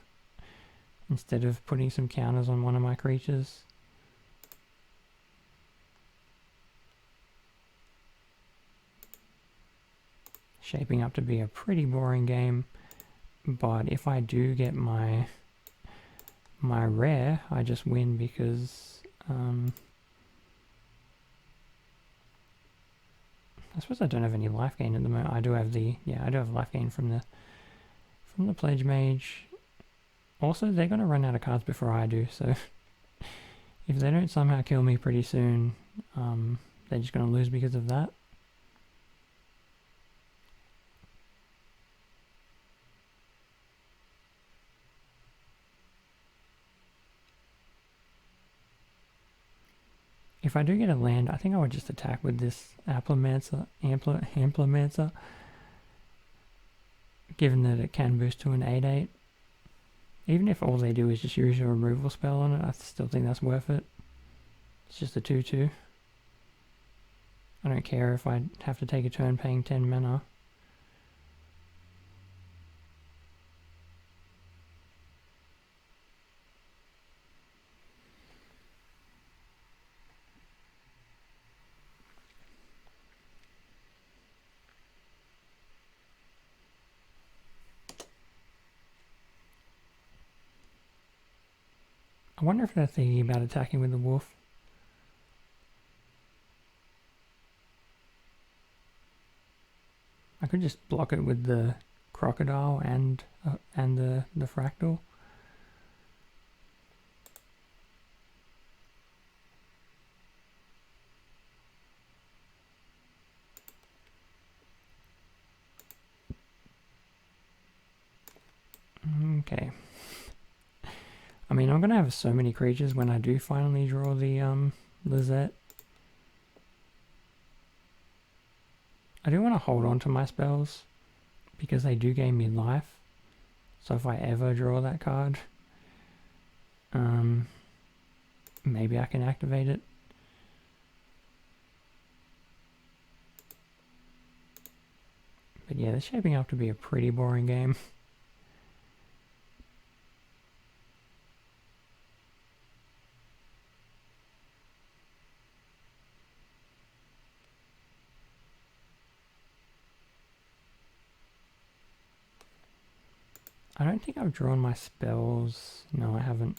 A: instead of putting some counters on one of my creatures. Shaping up to be a pretty boring game, but if I do get my rare, I just win because I suppose I don't have any life gain at the moment. I do have life gain from the Pledge Mage. Also, they're going to run out of cards before I do, so if they don't somehow kill me pretty soon, they're just going to lose because of that. If I do get a land, I think I would just attack with this Amplimancer, given that it can boost to an 8/8. Even if all they do is just use a removal spell on it, I still think that's worth it. It's just a 2/2. I don't care if I have to take a turn paying 10 mana. I wonder if they're thinking about attacking with the wolf. I could just block it with the crocodile and the fractal. Okay. mean, I'm gonna have so many creatures when I do finally draw the Lizette. I do want to hold on to my spells because they do gain me life. So if I ever draw that card, maybe I can activate it. But yeah, this is shaping up to be a pretty boring game. I don't think I've drawn my spells. No, I haven't.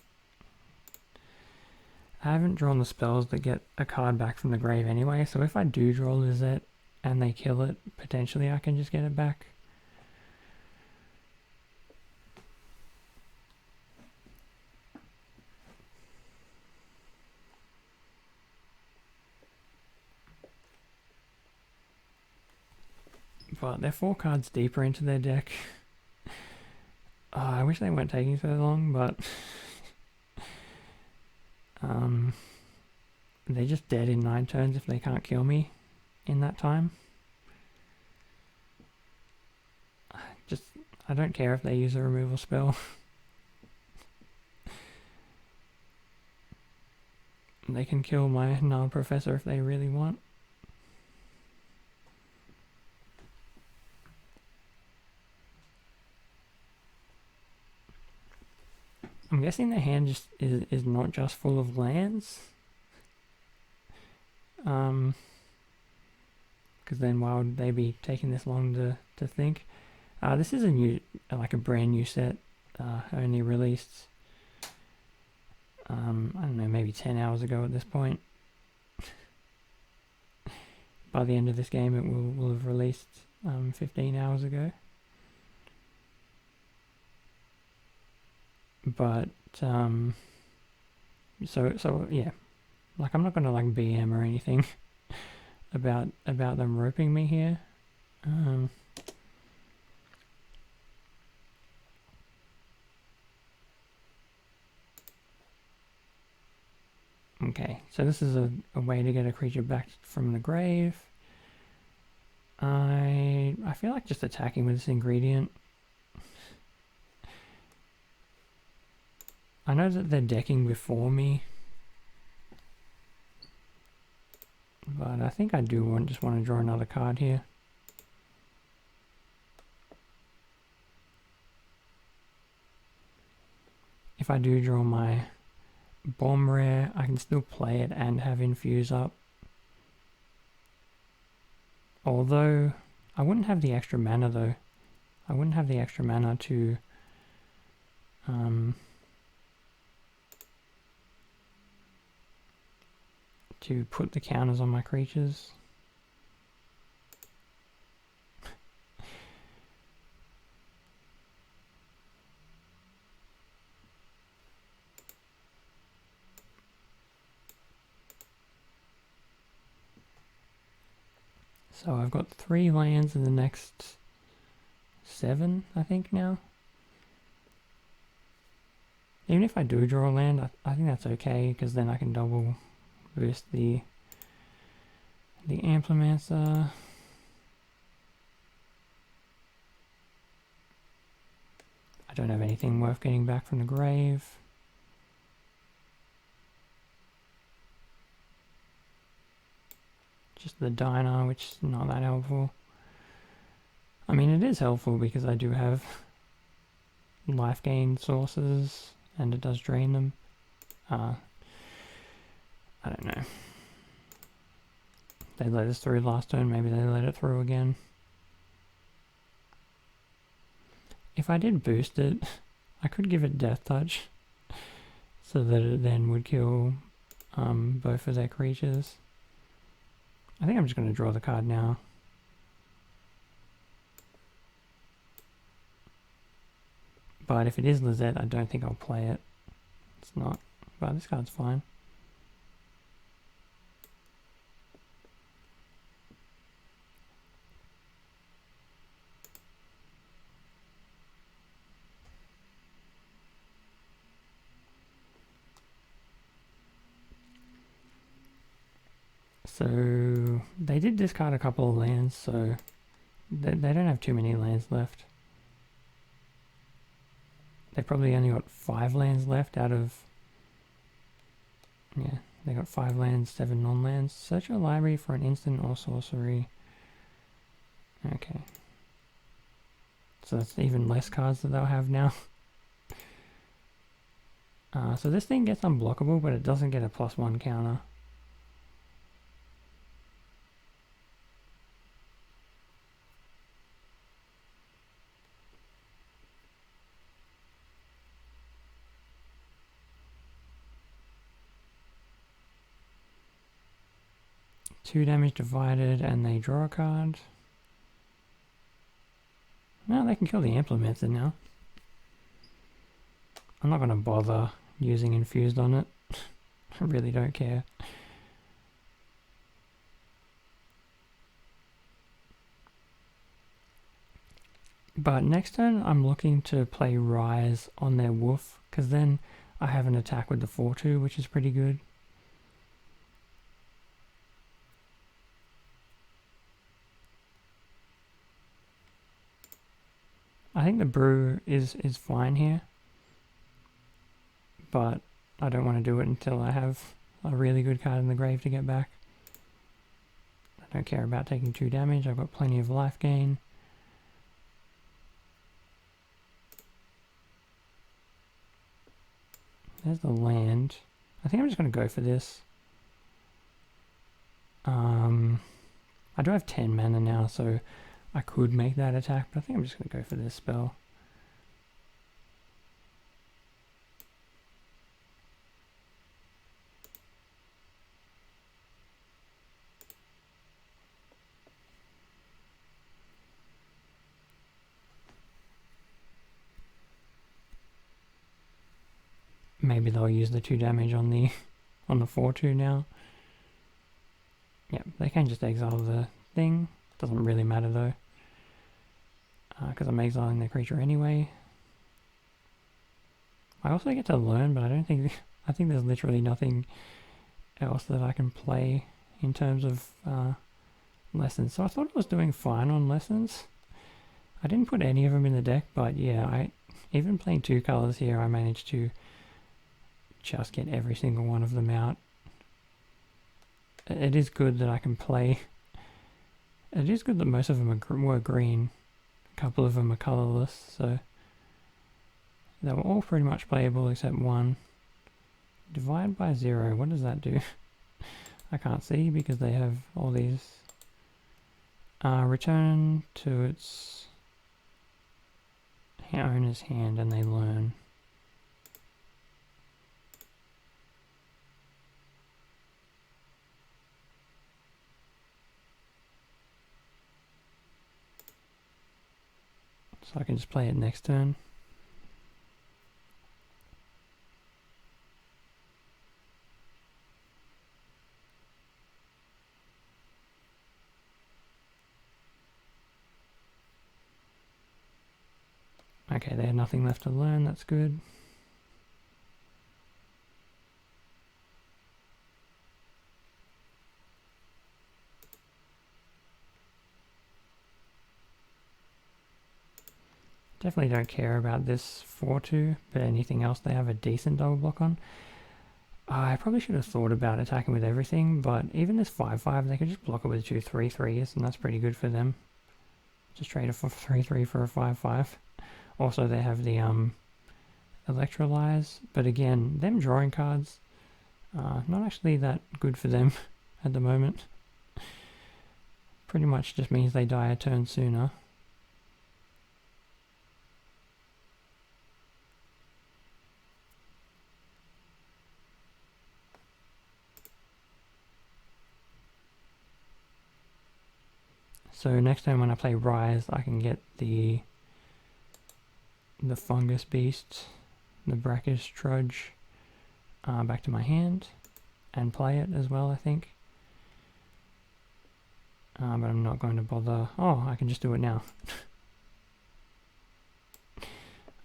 A: I haven't drawn the spells that get a card back from the grave anyway, so if I do draw Lizette and they kill it, potentially I can just get it back. But they're 4 cards deeper into their deck. Oh, I wish they weren't taking so long, but they're just dead in 9 turns if they can't kill me in that time. I don't care if they use a removal spell. They can kill my Null Professor if they really want. I'm guessing their hand just is not just full of lands. Because then why would they be taking this long to think? This is a brand new set, only released, I don't know, maybe 10 hours ago at this point. By the end of this game, it will have released 15 hours ago. But so yeah, like I'm not gonna like BM or anything about them roping me here. Okay, so this is a way to get a creature back from the grave. I feel like just attacking with this ingredient. I know that they're decking before me, but I think I do just want to draw another card here. If I do draw my bomb rare, I can still play it and have infuse up. Although, I wouldn't have the extra mana though. I wouldn't have the extra mana to put the counters on my creatures. So I've got 3 lands in the next 7, I think now. Even if I do draw a land, I think that's okay, because then I can double boost the Amplimancer. I don't have anything worth getting back from the grave. Just the Diner, which is not that helpful. I mean, it is helpful because I do have life gain sources and it does drain them. I don't know. They let us through last turn, maybe they let it through again. If I did boost it, I could give it Death Touch so that it then would kill both of their creatures. I think I'm just going to draw the card now. But if it is Lizette, I don't think I'll play it. It's not. But this card's fine. So they did discard a couple of lands, so they don't have too many lands left. They probably only got 5 lands left out of... Yeah, they got 5 lands, 7 non-lands. Search your library for an instant or sorcery. Okay. So that's even less cards that they'll have now. So this thing gets unblockable, but it doesn't get a +1 counter. Two damage divided, and they draw a card. Well, they can kill the Implementer now. I'm not going to bother using Infused on it. I really don't care. But next turn, I'm looking to play Rise on their Wolf, because then I have an attack with the 4-2, which is pretty good. I think the Brew is fine here, but I don't want to do it until I have a really good card in the grave to get back. I don't care about taking 2 damage, I've got plenty of life gain. There's the land. I think I'm just going to go for this. I do have 10 mana now, so I could make that attack, but I think I'm just going to go for this spell. Maybe they'll use the 2 damage on the 4-2 now. Yeah, they can just exile the thing. Doesn't really matter though, because I'm exiling their creature anyway. I also get to learn, but I think there's literally nothing else that I can play in terms of lessons. So I thought it was doing fine on lessons. I didn't put any of them in the deck, but yeah, even playing 2 colors here, I managed to just get every single one of them out. It is good that I can play. It is good that most of them were green. A couple of them are colorless, so they were all pretty much playable except one. Divide by 0, what does that do? I can't see because they have all these. Return to its owner's hand and they learn. So I can just play it next turn. Okay, they have nothing left to learn, that's good. Definitely don't care about this 4-2, but anything else they have a decent double block on. I probably should have thought about attacking with everything, but even this 5-5, they could just block it with 2 3-3s, and that's pretty good for them. Just trade it for 3-3 for a 5-5. Also, they have the Electrolyze, but again, them drawing cards, not actually that good for them at the moment. Pretty much just means they die a turn sooner. So next time when I play Rise, I can get the Fungus Beast, the Brackish Trudge, back to my hand and play it as well, I think. But I'm not going to bother. Oh, I can just do it now.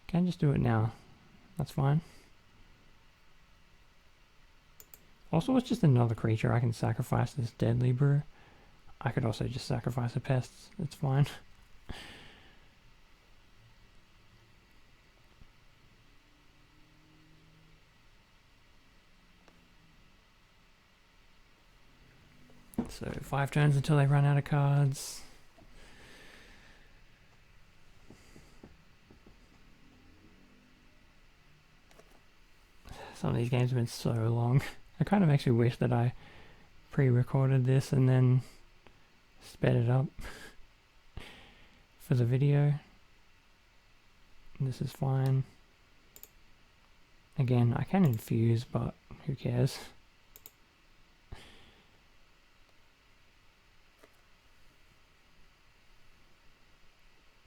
A: Can just do it now. That's fine. Also, it's just another creature I can sacrifice this Deadly Brew. I could also just sacrifice a pest, it's fine. So 5 turns until they run out of cards. Some of these games have been so long. I kind of actually wish that I pre-recorded this and then sped it up for the video. This is fine. Again, I can infuse, but who cares?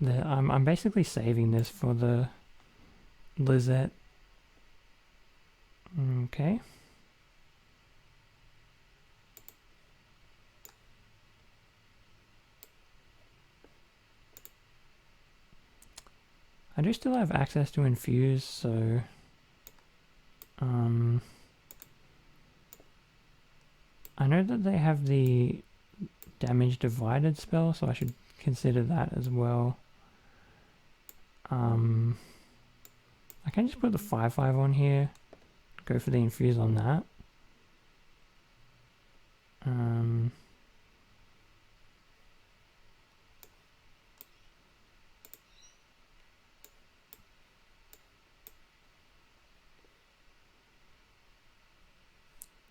A: I'm basically saving this for the Lizette. Okay. I do still have access to infuse, so I know that they have the damage divided spell, so I should consider that as well. I can just put the 5/5 on here, go for the infuse on that.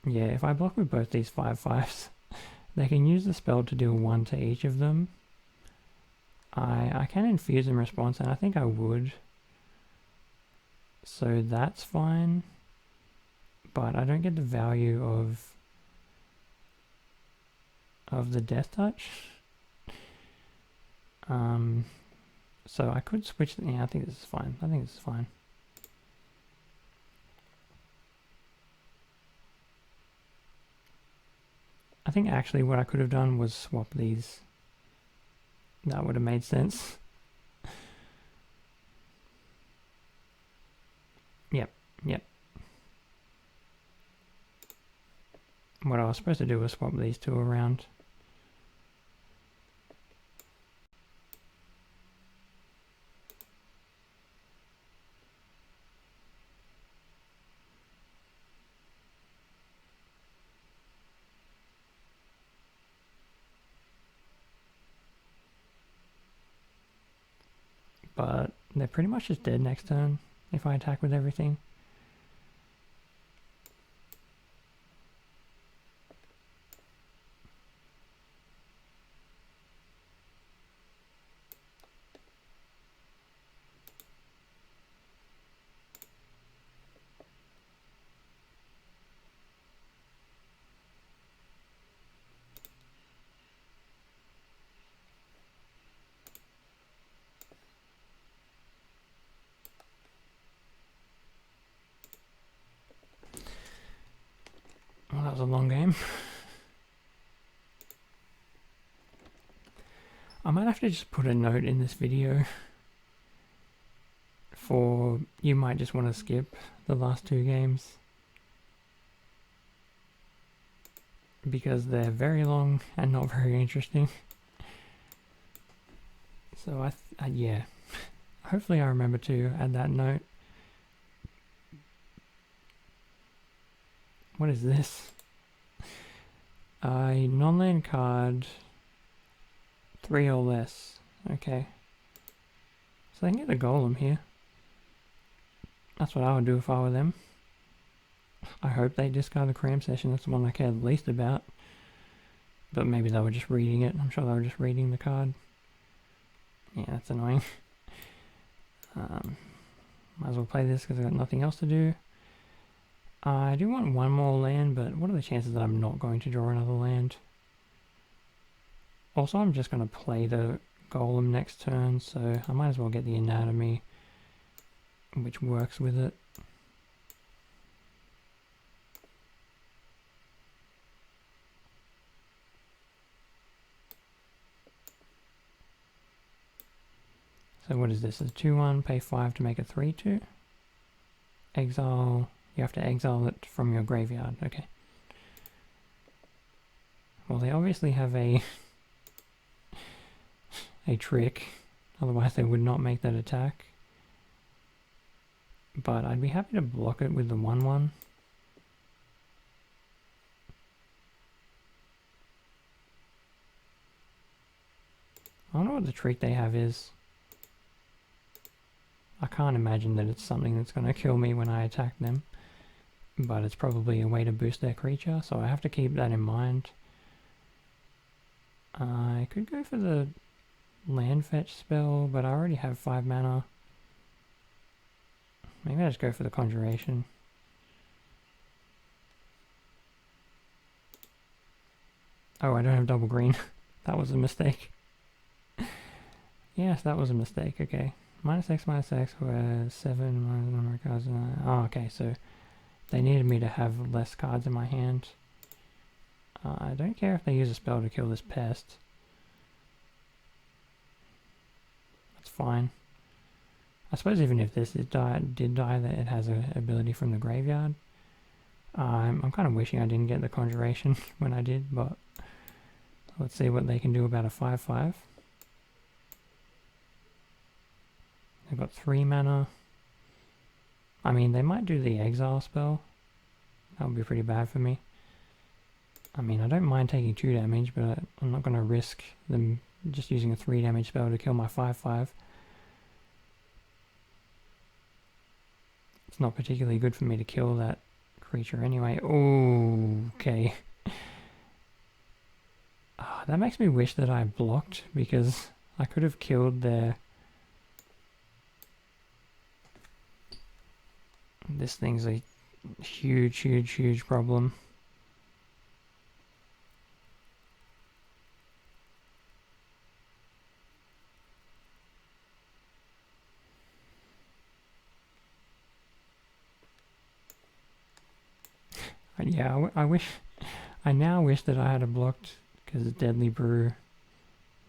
A: Yeah, if I block with both these 5/5s, they can use the spell to deal 1 to each of them. I can infuse in response, and I think I would. So that's fine. But I don't get the value of the Death Touch. So I could switch. Yeah, I think this is fine. I think this is fine. I think actually what I could have done was swap these. That would have made sense. Yep. What I was supposed to do was swap these two around. But they're pretty much just dead next turn if I attack with everything. Well, that was a long game. I might have to just put a note in this video for you might just want to skip the last 2 games because they're very long and not very interesting. So yeah, hopefully I remember to add that note. What is this? A non-land card, 3 or less. Okay. So they can get a golem here. That's what I would do if I were them. I hope they discard the cram session. That's the one I care the least about. But maybe they were just reading it. I'm sure they were just reading the card. Yeah, that's annoying. Might as well play this because I've got nothing else to do. I do want one more land, but what are the chances that I'm not going to draw another land? Also, I'm just going to play the golem next turn, so I might as well get the anatomy, which works with it. So what is this? It's a 2/1, pay 5 to make a 3/2. Exile, you have to exile it from your graveyard, okay. Well, they obviously have a trick, otherwise they would not make that attack. But I'd be happy to block it with the 1/1. I don't know what the trick they have is. I can't imagine that it's something that's going to kill me when I attack them. But it's probably a way to boost their creature, so I have to keep that in mind. I could go for the land fetch spell, but I already have 5 mana. Maybe I just go for the conjuration. Oh, I don't have double green. That was a mistake. Yes, that was a mistake. Okay. -X, where 7 minus number of cards. Oh, okay, so they needed me to have less cards in my hand. I don't care if they use a spell to kill this pest. That's fine. I suppose even if this did die, that it has an ability from the graveyard. I'm kind of wishing I didn't get the conjuration when I did, but let's see what they can do about a 5/5. They've got 3 mana. I mean, they might do the exile spell. That would be pretty bad for me. I mean, I don't mind taking 2 damage, but I'm not going to risk them just using a 3 damage spell to kill my 5/5. It's not particularly good for me to kill that creature anyway. Oh, okay. That makes me wish that I blocked, because I could have killed their... This thing's a huge, huge, huge problem. Yeah, I now wish that I had a blocked, because it's Deadly Brew.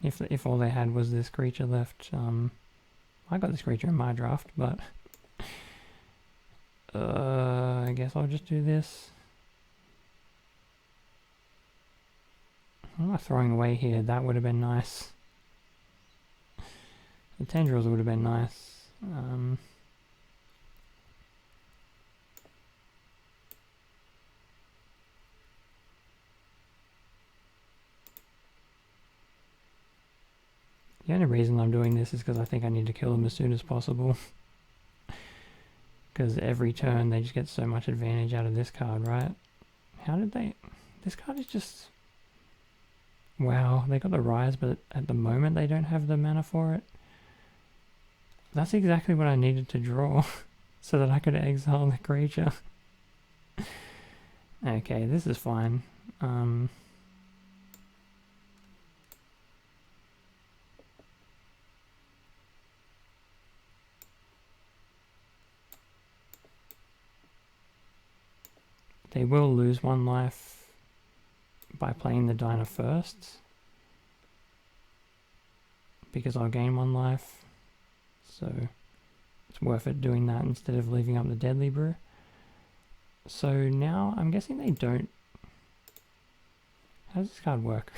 A: If all they had was this creature left. I got this creature in my draft, but I guess I'll just do this. What am I throwing away here? That would have been nice. The tendrils would have been nice. The only reason I'm doing this is because I think I need to kill them as soon as possible. Because every turn they just get so much advantage out of this card, right? How did they... This card is just... Wow, they got the Rise, but at the moment they don't have the mana for it. That's exactly what I needed to draw, so that I could exile the creature. Okay, this is fine. They will lose 1 life by playing the Diner first, because I'll gain 1 life, so it's worth it doing that instead of leaving up the Deadly Brew. So now I'm guessing they don't... How does this card work?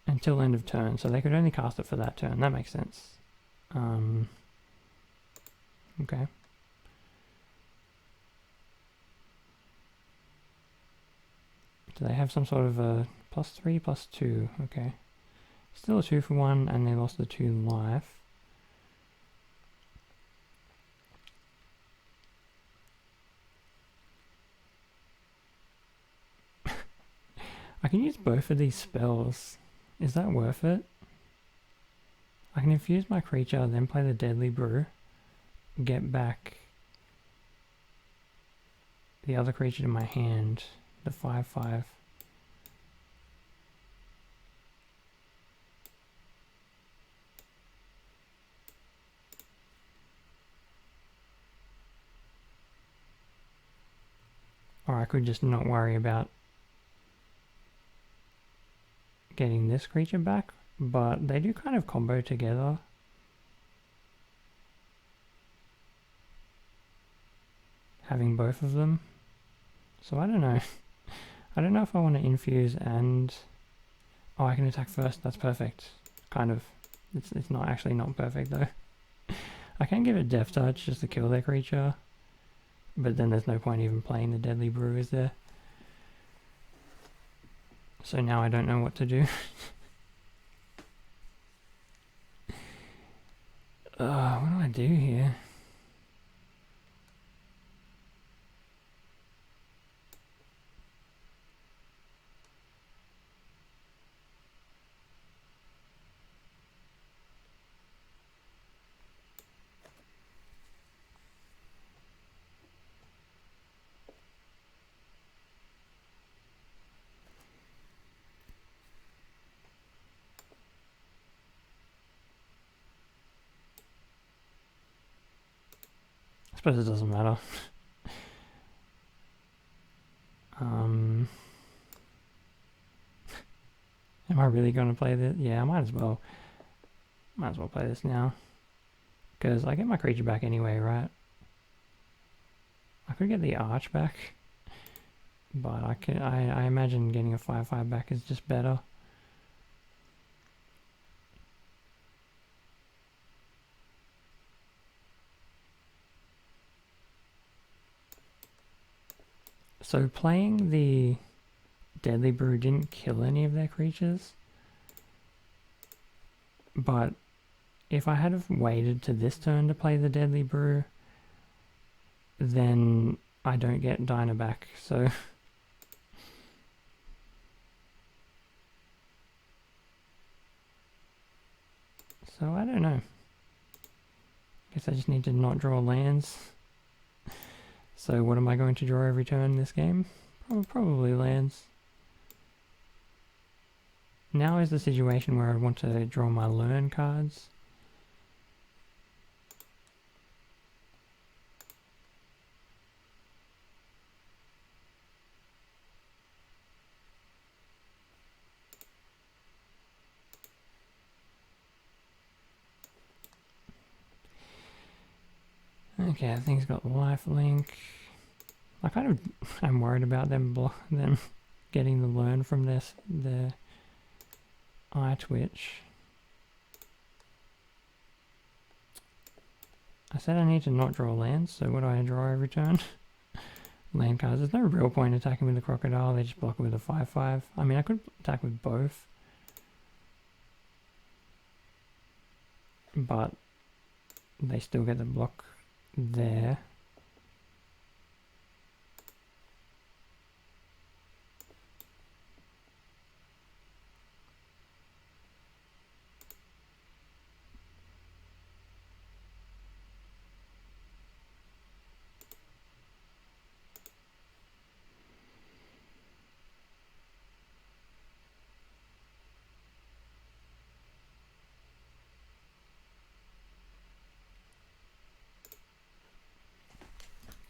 A: Until end of turn, so they could only cast it for that turn. That makes sense. Okay. Do they have some sort of a +3, +2? Okay. Still a 2 for 1, and they lost the 2 life. I can use both of these spells. Is that worth it? I can infuse my creature, then play the Deadly Brew, get back the other creature to my hand, the 5/5. Or I could just not worry about getting this creature back, but they do kind of combo together. Having both of them. So I don't know. I don't know if I want to infuse and... Oh, I can attack first. That's perfect. Kind of. It's not actually not perfect though. I can give it Death Touch just to kill their creature. But then there's no point even playing the Deadly Brew, is there? So now I don't know what to do. What do I do here? I suppose it doesn't matter. Am I really going to play this? Yeah, I might as well. Might as well play this now. Because I get my creature back anyway, right? I could get the Arch back. But I imagine getting a 5/5 back is just better. So playing the Deadly Brew didn't kill any of their creatures. But if I had have waited to this turn to play the Deadly Brew, then I don't get Dinah back, so... So I don't know. Guess I just need to not draw lands. So what am I going to draw every turn in this game? Probably lands. Now is the situation where I want to draw my learn cards. Okay, I think he's got lifelink. I kind of I'm worried about them getting the learn from their eye twitch. I said I need to not draw lands, so what do I draw every turn? Land cards. There's no real point attacking with the crocodile, they just block it with a 5/5. I mean, I could attack with both. But they still get the block there.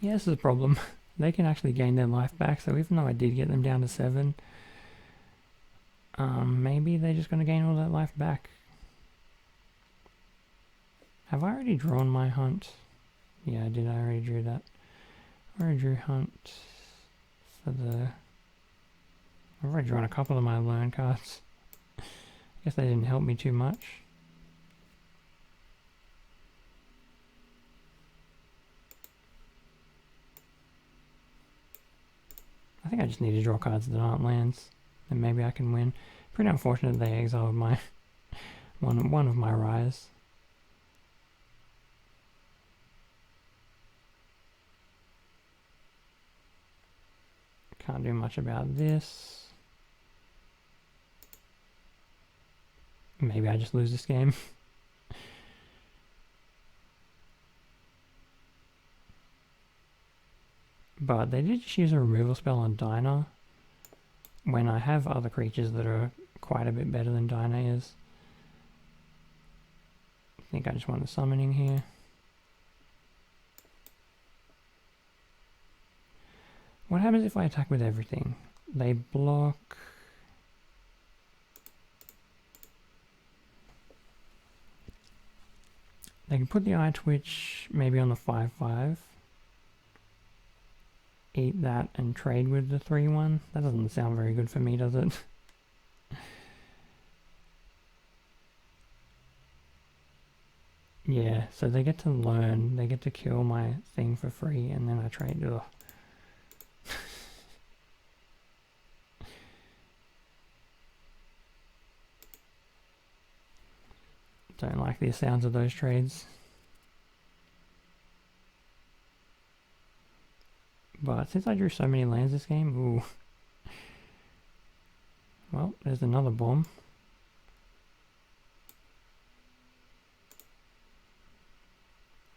A: Yeah, this is a problem. They can actually gain their life back, so even though I did get them down to 7, maybe they're just going to gain all that life back. Have I already drawn my hunt? Yeah, I did. I already drew that. I already drew hunt for the... I've already drawn a couple of my learn cards. I guess they didn't help me too much. I think I just need to draw cards that aren't lands, and maybe I can win. Pretty unfortunate they exiled my one of my Rise. Can't do much about this. Maybe I just lose this game. But they did just use a removal spell on Dinah when I have other creatures that are quite a bit better than Dinah is. I think I just want the summoning here. What happens if I attack with everything? They block... They can put the Eye Twitch maybe on the 5/5. eat that and trade with the 3-1. That doesn't sound very good for me, does it? Yeah, so they get to learn, they get to kill my thing for free, and then I trade. Ugh. Don't like the sounds of those trades. But since I drew so many lands this game, ooh. Well, there's another bomb.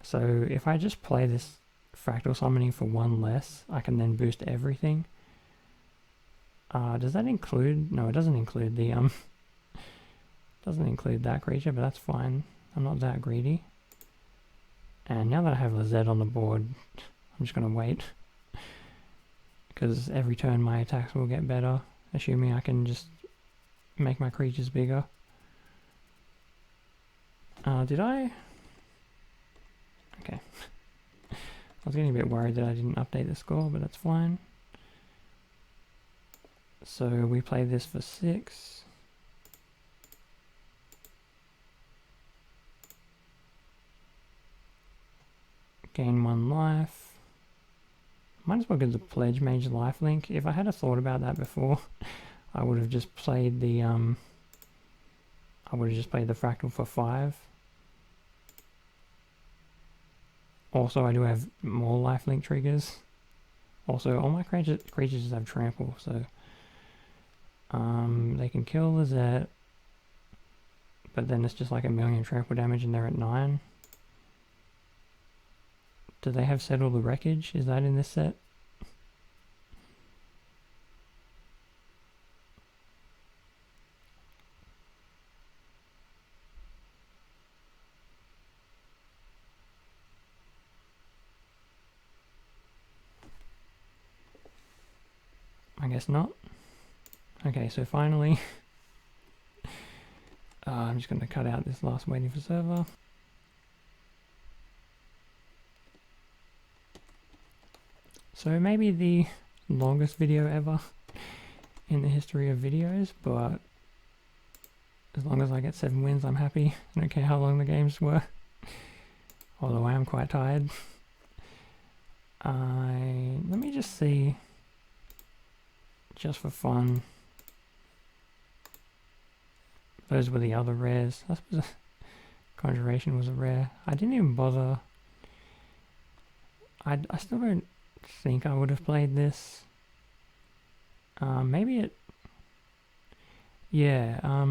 A: So if I just play this fractal summoning for 1 less, I can then boost everything. Does that include? No, it doesn't include the doesn't include that creature, but that's fine. I'm not that greedy. And now that I have Lizette on the board, I'm just gonna wait, because every turn my attacks will get better, assuming I can just make my creatures bigger. Did I? Okay. I was getting a bit worried that I didn't update the score, but that's fine. So we play this for 6. Gain 1 life. Might as well get the Pledge Mage lifelink. If I had a thought about that before, I would have just played the fractal for 5. Also, I do have more lifelink triggers. Also, all my creatures just have trample, so they can kill Lizette, but then it's just like 1,000,000 trample damage and they're at 9. Do they have Settle the Wreckage? Is that in this set? I guess not. Okay, so finally, I'm just going to cut out this last waiting for server. So maybe the longest video ever in the history of videos, but as long as I get 7 wins, I'm happy. I don't care how long the games were, although I am quite tired. Let me just see, just for fun. Those were the other rares. I suppose Conjuration was a rare. I didn't even bother. I still don't think I would have played this. Maybe it... Yeah,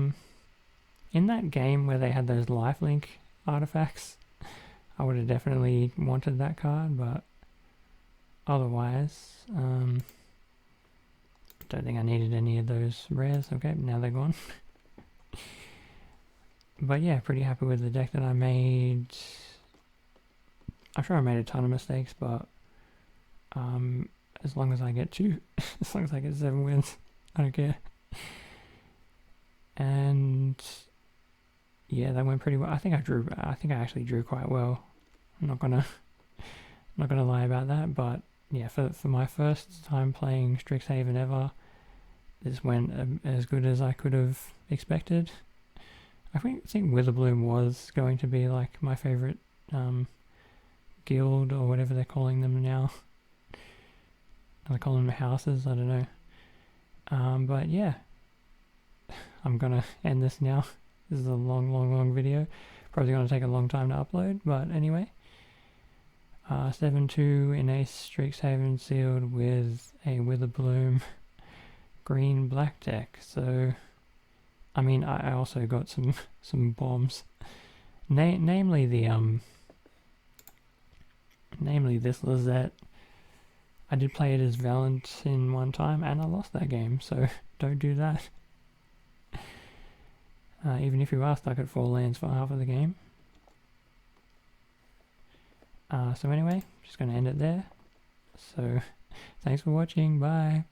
A: in that game where they had those lifelink artifacts, I would have definitely wanted that card, but otherwise, don't think I needed any of those rares. Okay, now they're gone. But yeah, pretty happy with the deck that I made. I'm sure I made a ton of mistakes, but as long as I get 2, as long as I get 7 wins, I don't care. And yeah, that went pretty well. I think I actually drew quite well. I'm not gonna lie about that, but yeah, for my first time playing Strixhaven ever, this went as good as I could have expected. I think Witherbloom was going to be like my favorite guild, or whatever they're calling them now. They call them houses, I don't know. But yeah, I'm gonna end this now. This is a long video. Probably gonna take a long time to upload, but anyway. 7-2 in a Strixhaven sealed with a Witherbloom green black deck. So, I mean, I also got some bombs, namely this Lizette. I did play it as Valentin one time, and I lost that game. So don't do that. Even if you are stuck at 4 lands for half of the game. So anyway, just going to end it there. So thanks for watching. Bye.